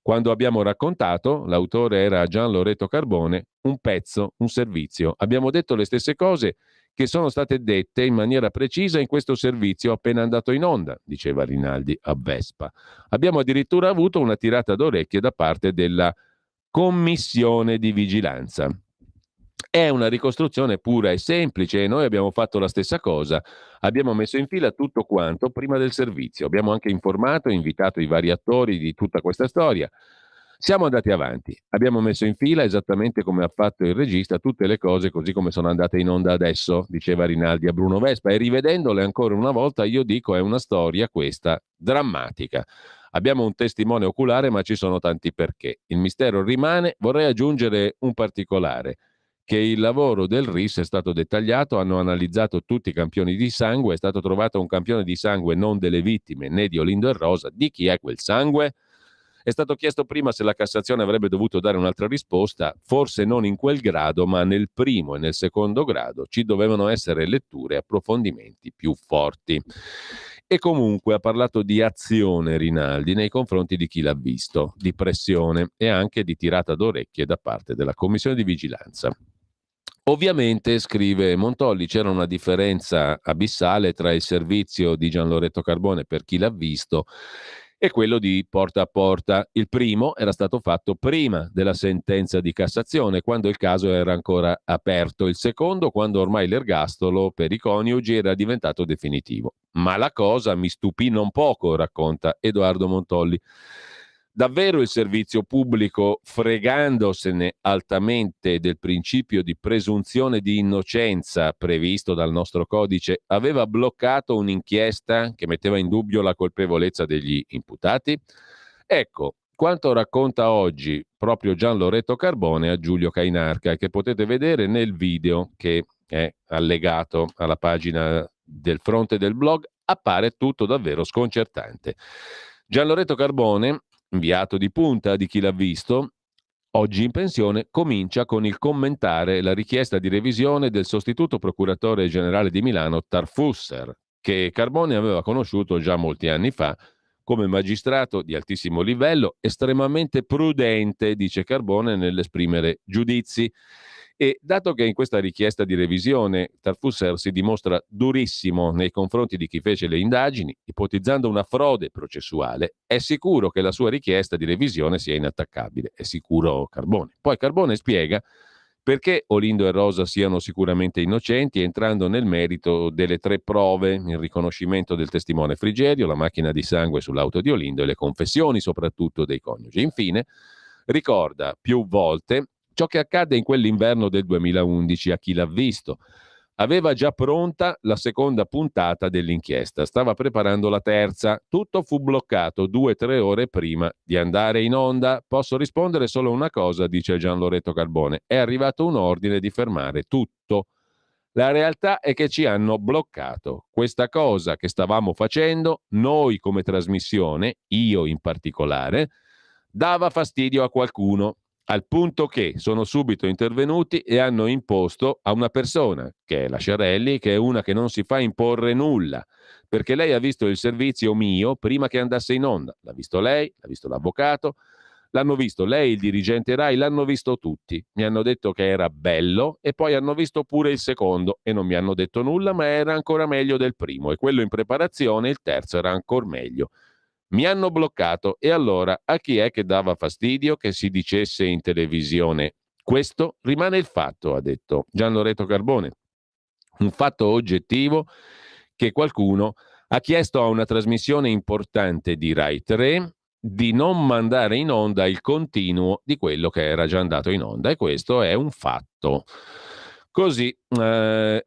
Quando abbiamo raccontato, l'autore era Gian Loreto Carbone, un pezzo, un servizio. Abbiamo detto le stesse cose che sono state dette in maniera precisa in questo servizio appena andato in onda», diceva Rinaldi a Vespa. «Abbiamo addirittura avuto una tirata d'orecchie da parte della Commissione di Vigilanza. È una ricostruzione pura e semplice e noi abbiamo fatto la stessa cosa. Abbiamo messo in fila tutto quanto prima del servizio. Abbiamo anche informato e invitato i vari attori di tutta questa storia. Siamo andati avanti. Abbiamo messo in fila, esattamente come ha fatto il regista, tutte le cose così come sono andate in onda adesso», diceva Rinaldi a Bruno Vespa, e rivedendole ancora una volta io dico è una storia questa drammatica. Abbiamo un testimone oculare ma ci sono tanti perché. Il mistero rimane. Vorrei aggiungere un particolare, che il lavoro del RIS è stato dettagliato, hanno analizzato tutti i campioni di sangue, è stato trovato un campione di sangue non delle vittime né di Olindo e Rosa. Di chi è quel sangue? È stato chiesto prima se la Cassazione avrebbe dovuto dare un'altra risposta, forse non in quel grado, ma nel primo e nel secondo grado ci dovevano essere letture e approfondimenti più forti. E comunque ha parlato di azione Rinaldi nei confronti di Chi l'ha visto, di pressione e anche di tirata d'orecchie da parte della Commissione di Vigilanza. Ovviamente, scrive Montolli, c'era una differenza abissale tra il servizio di Gian Loreto Carbone per Chi l'ha visto e quello di porta a porta. Il primo era stato fatto prima della sentenza di Cassazione, quando il caso era ancora aperto. Il secondo, quando ormai l'ergastolo per i coniugi era diventato definitivo. Ma la cosa mi stupì non poco, racconta Edoardo Montolli. Davvero il servizio pubblico, fregandosene altamente del principio di presunzione di innocenza previsto dal nostro codice, aveva bloccato un'inchiesta che metteva in dubbio la colpevolezza degli imputati? Ecco quanto racconta oggi proprio Gian Loreto Carbone a Giulio Cainarca, che potete vedere nel video che è allegato alla pagina del fronte del blog. Appare tutto davvero sconcertante. Gian Loreto Carbone, inviato di punta di Chi l'ha visto, oggi in pensione, comincia con il commentare la richiesta di revisione del sostituto procuratore generale di Milano Tarfusser, che Carbone aveva conosciuto già molti anni fa come magistrato di altissimo livello, estremamente prudente, dice Carbone, nell'esprimere giudizi. E dato che in questa richiesta di revisione Tarfusser si dimostra durissimo nei confronti di chi fece le indagini, ipotizzando una frode processuale, è sicuro che la sua richiesta di revisione sia inattaccabile. È sicuro Carbone. Poi Carbone spiega perché Olindo e Rosa siano sicuramente innocenti, entrando nel merito delle 3 prove: il riconoscimento del testimone Frigerio, la macchina di sangue sull'auto di Olindo e le confessioni soprattutto dei coniugi. Infine ricorda più volte ciò che accadde in quell'inverno del 2011 a Chi l'ha visto. Aveva già pronta la seconda puntata dell'inchiesta, stava preparando la terza. Tutto fu bloccato 2-3 ore prima di andare in onda. Posso rispondere solo una cosa, dice Gian Loreto Carbone: è arrivato un ordine di fermare tutto. La realtà è che ci hanno bloccato. Questa cosa che stavamo facendo, noi come trasmissione, io in particolare, dava fastidio a qualcuno, al punto che sono subito intervenuti e hanno imposto a una persona, che è la Sciarelli, che è una che non si fa imporre nulla, perché lei ha visto il servizio mio prima che andasse in onda. L'ha visto lei, l'ha visto l'avvocato, l'hanno visto lei, il dirigente Rai, l'hanno visto tutti. Mi hanno detto che era bello e poi hanno visto pure il secondo e non mi hanno detto nulla, ma era ancora meglio del primo, e quello in preparazione, il terzo, era ancora meglio. Mi hanno bloccato, e allora a chi è che dava fastidio che si dicesse in televisione? Questo rimane il fatto, ha detto Gian Loreto Carbone. Un fatto oggettivo che qualcuno ha chiesto a una trasmissione importante di Rai 3 di non mandare in onda il continuo di quello che era già andato in onda, e questo è un fatto. Così Gian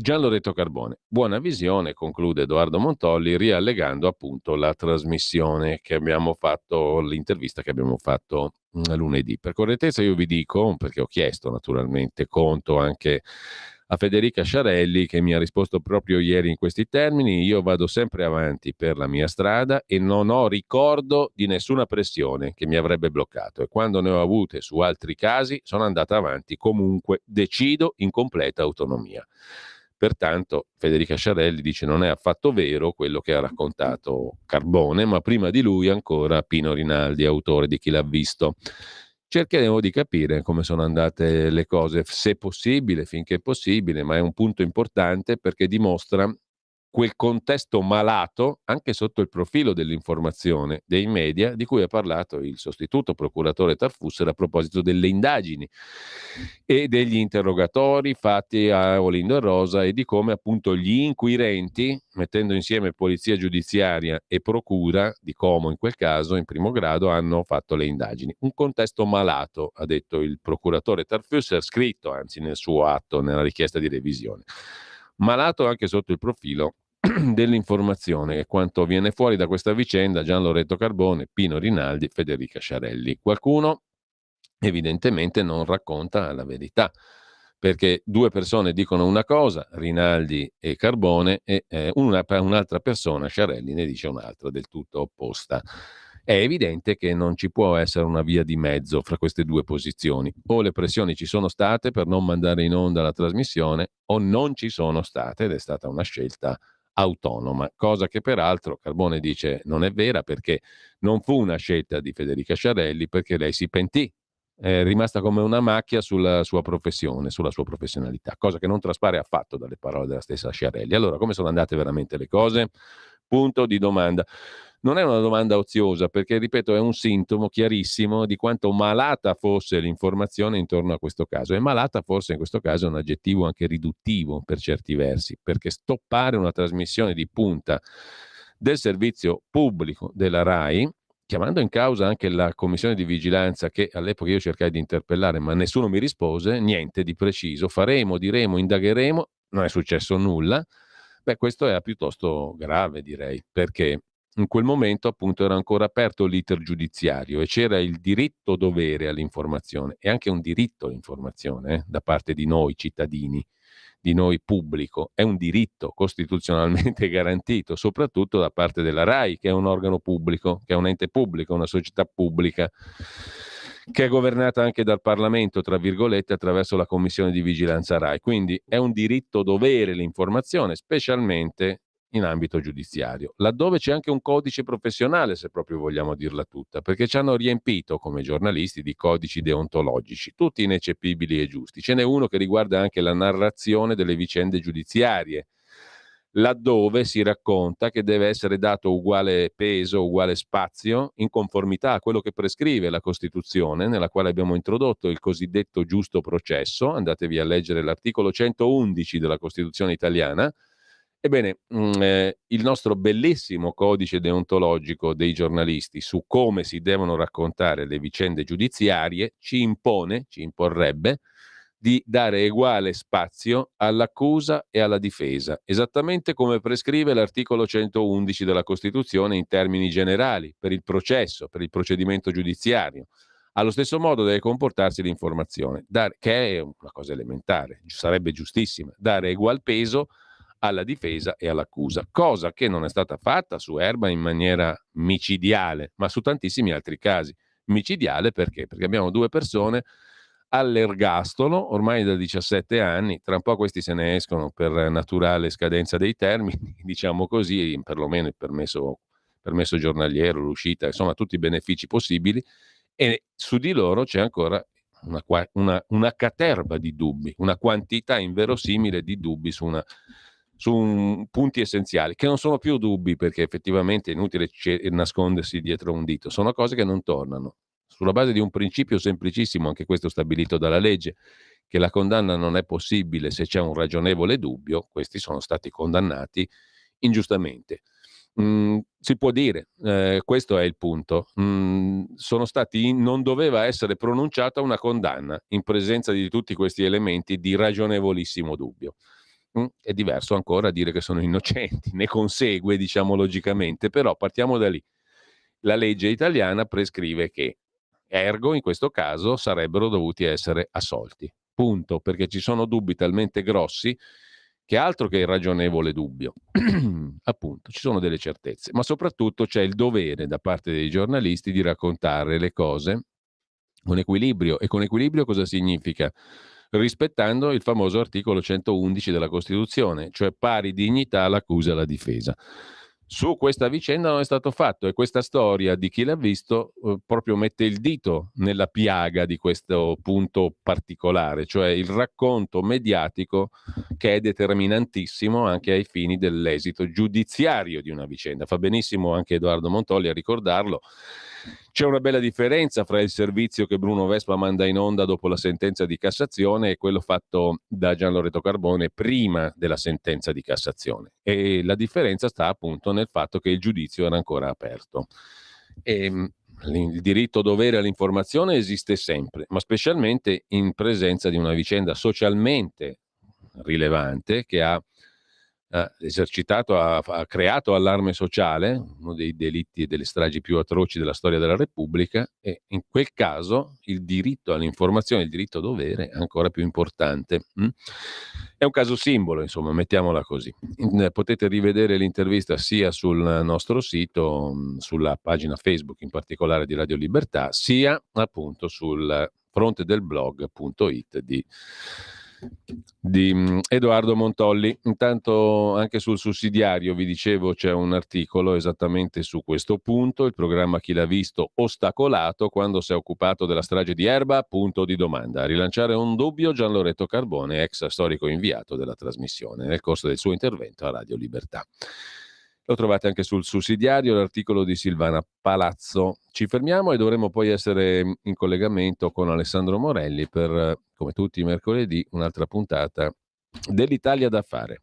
Loreto Carbone. Buona visione, conclude Edoardo Montolli, riallegando appunto la trasmissione che abbiamo fatto, l'intervista che abbiamo fatto lunedì. Per correttezza io vi dico, perché ho chiesto naturalmente conto anche a Federica Sciarelli, che mi ha risposto proprio ieri in questi termini: io vado sempre avanti per la mia strada e non ho ricordo di nessuna pressione che mi avrebbe bloccato, e quando ne ho avute su altri casi sono andata avanti comunque, decido in completa autonomia. Pertanto Federica Sciarelli dice non è affatto vero quello che ha raccontato Carbone, ma prima di lui ancora Pino Rinaldi, autore di Chi l'ha visto. Cercheremo di capire come sono andate le cose, se possibile, finché è possibile, ma è un punto importante perché dimostra quel contesto malato, anche sotto il profilo dell'informazione, dei media, di cui ha parlato il sostituto procuratore Tarfusser a proposito delle indagini e degli interrogatori fatti a Olindo e Rosa, e di come appunto gli inquirenti, mettendo insieme polizia giudiziaria e procura di Como in quel caso, in primo grado, hanno fatto le indagini. Un contesto malato, ha detto il procuratore Tarfusser, scritto anzi nel suo atto, nella richiesta di revisione. Malato anche sotto il profilo dell'informazione, e quanto viene fuori da questa vicenda: Gian Loreto Carbone, Pino Rinaldi, Federica Sciarelli. Qualcuno evidentemente non racconta la verità, perché 2 persone dicono una cosa, Rinaldi e Carbone, e un'altra persona, Sciarelli, ne dice un'altra del tutto opposta. È evidente che non ci può essere una via di mezzo fra queste 2 posizioni: o le pressioni ci sono state per non mandare in onda la trasmissione, o non ci sono state ed è stata una scelta autonoma, cosa che peraltro Carbone dice non è vera, perché non fu una scelta di Federica Sciarelli, perché lei si pentì, è rimasta come una macchia sulla sua professione, sulla sua professionalità, cosa che non traspare affatto dalle parole della stessa Sciarelli. Allora, come sono andate veramente le cose? Punto di domanda. Non è una domanda oziosa, perché, ripeto, è un sintomo chiarissimo di quanto malata fosse l'informazione intorno a questo caso. E malata forse in questo caso è un aggettivo anche riduttivo per certi versi, perché stoppare una trasmissione di punta del servizio pubblico della RAI, chiamando in causa anche la commissione di vigilanza che all'epoca io cercai di interpellare, ma nessuno mi rispose, niente di preciso, faremo, diremo, indagheremo, non è successo nulla. Beh, questo è piuttosto grave, direi, perché in quel momento appunto era ancora aperto l'iter giudiziario e c'era il diritto-dovere all'informazione e anche un diritto all'informazione da parte di noi cittadini, di noi pubblico. È un diritto costituzionalmente garantito, soprattutto da parte della RAI, che è un organo pubblico, che è un ente pubblico, una società pubblica, che è governata anche dal Parlamento, tra virgolette, attraverso la Commissione di Vigilanza RAI. Quindi è un diritto-dovere l'informazione, specialmente in ambito giudiziario, laddove c'è anche un codice professionale, se proprio vogliamo dirla tutta, perché ci hanno riempito come giornalisti di codici deontologici, tutti ineccepibili e giusti. Ce n'è uno che riguarda anche la narrazione delle vicende giudiziarie, laddove si racconta che deve essere dato uguale peso, uguale spazio, in conformità a quello che prescrive la Costituzione, nella quale abbiamo introdotto il cosiddetto giusto processo. Andatevi a leggere l'articolo 111 della Costituzione italiana. Ebbene, il nostro bellissimo codice deontologico dei giornalisti su come si devono raccontare le vicende giudiziarie ci imporrebbe di dare uguale spazio all'accusa e alla difesa, esattamente come prescrive l'articolo 111 della Costituzione in termini generali, per il processo, per il procedimento giudiziario. Allo stesso modo deve comportarsi l'informazione, che è una cosa elementare, sarebbe giustissima, dare ugual peso alla difesa e all'accusa, cosa che non è stata fatta su Erba in maniera micidiale, ma su tantissimi altri casi. Micidiale perché? Perché abbiamo due persone all'ergastolo ormai da 17 anni, tra un po' questi se ne escono per naturale scadenza dei termini, diciamo così, perlomeno il permesso giornaliero, l'uscita, insomma tutti i benefici possibili, e su di loro c'è ancora una caterva di dubbi, una quantità inverosimile di dubbi su punti essenziali, che non sono più dubbi perché effettivamente è inutile nascondersi dietro un dito, sono cose che non tornano. Sulla base di un principio semplicissimo, anche questo stabilito dalla legge, che la condanna non è possibile se c'è un ragionevole dubbio, questi sono stati condannati ingiustamente. Si può dire, questo è il punto, non doveva essere pronunciata una condanna in presenza di tutti questi elementi di ragionevolissimo dubbio. È diverso ancora dire che sono innocenti, ne consegue, diciamo logicamente, però partiamo da lì. La legge italiana prescrive che, ergo in questo caso, sarebbero dovuti essere assolti. Punto, perché ci sono dubbi talmente grossi che altro che irragionevole dubbio. Appunto, ci sono delle certezze, ma soprattutto c'è il dovere da parte dei giornalisti di raccontare le cose con equilibrio. E con equilibrio cosa significa? Rispettando il famoso articolo 111 della Costituzione, cioè pari dignità all'accusa e alla difesa. Su questa vicenda non è stato fatto e questa storia di chi l'ha visto proprio mette il dito nella piaga di questo punto particolare, cioè il racconto mediatico che è determinantissimo anche ai fini dell'esito giudiziario di una vicenda. Fa benissimo anche Edoardo Montolli a ricordarlo. C'è una bella differenza fra il servizio che Bruno Vespa manda in onda dopo la sentenza di Cassazione e quello fatto da Gianloreto Carbone prima della sentenza di Cassazione. E la differenza sta appunto nel fatto che il giudizio era ancora aperto. E il diritto-dovere all'informazione esiste sempre, ma specialmente in presenza di una vicenda socialmente rilevante che ha esercitato, ha creato allarme sociale, uno dei delitti e delle stragi più atroci della storia della Repubblica, e in quel caso il diritto all'informazione, il diritto dovere è ancora più importante. È un caso simbolo, insomma, mettiamola così. Potete rivedere l'intervista sia sul nostro sito, sulla pagina Facebook in particolare di Radio Libertà, sia appunto sul frontedelblog.it di Edoardo Montolli. Intanto anche sul sussidiario vi dicevo c'è un articolo esattamente su questo punto, il programma Chi l'ha visto ostacolato quando si è occupato della strage di Erba, punto di domanda. A rilanciare un dubbio Gianloreto Carbone, ex storico inviato della trasmissione, nel corso del suo intervento a Radio Libertà. Lo trovate anche sul sussidiario, l'articolo di Silvana Palazzo. Ci fermiamo e dovremo poi essere in collegamento con Alessandro Morelli per, come tutti i mercoledì, un'altra puntata dell'Italia da fare.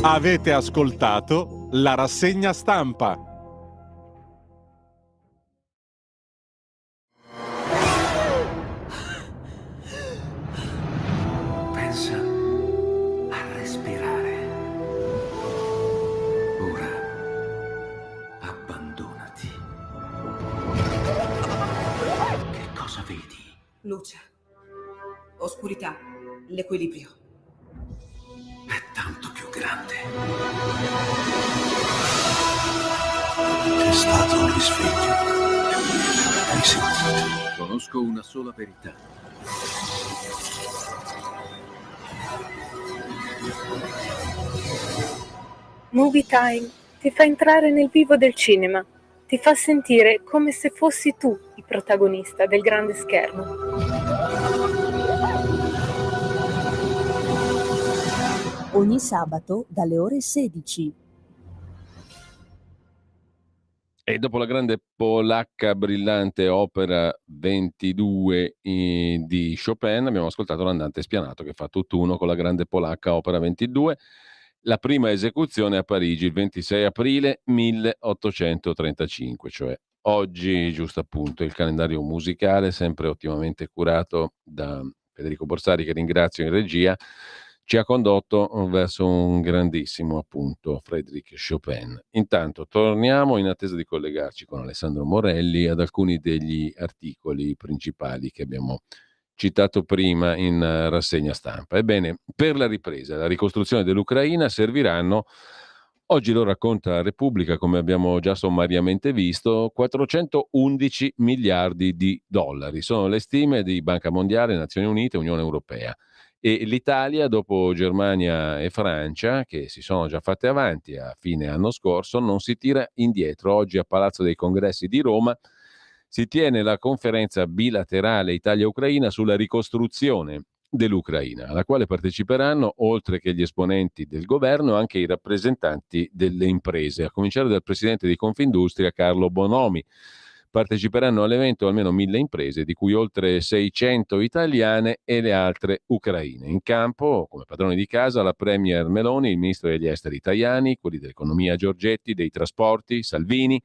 Avete ascoltato la rassegna stampa. Pensa a respirare. Ora abbandonati. luce, oscurità, l'equilibrio. È tanto più grande. È stato un risveglio. Hai sentito? Conosco una sola verità. Movie Time ti fa entrare nel vivo del cinema, ti fa sentire come se fossi tu il protagonista del grande schermo. Ogni sabato dalle ore 16. E dopo la grande polacca brillante opera 22 di Chopin, abbiamo ascoltato l'Andante spianato che fa tutt'uno con la grande polacca opera 22, la prima esecuzione a Parigi il 26 aprile 1835, cioè oggi, giusto appunto, il calendario musicale, sempre ottimamente curato da Federico Borsari, che ringrazio in regia, ci ha condotto verso un grandissimo, appunto, Frédéric Chopin. Intanto torniamo, in attesa di collegarci con Alessandro Morelli, ad alcuni degli articoli principali che abbiamo citato prima in rassegna stampa. Ebbene, per la ripresa e la ricostruzione dell'Ucraina serviranno, oggi lo racconta la Repubblica, come abbiamo già sommariamente visto, 411 miliardi di dollari. Sono le stime di Banca Mondiale, Nazioni Unite e Unione Europea. E l'Italia, dopo Germania e Francia, che si sono già fatte avanti a fine anno scorso, non si tira indietro. Oggi a Palazzo dei Congressi di Roma si tiene la conferenza bilaterale Italia-Ucraina sulla ricostruzione dell'Ucraina, alla quale parteciperanno, oltre che gli esponenti del governo, anche i rappresentanti delle imprese, a cominciare dal presidente di Confindustria Carlo Bonomi. Parteciperanno all'evento almeno 1.000 imprese, di cui oltre 600 italiane e le altre ucraine. In campo, come padroni di casa, la premier Meloni, il ministro degli esteri Tajani, quelli dell'economia Giorgetti, dei trasporti Salvini,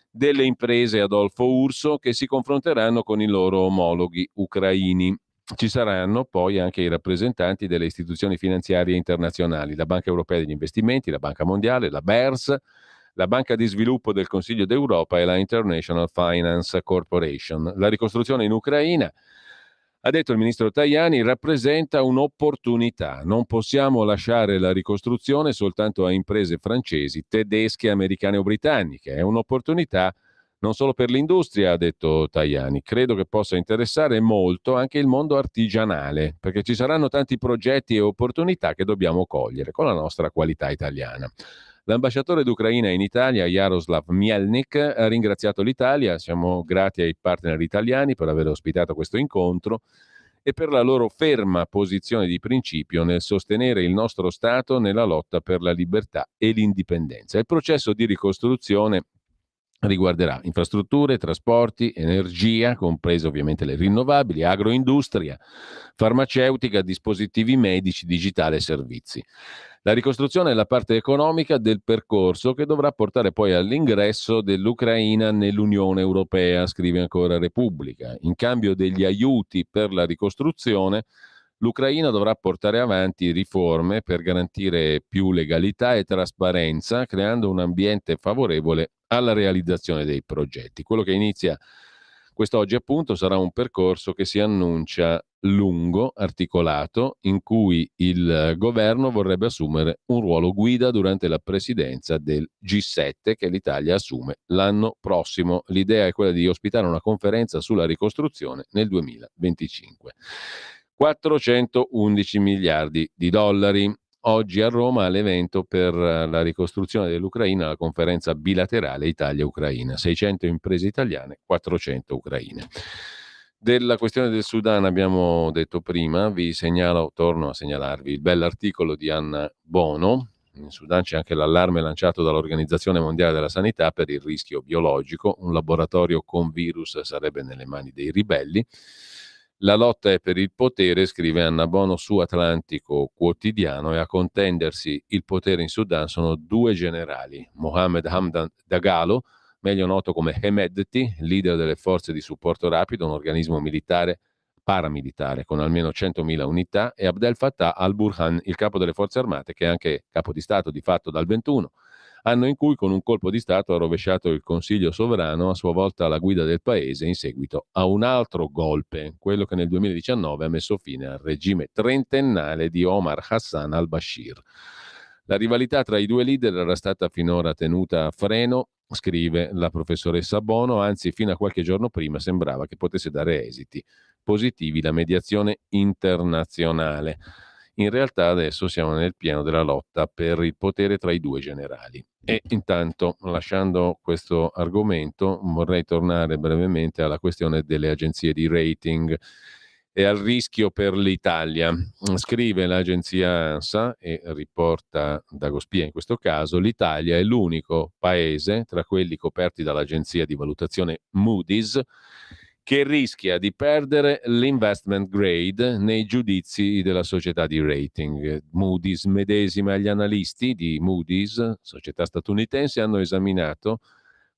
delle imprese Adolfo Urso, che si confronteranno con i loro omologhi ucraini. Ci saranno poi anche i rappresentanti delle istituzioni finanziarie internazionali, la Banca Europea degli Investimenti, la Banca Mondiale, la BERS, la Banca di Sviluppo del Consiglio d'Europa e la International Finance Corporation. La ricostruzione in Ucraina, ha detto il ministro Tajani, rappresenta un'opportunità. Non possiamo lasciare la ricostruzione soltanto a imprese francesi, tedesche, americane o britanniche. È un'opportunità non solo per l'industria, ha detto Tajani. Credo che possa interessare molto anche il mondo artigianale, perché ci saranno tanti progetti e opportunità che dobbiamo cogliere con la nostra qualità italiana. L'ambasciatore d'Ucraina in Italia, Jaroslav Mielnik, ha ringraziato l'Italia. Siamo grati ai partner italiani per aver ospitato questo incontro e per la loro ferma posizione di principio nel sostenere il nostro Stato nella lotta per la libertà e l'indipendenza. Il processo di ricostruzione riguarderà infrastrutture, trasporti, energia, comprese ovviamente le rinnovabili, agroindustria, farmaceutica, dispositivi medici, digitale e servizi. La ricostruzione è la parte economica del percorso che dovrà portare poi all'ingresso dell'Ucraina nell'Unione Europea, scrive ancora Repubblica. In cambio degli aiuti per la ricostruzione, l'Ucraina dovrà portare avanti riforme per garantire più legalità e trasparenza, creando un ambiente favorevole alla realizzazione dei progetti. Quello che inizia quest'oggi, appunto, sarà un percorso che si annuncia lungo, articolato, in cui il governo vorrebbe assumere un ruolo guida durante la presidenza del G7 che l'Italia assume l'anno prossimo. L'idea è quella di ospitare una conferenza sulla ricostruzione nel 2025. 411 miliardi di dollari. Oggi a Roma all'evento per la ricostruzione dell'Ucraina, la conferenza bilaterale Italia-Ucraina. 600 imprese italiane, 400 ucraine. Della questione del Sudan abbiamo detto prima, torno a segnalarvi il bell'articolo di Anna Bono. In Sudan c'è anche l'allarme lanciato dall'Organizzazione Mondiale della Sanità per il rischio biologico. Un laboratorio con virus sarebbe nelle mani dei ribelli. La lotta è per il potere, scrive Anna Bono su Atlantico Quotidiano, e a contendersi il potere in Sudan sono due generali, Mohammed Hamdan Dagalo, meglio noto come Hemedti, leader delle forze di supporto rapido, un organismo paramilitare con almeno 100.000 unità, e Abdel Fattah al-Burhan, il capo delle forze armate, che è anche capo di Stato di fatto dal 21, anno in cui con un colpo di Stato ha rovesciato il Consiglio sovrano, a sua volta alla guida del paese, in seguito a un altro golpe, quello che nel 2019 ha messo fine al regime trentennale di Omar Hassan al-Bashir. La rivalità tra i due leader era stata finora tenuta a freno, scrive la professoressa Bono, anzi fino a qualche giorno prima sembrava che potesse dare esiti positivi la mediazione internazionale. In realtà adesso siamo nel pieno della lotta per il potere tra i due generali. E intanto, lasciando questo argomento, vorrei tornare brevemente alla questione delle agenzie di rating e al rischio per l'Italia. Scrive l'agenzia ANSA e riporta Dagospia in questo caso: l'Italia è l'unico paese tra quelli coperti dall'agenzia di valutazione Moody's che rischia di perdere l'investment grade nei giudizi della società di rating. Moody's medesima, gli analisti di Moody's, società statunitense, hanno esaminato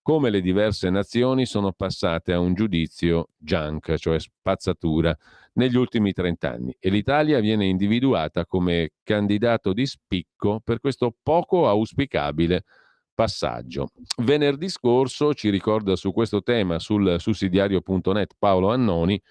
come le diverse nazioni sono passate a un giudizio junk, cioè spazzatura, negli ultimi 30 anni, e l'Italia viene individuata come candidato di spicco per questo poco auspicabile passaggio. Venerdì scorso, ci ricorda su questo tema sul sussidiario.net Paolo Annoni,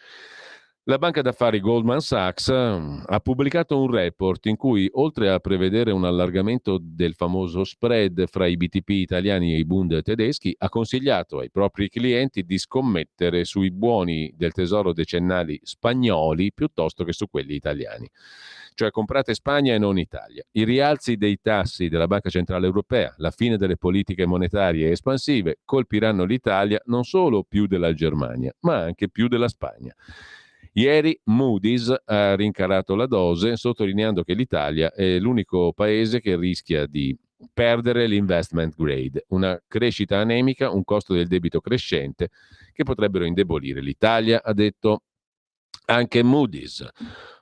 la banca d'affari Goldman Sachs ha pubblicato un report in cui, oltre a prevedere un allargamento del famoso spread fra i BTP italiani e i Bund tedeschi, ha consigliato ai propri clienti di scommettere sui buoni del tesoro decennali spagnoli piuttosto che su quelli italiani. Cioè comprate Spagna e non Italia. I rialzi dei tassi della Banca Centrale Europea, la fine delle politiche monetarie espansive colpiranno l'Italia non solo più della Germania, ma anche più della Spagna. Ieri Moody's ha rincarato la dose, sottolineando che l'Italia è l'unico paese che rischia di perdere l'investment grade, una crescita anemica, un costo del debito crescente che potrebbero indebolire l'Italia, ha detto anche Moody's.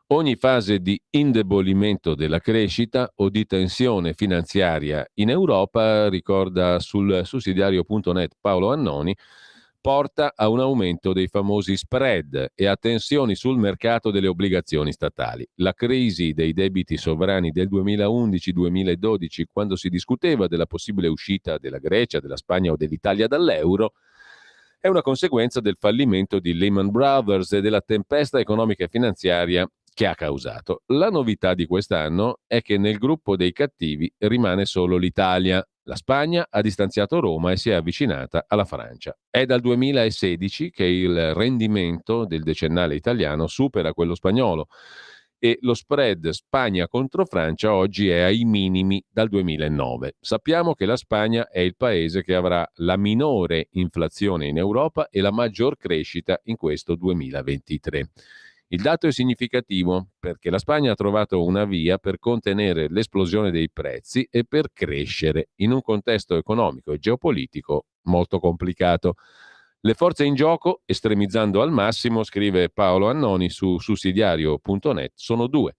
Ogni fase di indebolimento della crescita o di tensione finanziaria in Europa, ricorda sul sussidiario.net Paolo Annoni, porta a un aumento dei famosi spread e a tensioni sul mercato delle obbligazioni statali. La crisi dei debiti sovrani del 2011-2012, quando si discuteva della possibile uscita della Grecia, della Spagna o dell'Italia dall'euro, è una conseguenza del fallimento di Lehman Brothers e della tempesta economica e finanziaria che ha causato. La novità di quest'anno è che nel gruppo dei cattivi rimane solo l'Italia. La Spagna ha distanziato Roma e si è avvicinata alla Francia. È dal 2016 che il rendimento del decennale italiano supera quello spagnolo e lo spread Spagna contro Francia oggi è ai minimi dal 2009. Sappiamo che la Spagna è il paese che avrà la minore inflazione in Europa e la maggior crescita in questo 2023. Il dato è significativo perché la Spagna ha trovato una via per contenere l'esplosione dei prezzi e per crescere in un contesto economico e geopolitico molto complicato. Le forze in gioco, estremizzando al massimo, scrive Paolo Annoni su sussidiario.net, sono due: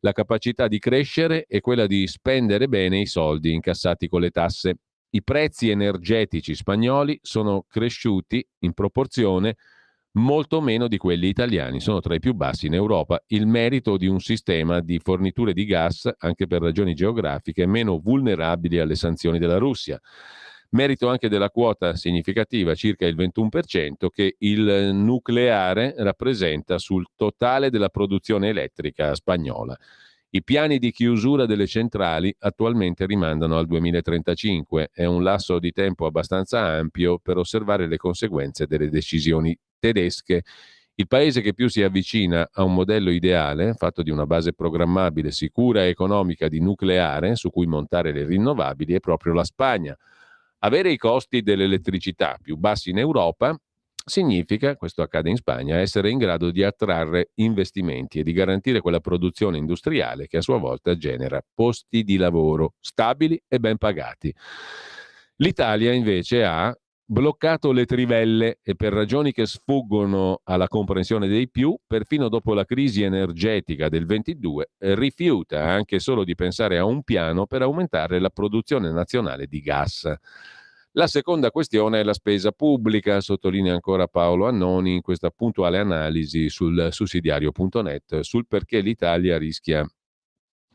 la capacità di crescere e quella di spendere bene i soldi incassati con le tasse. I prezzi energetici spagnoli sono cresciuti in proporzione molto meno di quelli italiani, sono tra i più bassi in Europa, il merito di un sistema di forniture di gas, anche per ragioni geografiche, meno vulnerabili alle sanzioni della Russia. Merito anche della quota significativa, circa il 21%, che il nucleare rappresenta sul totale della produzione elettrica spagnola. I piani di chiusura delle centrali attualmente rimandano al 2035. È un lasso di tempo abbastanza ampio per osservare le conseguenze delle decisioni tedesche. Il paese che più si avvicina a un modello ideale, fatto di una base programmabile, sicura e economica di nucleare su cui montare le rinnovabili, è proprio la Spagna. Avere i costi dell'elettricità più bassi in Europa significa, questo accade in Spagna, essere in grado di attrarre investimenti e di garantire quella produzione industriale che a sua volta genera posti di lavoro stabili e ben pagati. L'Italia invece ha bloccato le trivelle e, per ragioni che sfuggono alla comprensione dei più, perfino dopo la crisi energetica del 22, rifiuta anche solo di pensare a un piano per aumentare la produzione nazionale di gas. La seconda questione è la spesa pubblica, sottolinea ancora Paolo Annoni in questa puntuale analisi sul sussidiario.net sul perché l'Italia rischia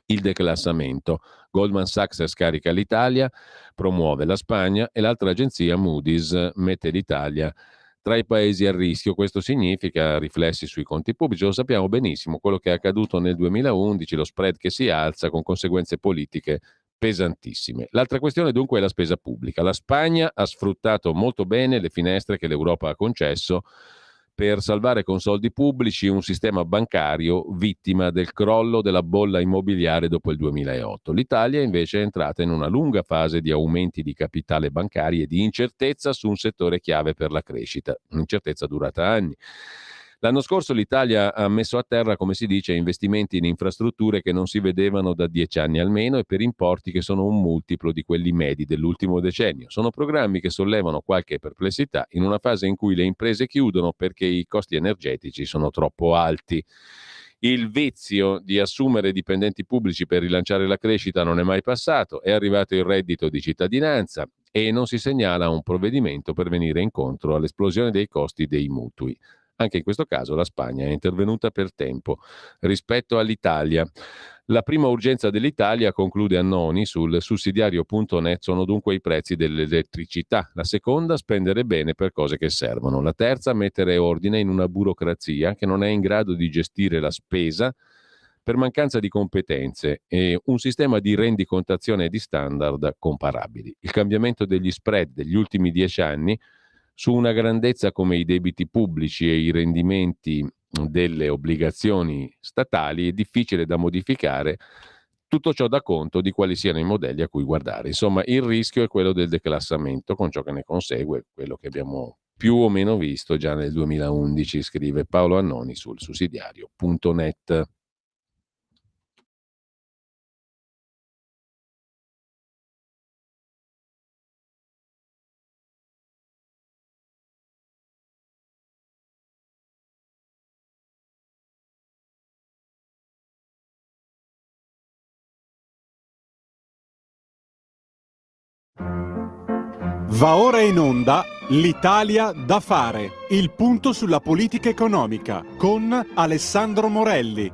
il declassamento. Goldman Sachs scarica l'Italia, promuove la Spagna e l'altra agenzia Moody's mette l'Italia tra i paesi a rischio. Questo significa riflessi sui conti pubblici. Lo sappiamo benissimo, quello che è accaduto nel 2011, lo spread che si alza con conseguenze politiche pesantissime. L'altra questione dunque è la spesa pubblica. La Spagna ha sfruttato molto bene le finestre che l'Europa ha concesso per salvare con soldi pubblici un sistema bancario vittima del crollo della bolla immobiliare dopo il 2008. L'Italia invece è entrata in una lunga fase di aumenti di capitale bancari e di incertezza su un settore chiave per la crescita, un'incertezza durata anni. L'anno scorso l'Italia ha messo a terra, come si dice, investimenti in infrastrutture che non si vedevano da 10 anni almeno e per importi che sono un multiplo di quelli medi dell'ultimo decennio. Sono programmi che sollevano qualche perplessità in una fase in cui le imprese chiudono perché i costi energetici sono troppo alti. Il vizio di assumere dipendenti pubblici per rilanciare la crescita non è mai passato, è arrivato il reddito di cittadinanza e non si segnala un provvedimento per venire incontro all'esplosione dei costi dei mutui. Anche in questo caso la Spagna è intervenuta per tempo rispetto all'Italia. La prima urgenza dell'Italia, conclude Annoni sul sussidiario.net, sono dunque i prezzi dell'elettricità. La seconda, spendere bene per cose che servono. La terza, mettere ordine in una burocrazia che non è in grado di gestire la spesa per mancanza di competenze e un sistema di rendicontazione di standard comparabili. Il cambiamento degli spread degli ultimi 10 anni su una grandezza come i debiti pubblici e i rendimenti delle obbligazioni statali è difficile da modificare. Tutto ciò dà conto di quali siano i modelli a cui guardare. Insomma, il rischio è quello del declassamento, con ciò che ne consegue, quello che abbiamo più o meno visto già nel 2011, scrive Paolo Annoni sul sussidiario.net. Va ora in onda L'Italia da fare, il punto sulla politica economica con Alessandro Morelli.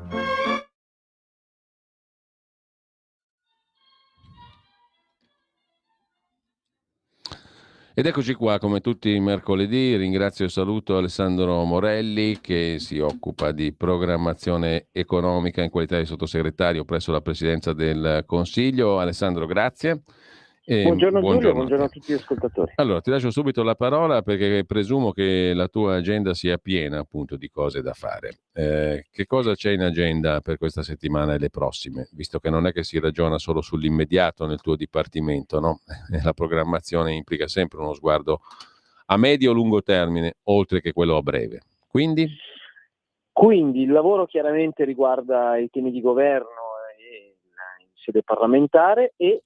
Ed eccoci qua, come tutti i mercoledì, ringrazio e saluto Alessandro Morelli che si occupa di programmazione economica in qualità di sottosegretario presso la Presidenza del Consiglio. Alessandro, grazie. Buongiorno Giulio, buongiorno a a tutti gli ascoltatori. Allora, ti lascio subito la parola perché presumo che la tua agenda sia piena appunto di cose da fare. Che cosa c'è in agenda per questa settimana e le prossime? Visto che non è che si ragiona solo sull'immediato nel tuo dipartimento, no? La programmazione implica sempre uno sguardo a medio o lungo termine, oltre che quello a breve. Quindi il lavoro chiaramente riguarda i temi di governo in sede parlamentare e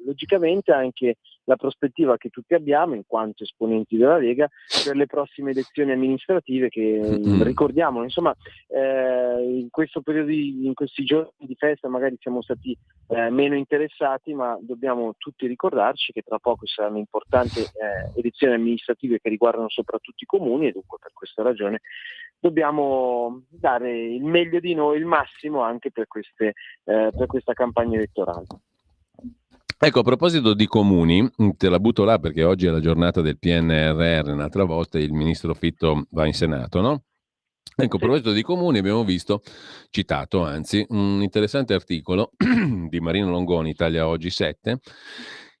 logicamente anche la prospettiva che tutti abbiamo in quanto esponenti della Lega per le prossime elezioni amministrative che ricordiamo, insomma, in questo periodo, in questi giorni di festa magari siamo stati meno interessati, ma dobbiamo tutti ricordarci che tra poco saranno importanti elezioni amministrative che riguardano soprattutto i comuni e dunque per questa ragione dobbiamo dare il meglio di noi, il massimo anche per questa campagna elettorale. Ecco, a proposito di comuni, te la butto là perché oggi è la giornata del PNRR, un'altra volta il ministro Fitto va in Senato, no? Ecco, a proposito di comuni abbiamo citato anzi, un interessante articolo di Marino Longoni, Italia Oggi 7,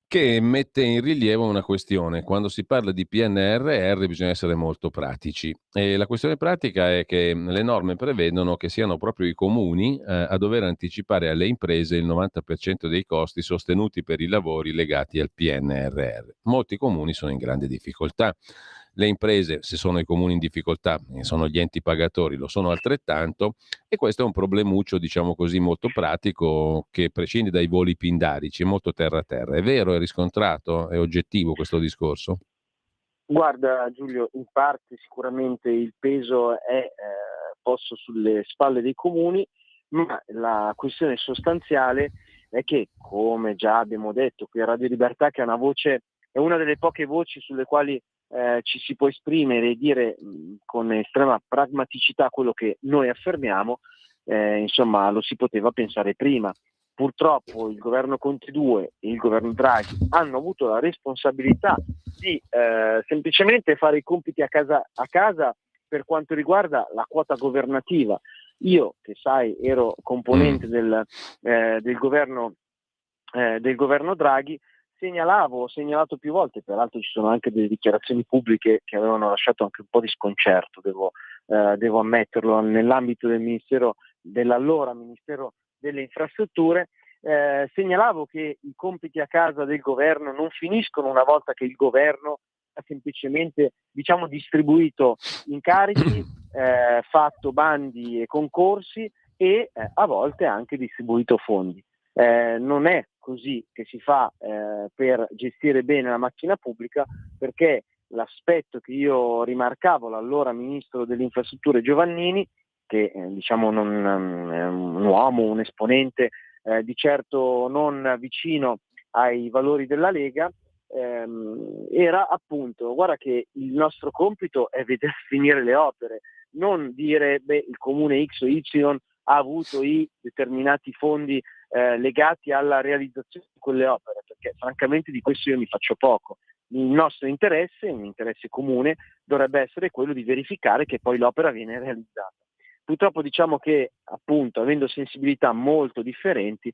che mette in rilievo una questione. Quando si parla di PNRR bisogna essere molto pratici e la questione pratica è che le norme prevedono che siano proprio i comuni a dover anticipare alle imprese il 90% dei costi sostenuti per i lavori legati al PNRR. Molti comuni sono in grande difficoltà. Le imprese, se sono i comuni in difficoltà, sono gli enti pagatori, lo sono altrettanto, e questo è un problemuccio, diciamo così, molto pratico che prescinde dai voli pindarici, è molto terra-terra. È vero, è riscontrato, è oggettivo questo discorso? Guarda Giulio, in parte sicuramente il peso è posto sulle spalle dei comuni, ma la questione sostanziale è che, come già abbiamo detto qui a Radio Libertà, che è una delle poche voci sulle quali ci si può esprimere e dire con estrema pragmaticità quello che noi affermiamo, insomma lo si poteva pensare prima. purtroppo il governo Conte 2 e il governo Draghi hanno avuto la responsabilità di semplicemente fare i compiti a casa per quanto riguarda la quota governativa. Io, che sai, ero componente del governo Draghi, ho segnalato più volte, peraltro ci sono anche delle dichiarazioni pubbliche che avevano lasciato anche un po' di sconcerto, devo ammetterlo, nell'ambito dell'allora Ministero delle Infrastrutture. Segnalavo che i compiti a casa del governo non finiscono una volta che il governo ha semplicemente, distribuito incarichi, fatto bandi e concorsi e a volte anche distribuito fondi. Non è così che si fa per gestire bene la macchina pubblica, perché l'aspetto che io rimarcavo all'allora Ministro delle Infrastrutture Giovannini, che è un uomo, un esponente di certo non vicino ai valori della Lega, era appunto: guarda che il nostro compito è vedere finire le opere, non dire il comune X o Y ha avuto i determinati fondi legati alla realizzazione di quelle opere, perché francamente di questo io mi faccio poco. Il nostro interesse, un interesse comune, dovrebbe essere quello di verificare che poi l'opera viene realizzata. Purtroppo diciamo che, appunto, avendo sensibilità molto differenti,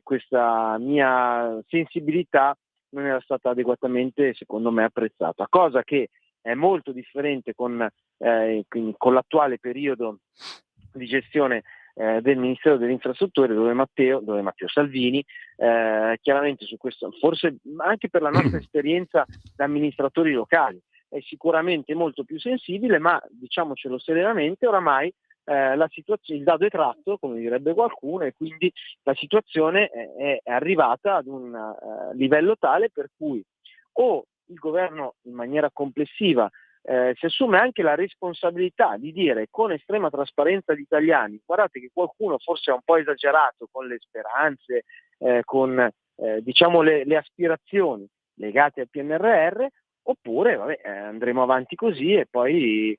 questa mia sensibilità non era stata adeguatamente, secondo me, apprezzata, cosa che è molto differente con l'attuale periodo di gestione del Ministero delle Infrastrutture, dove Matteo Salvini, chiaramente su questo, forse anche per la nostra esperienza da amministratori locali, è sicuramente molto più sensibile, ma diciamocelo serenamente, oramai la situazione, il dado è tratto, come direbbe qualcuno, e quindi la situazione è arrivata ad un livello tale per cui o il governo in maniera complessiva si assume anche la responsabilità di dire con estrema trasparenza agli italiani: guardate che qualcuno forse ha un po' esagerato con le speranze, con le aspirazioni legate al PNRR, oppure andremo avanti così e poi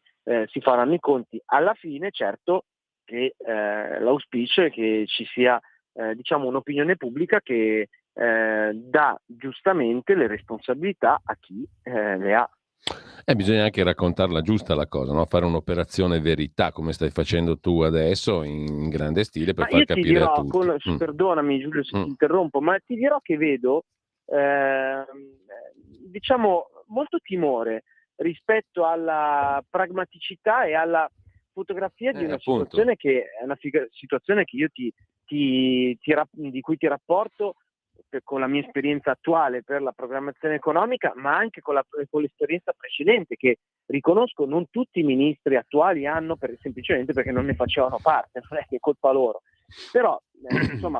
si faranno i conti. Alla fine, certo che l'auspicio è che ci sia un'opinione pubblica che dà giustamente le responsabilità a chi le ha. Bisogna anche raccontarla giusta la cosa, no? Fare un'operazione verità, come stai facendo tu adesso, in grande stile, per far capire a tutti. Perdonami Giulio se ti interrompo, ma ti dirò che vedo molto timore rispetto alla pragmaticità e alla fotografia di una situazione che è una situazione che io di cui ti rapporto con la mia esperienza attuale per la programmazione economica, ma anche con l'esperienza precedente, che riconosco non tutti i ministri attuali hanno, semplicemente perché non ne facevano parte, non è che è colpa loro. Però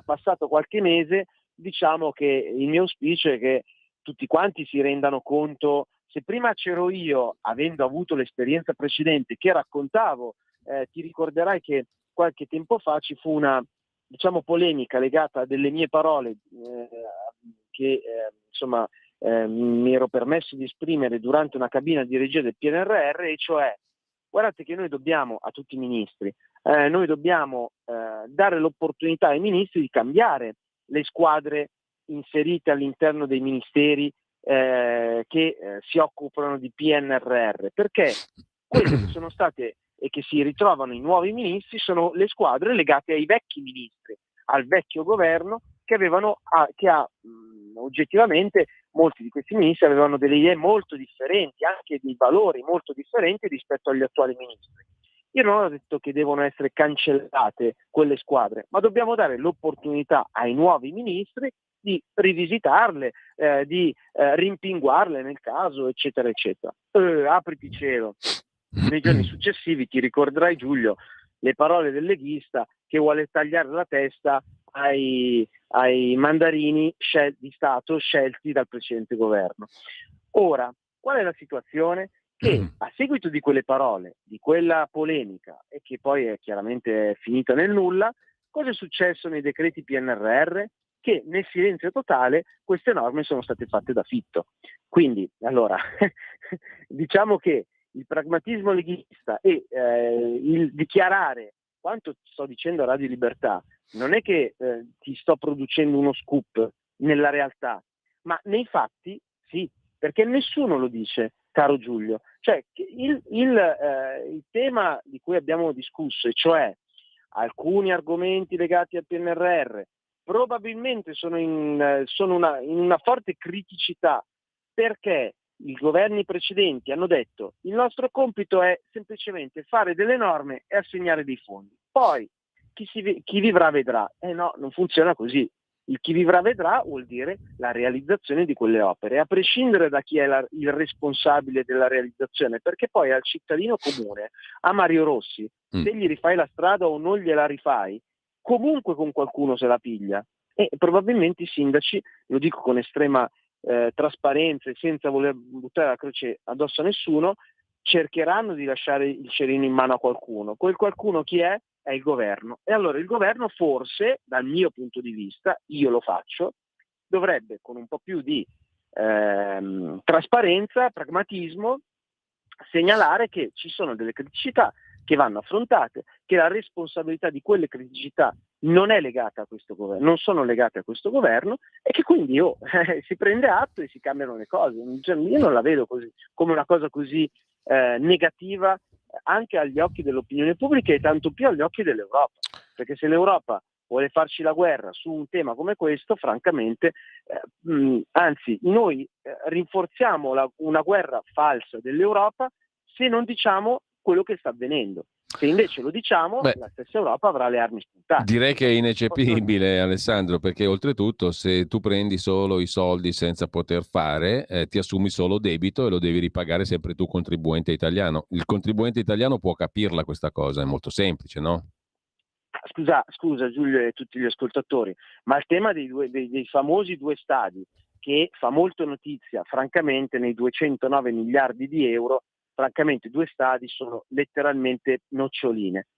passato qualche mese, diciamo che il mio auspicio è che tutti quanti si rendano conto. Se prima c'ero io, avendo avuto l'esperienza precedente, che raccontavo, ti ricorderai che qualche tempo fa ci fu una polemica legata a delle mie parole che mi ero permesso di esprimere durante una cabina di regia del PNRR, e cioè: guardate che noi dobbiamo, a tutti i ministri, dare l'opportunità ai ministri di cambiare le squadre inserite all'interno dei ministeri che si occupano di PNRR, perché quelle che sono state e che si ritrovano i nuovi ministri sono le squadre legate ai vecchi ministri, al vecchio governo, che oggettivamente molti di questi ministri avevano delle idee molto differenti, anche dei valori molto differenti rispetto agli attuali ministri. Io non ho detto che devono essere cancellate quelle squadre, ma dobbiamo dare l'opportunità ai nuovi ministri di rivisitarle, di rimpinguarle nel caso, eccetera, eccetera. Apriti cielo. Nei giorni successivi ti ricorderai, Giulio, le parole del leghista che vuole tagliare la testa ai mandarini di Stato scelti dal precedente governo. Ora, qual è la situazione? Che a seguito di quelle parole, di quella polemica, e che poi è chiaramente finita nel nulla, cosa è successo nei decreti PNRR? Che nel silenzio totale queste norme sono state fatte da Fitto. Quindi, allora, diciamo che il pragmatismo leghista e il dichiarare quanto sto dicendo a Radio Libertà, non è che ti sto producendo uno scoop nella realtà, ma nei fatti sì, perché nessuno lo dice, caro Giulio. Cioè il tema di cui abbiamo discusso, e cioè alcuni argomenti legati al PNRR, probabilmente sono in una forte criticità, perché i governi precedenti hanno detto il nostro compito è semplicemente fare delle norme e assegnare dei fondi. Poi chi vivrà vedrà. No, non funziona così. Il chi vivrà vedrà vuol dire la realizzazione di quelle opere, a prescindere da chi è il responsabile della realizzazione, perché poi al cittadino comune, a Mario Rossi, se gli rifai la strada o non gliela rifai, comunque con qualcuno se la piglia. E probabilmente i sindaci, lo dico con estrema trasparenza e senza voler buttare la croce addosso a nessuno, cercheranno di lasciare il cerino in mano a qualcuno. Quel qualcuno chi è? È il governo. E allora il governo forse, dal mio punto di vista, io lo faccio, dovrebbe con un po' più di trasparenza, pragmatismo, segnalare che ci sono delle criticità che vanno affrontate, che la responsabilità di quelle criticità non è legata a questo governo, non sono legate a questo governo, e che quindi si prende atto e si cambiano le cose. Io non la vedo così, come una cosa così negativa anche agli occhi dell'opinione pubblica e tanto più agli occhi dell'Europa, perché se l'Europa vuole farci la guerra su un tema come questo, francamente, anzi noi rinforziamo una guerra falsa dell'Europa se non diciamo quello che sta avvenendo. Se invece lo diciamo, la stessa Europa avrà le armi spuntate. Direi che è ineccepibile, Alessandro, perché oltretutto se tu prendi solo i soldi senza poter fare, ti assumi solo debito e lo devi ripagare sempre tu, contribuente italiano. Il contribuente italiano può capirla questa cosa, è molto semplice, no? Scusa Giulio e tutti gli ascoltatori, ma il tema dei famosi 2 stadi, che fa molto notizia, francamente nei 209 miliardi di euro, francamente 2 stadi sono letteralmente noccioline.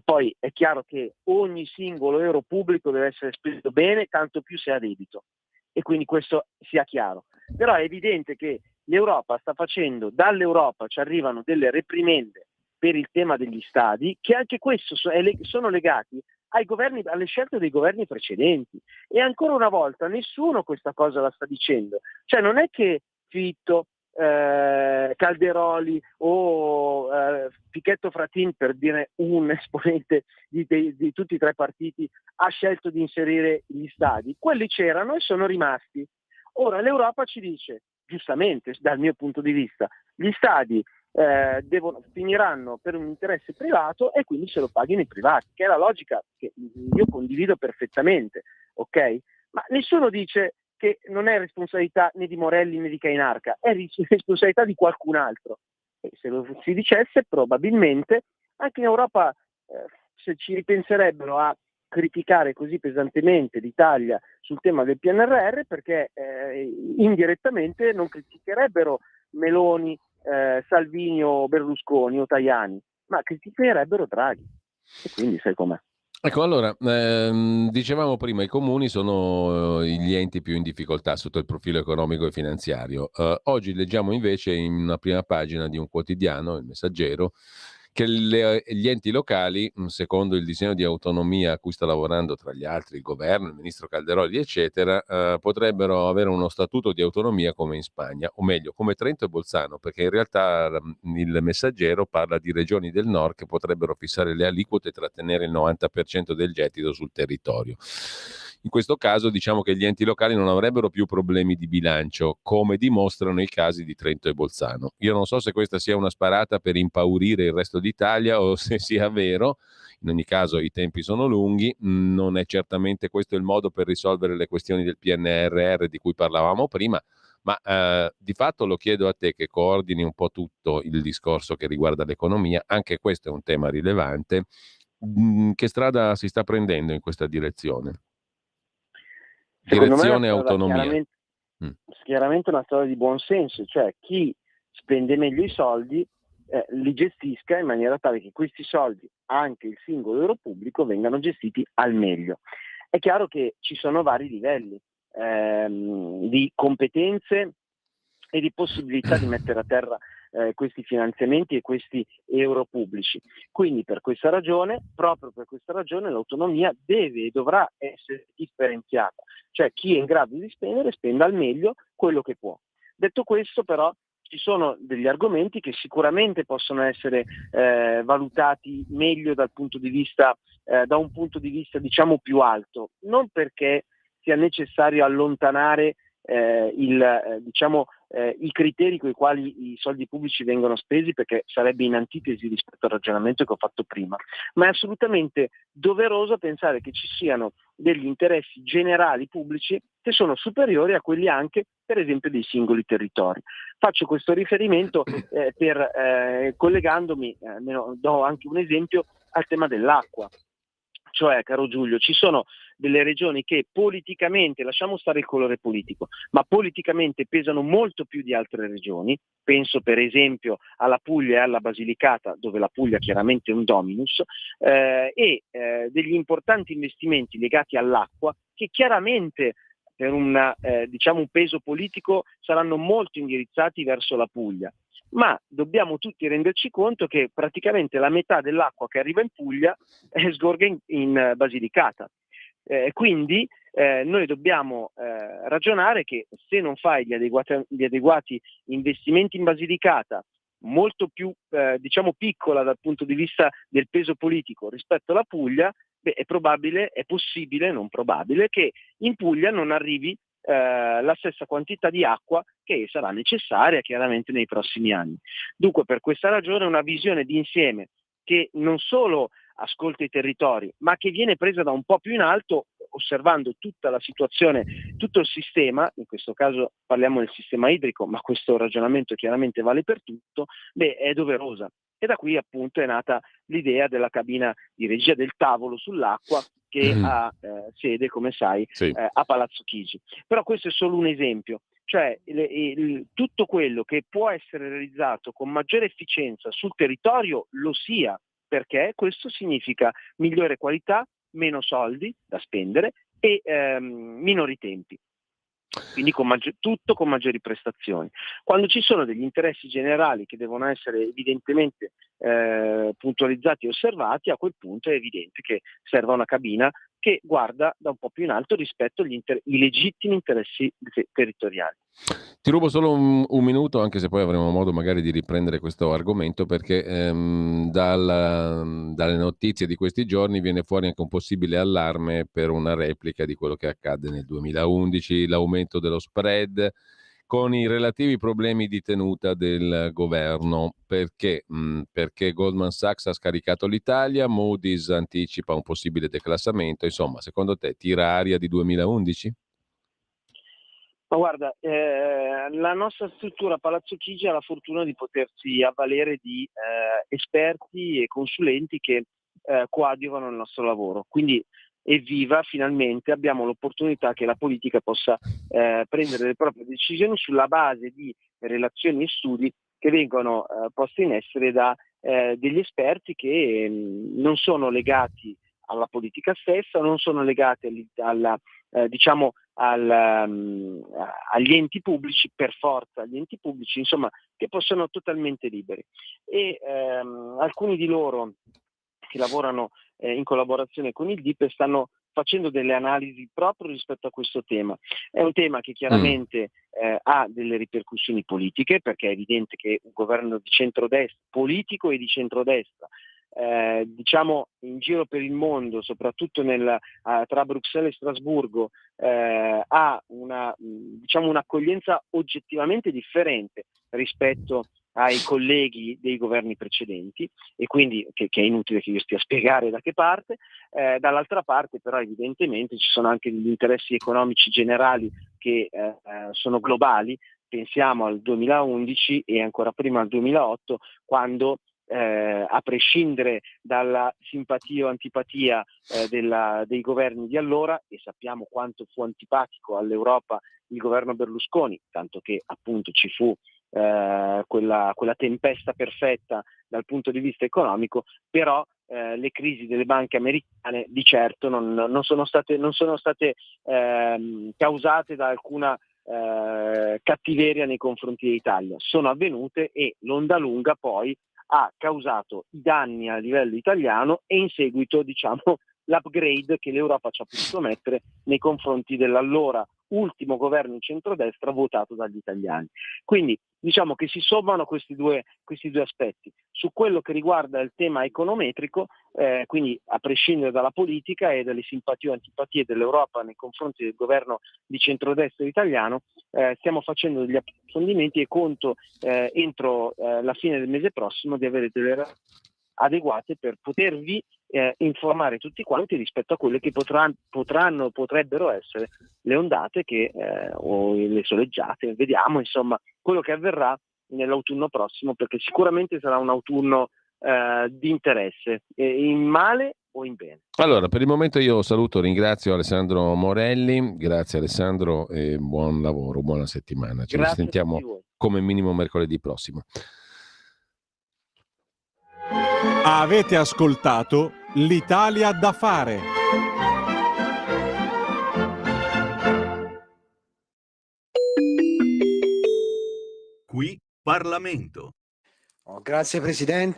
Poi è chiaro che ogni singolo euro pubblico deve essere speso bene, tanto più se ha debito, e quindi questo sia chiaro. Però è evidente che l'Europa sta facendo, dall'Europa ci arrivano delle reprimende per il tema degli stadi, che anche questo sono legati ai governi, alle scelte dei governi precedenti. E ancora una volta nessuno questa cosa la sta dicendo. Cioè non è che Fitto, Calderoli o Pichetto Fratin, per dire un esponente di tutti i 3 partiti, ha scelto di inserire gli stadi. Quelli c'erano e sono rimasti. Ora l'Europa ci dice, giustamente dal mio punto di vista, gli stadi finiranno per un interesse privato e quindi se lo paghino i privati, che è la logica che io condivido perfettamente, ok? Ma nessuno dice che non è responsabilità né di Morelli né di Cainarca, è responsabilità di qualcun altro. E se lo si dicesse, probabilmente anche in Europa, se ci ripenserebbero a criticare così pesantemente l'Italia sul tema del PNRR, perché indirettamente non criticherebbero Meloni, Salvini o Berlusconi o Tajani, ma criticherebbero Draghi. E quindi sai com'è. Ecco, allora, dicevamo prima, i comuni sono gli enti più in difficoltà sotto il profilo economico e finanziario. Oggi leggiamo invece in una prima pagina di un quotidiano, Il Messaggero, che gli enti locali, secondo il disegno di autonomia a cui sta lavorando tra gli altri il governo, il ministro Calderoli, eccetera, potrebbero avere uno statuto di autonomia come in Spagna, o meglio, come Trento e Bolzano, perché in realtà il Messaggero parla di regioni del nord che potrebbero fissare le aliquote e trattenere il 90% del gettito sul territorio. In questo caso diciamo che gli enti locali non avrebbero più problemi di bilancio, come dimostrano i casi di Trento e Bolzano. Io non so se questa sia una sparata per impaurire il resto d'Italia o se sia vero. In ogni caso i tempi sono lunghi, non è certamente questo il modo per risolvere le questioni del PNRR di cui parlavamo prima, ma di fatto lo chiedo a te che coordini un po' tutto il discorso che riguarda l'economia, anche questo è un tema rilevante. Che strada si sta prendendo in questa direzione? Direzione autonomia. Chiaramente una storia di buon senso, cioè chi spende meglio i soldi li gestisca in maniera tale che questi soldi, anche il singolo euro pubblico, vengano gestiti al meglio. È chiaro che ci sono vari livelli di competenze e di possibilità di mettere a terra questi finanziamenti e questi euro pubblici. Quindi proprio per questa ragione, l'autonomia deve e dovrà essere differenziata, cioè chi è in grado di spendere spenda al meglio quello che può. Detto questo, però, ci sono degli argomenti che sicuramente possono essere valutati meglio da un punto di vista diciamo più alto, non perché sia necessario allontanare i criteri con i quali i soldi pubblici vengono spesi, perché sarebbe in antitesi rispetto al ragionamento che ho fatto prima, ma è assolutamente doveroso pensare che ci siano degli interessi generali pubblici che sono superiori a quelli anche, per esempio, dei singoli territori. Faccio questo riferimento collegandomi, do anche un esempio, al tema dell'acqua. Cioè, caro Giulio, ci sono delle regioni che politicamente, lasciamo stare il colore politico, ma politicamente pesano molto più di altre regioni. Penso per esempio alla Puglia e alla Basilicata, dove la Puglia chiaramente è un dominus, degli importanti investimenti legati all'acqua che chiaramente per un peso politico saranno molto indirizzati verso la Puglia. Ma dobbiamo tutti renderci conto che praticamente la metà dell'acqua che arriva in Puglia sgorga in Basilicata. Quindi noi dobbiamo ragionare che se non fai gli adeguati investimenti in Basilicata, molto più piccola dal punto di vista del peso politico rispetto alla Puglia, è possibile, non probabile, che in Puglia non arrivi la stessa quantità di acqua che sarà necessaria chiaramente nei prossimi anni. Dunque, per questa ragione, una visione d'insieme che non solo ascolta i territori, ma che viene presa da un po' più in alto, osservando tutta la situazione, tutto il sistema, in questo caso parliamo del sistema idrico, ma questo ragionamento chiaramente vale per tutto, è doverosa. E da qui appunto è nata l'idea della cabina di regia, del tavolo sull'acqua, che ha sede, come sai, a Palazzo Chigi. Però questo è solo un esempio, cioè tutto quello che può essere realizzato con maggiore efficienza sul territorio lo sia, perché questo significa migliore qualità, meno soldi da spendere e minori tempi. Quindi tutto con maggiori prestazioni. Quando ci sono degli interessi generali che devono essere evidentemente puntualizzati e osservati, a quel punto è evidente che serva una cabina che guarda da un po' più in alto rispetto ai legittimi interessi territoriali. Ti rubo solo un minuto, anche se poi avremo modo magari di riprendere questo argomento, perché dalle notizie di questi giorni viene fuori anche un possibile allarme per una replica di quello che accadde nel 2011, l'aumento dello spread con i relativi problemi di tenuta del governo. Perché? Perché Goldman Sachs ha scaricato l'Italia, Moody's anticipa un possibile declassamento, insomma, secondo te tira aria di 2011? Ma guarda, la nostra struttura Palazzo Chigi ha la fortuna di potersi avvalere di esperti e consulenti che coadiuvano il nostro lavoro. Quindi evviva, finalmente abbiamo l'opportunità che la politica possa prendere le proprie decisioni sulla base di relazioni e studi che vengono posti in essere da degli esperti che non sono legati alla politica stessa, non sono legati agli enti pubblici, per forza agli enti pubblici, insomma, che possono totalmente liberi. E alcuni di loro che lavorano in collaborazione con il DIPE stanno facendo delle analisi proprio rispetto a questo tema. È un tema che chiaramente ha delle ripercussioni politiche, perché è evidente che un governo di centrodestra, politico e di centrodestra, in giro per il mondo, soprattutto tra Bruxelles e Strasburgo, ha un'accoglienza oggettivamente differente rispetto ai colleghi dei governi precedenti, e quindi che è inutile che io stia a spiegare da che parte. Dall'altra parte però evidentemente ci sono anche degli interessi economici generali che sono globali. Pensiamo al 2011 e ancora prima al 2008, quando a prescindere dalla simpatia o antipatia dei governi di allora, e sappiamo quanto fu antipatico all'Europa il governo Berlusconi, tanto che appunto ci fu quella tempesta perfetta dal punto di vista economico, però le crisi delle banche americane di certo non sono state causate da alcuna cattiveria nei confronti dell'Italia. Sono avvenute e l'onda lunga poi ha causato i danni a livello italiano e in seguito, diciamo, l'upgrade che l'Europa ci ha potuto mettere nei confronti dell'allora ultimo governo in centrodestra votato dagli italiani. Quindi diciamo che si sommano questi due aspetti. Su quello che riguarda il tema econometrico, quindi a prescindere dalla politica e dalle simpatie o antipatie dell'Europa nei confronti del governo di centrodestra italiano, stiamo facendo degli approfondimenti e conto entro la fine del mese prossimo di avere delle adeguate per potervi informare tutti quanti rispetto a quelle che potrebbero essere le ondate o le soleggiate. Vediamo insomma quello che avverrà nell'autunno prossimo, perché sicuramente sarà un autunno di interesse, in male o in bene. Allora, per il momento io saluto, ringrazio Alessandro Morelli, grazie Alessandro e buon lavoro, buona settimana. Ci risentiamo come minimo mercoledì prossimo. Avete ascoltato l'Italia da fare. Qui Parlamento. Grazie Presidente.